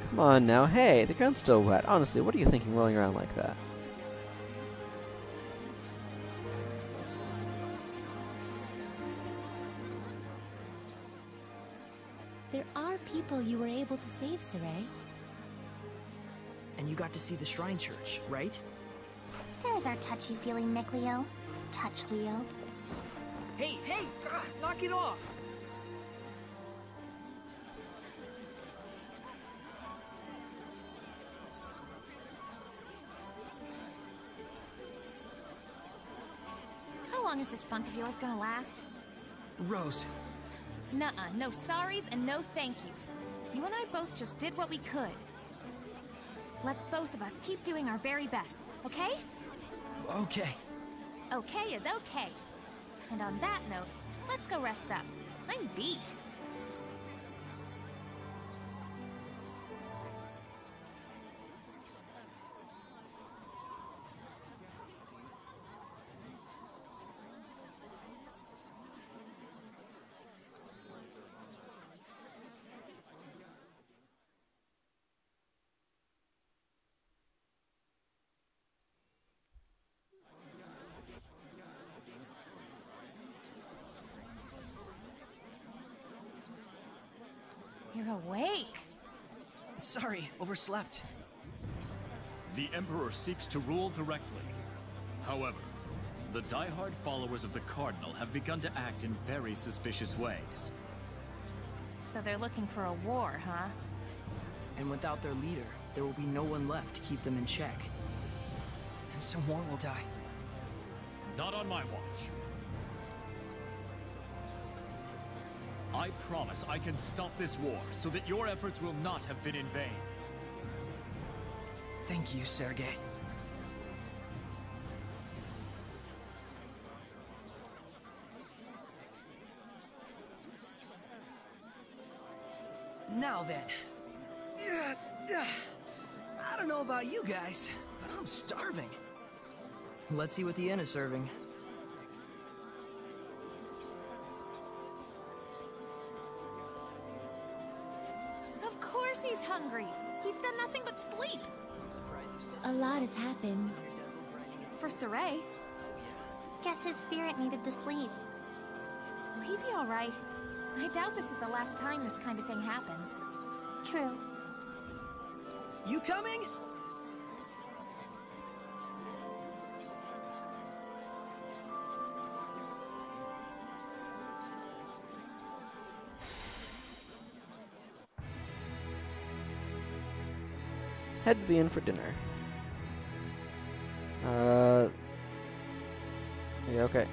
Come on now, hey, the ground's still wet. Honestly, what are you thinking rolling around like that? There are people you were able to save, Saray. And you got to see the shrine church, right? There's our touchy-feely Nick Leo. Touch Leo. Hey, hey! God, knock it off! How long is this funk of yours gonna last? Rose. Nuh-uh, no sorries and no thank yous. You and I both just did what we could. Let's both of us keep doing our very best, okay? Okay. Okay is okay. And on that note, let's go rest up. I'm beat. You're awake. Sorry, overslept. The Emperor seeks to rule directly. However, the die-hard followers of the Cardinal have begun to act in very suspicious ways. So they're looking for a war, huh? And without their leader, there will be no one left to keep them in check. And some more will die. Not on my watch. I promise I can stop this war so that your efforts will not have been in vain. Thank you, Sergei. Now then. I don't know about you guys, but I'm starving. Let's see what the inn is serving. Of course he's hungry. He's done nothing but sleep. A lot has happened. For Saray. Guess his spirit needed the sleep. Will he be alright? I doubt this is the last time this kind of thing happens. True. You coming? Head to the inn for dinner. Yeah, okay.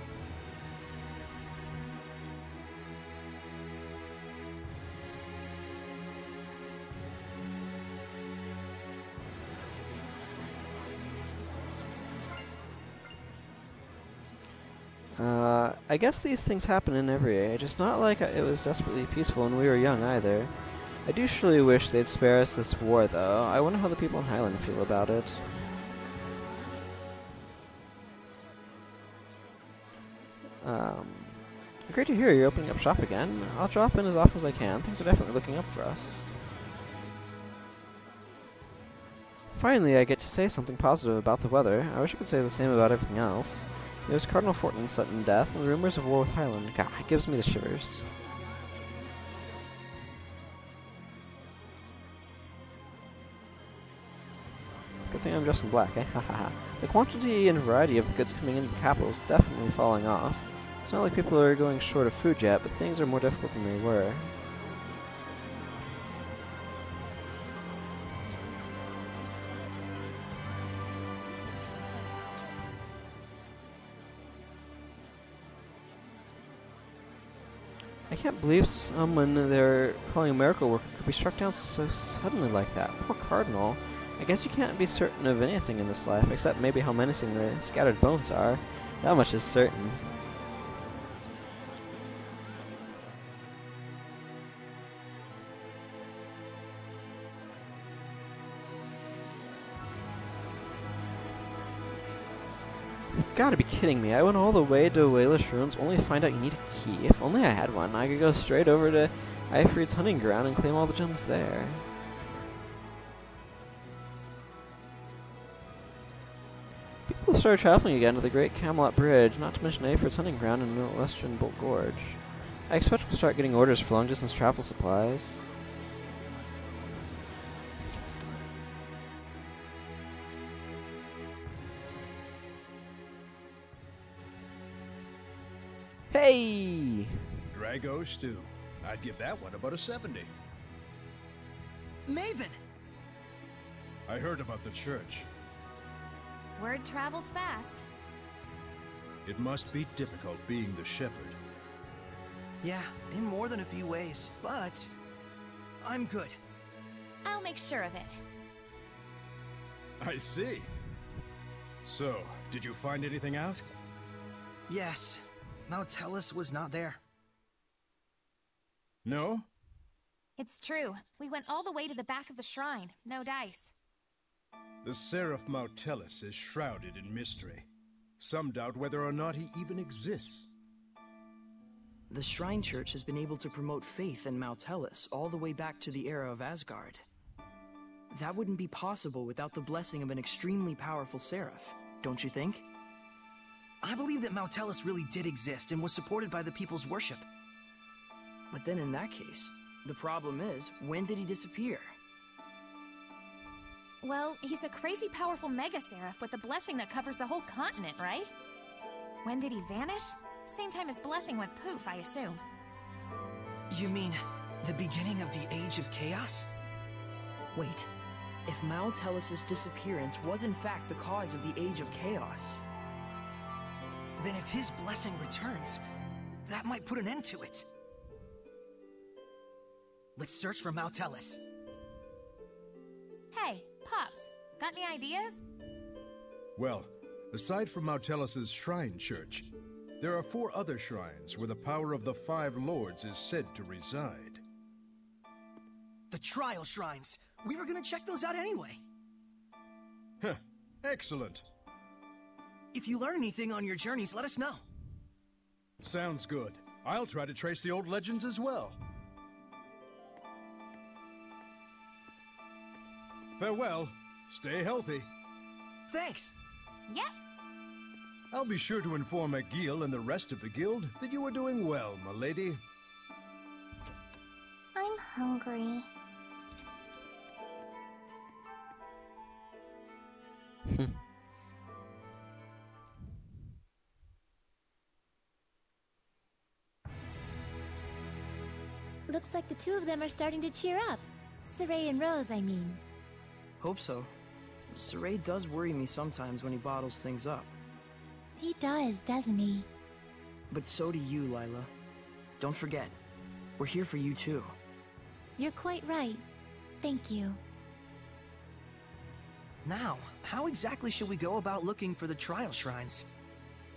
I guess these things happen in every age. It's not like it was desperately peaceful when we were young either. I do surely wish they'd spare us this war, though. I wonder how the people in Highland feel about it. Great to hear you're opening up shop again. I'll drop in as often as I can. Things are definitely looking up for us. Finally, I get to say something positive about the weather. I wish I could say the same about everything else. There's Cardinal Fortin's sudden death and the rumors of war with Highland. God, it gives me the shivers. Good thing I'm dressed in black, eh? Hahaha. The quantity and variety of goods coming into the capital is definitely falling off. It's not like people are going short of food yet, but things are more difficult than they were. can't believe someone they're calling a miracle worker could be struck down so suddenly like that. Poor Cardinal. I guess you can't be certain of anything in this life, except maybe how menacing the scattered bones are. That much is certain. You've gotta be kidding me. I went all the way to Waylish Ruins only to find out you need a key. If only I had one, I could go straight over to Ifrit's hunting ground and claim all the gems there. People started traveling again to the Great Camelot Bridge, not to mention Ifrit's hunting ground in Western Bolt Gorge. I expect we'll start getting orders for long-distance travel supplies. Hey! Drago stew. I'd give that one about a 70. Maven! I heard about the church. Word travels fast. It must be difficult being the shepherd. Yeah, in more than a few ways, but I'm good. I'll make sure of it. I see. So, did you find anything out? Yes. Nautilus was not there. No? It's true. We went all the way to the back of the shrine. No dice. The Seraph Nautilus is shrouded in mystery. Some doubt whether or not he even exists. The Shrine Church has been able to promote faith in Nautilus all the way back to the era of Asgard. That wouldn't be possible without the blessing of an extremely powerful Seraph, don't you think? I believe that Nautilus really did exist and was supported by the people's worship. But then in that case, the problem is, when did he disappear? Well, he's a crazy powerful Mega Seraph with a blessing that covers the whole continent, right? When did he vanish? Same time his blessing went poof, I assume. You mean the beginning of the Age of Chaos? Wait, if Nautilus' disappearance was in fact the cause of the Age of Chaos... then if his blessing returns, that might put an end to it. Let's search for Nautilus. Hey, Pops, got any ideas? Well, aside from Nautilus' Shrine Church, there are 4 other shrines where the power of the 5 lords is said to reside. The Trial Shrines. We were gonna check those out anyway. Huh, excellent. If you learn anything on your journeys, let us know. Sounds good. I'll try to trace the old legends as well. Farewell. Stay healthy. Thanks. Yep. I'll be sure to inform Agil and the rest of the guild that you are doing well, my lady. I'm hungry. Looks like the two of them are starting to cheer up. Saray and Rose, I mean. Hope so. Saray does worry me sometimes when he bottles things up. He does, doesn't he? But so do you, Lila. Don't forget, we're here for you too. You're quite right. Thank you. Now, how exactly should we go about looking for the Trial Shrines?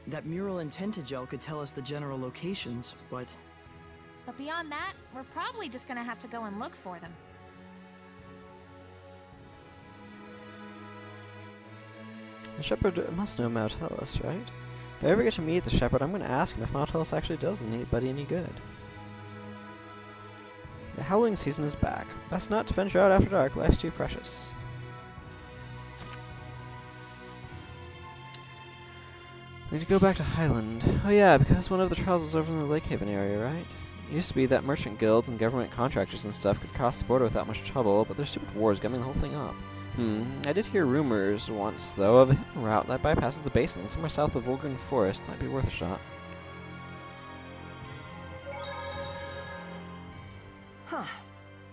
That mural in Tentagel could tell us the general locations, but... But beyond that, we're probably just gonna have to go and look for them. The shepherd must know Nautilus, right? If I ever get to meet the shepherd, I'm going to ask him if Nautilus actually does anybody any good. The howling season is back. Best not to venture out after dark. Life's too precious. Need to go back to Highland. Oh yeah, because one of the trials is over in the Lake Haven area, right? It used to be that merchant guilds and government contractors and stuff could cross the border without much trouble, but their stupid wars gumming the whole thing up. I did hear rumors once, though, of a hidden route that bypasses the basin somewhere south of Volgren Forest. Might be worth a shot. Huh.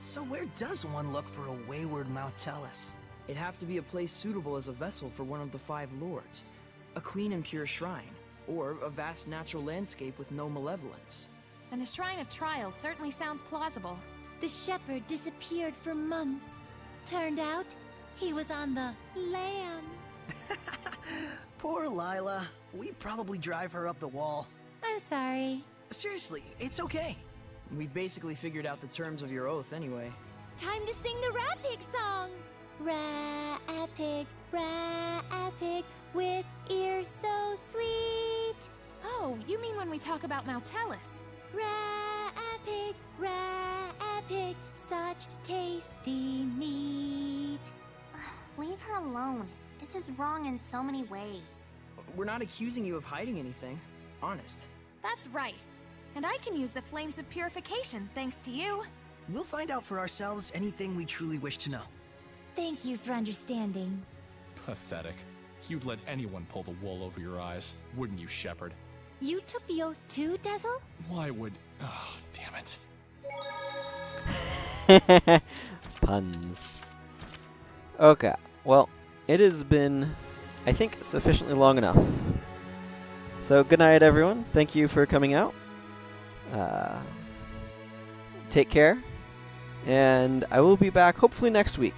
So where does one look for a wayward Nautilus? It'd have to be a place suitable as a vessel for one of the 5 lords. A clean and pure shrine, or a vast natural landscape with no malevolence. then a Shrine of Trials certainly sounds plausible. The shepherd disappeared for months. Turned out, he was on the lam. Poor Lila. We probably drive her up the wall. I'm sorry. Seriously, it's okay. We've basically figured out the terms of your oath anyway. Time to sing the Rat Pig song! Rat pig, with ears so sweet. Oh, you mean when we talk about Mautellus? Rat pig, such tasty meat. Leave her alone. This is wrong in so many ways. We're not accusing you of hiding anything. Honest. That's right. And I can use the Flames of Purification, thanks to you. We'll find out for ourselves anything we truly wish to know. Thank you for understanding. Pathetic. You'd let anyone pull the wool over your eyes, wouldn't you, Shepard? You took the oath too, Dazzle? Why would... Oh, damn it. Puns. Okay, well, it has been, I think, sufficiently long enough. So, good night, everyone. Thank you for coming out. Take care. And I will be back hopefully next week.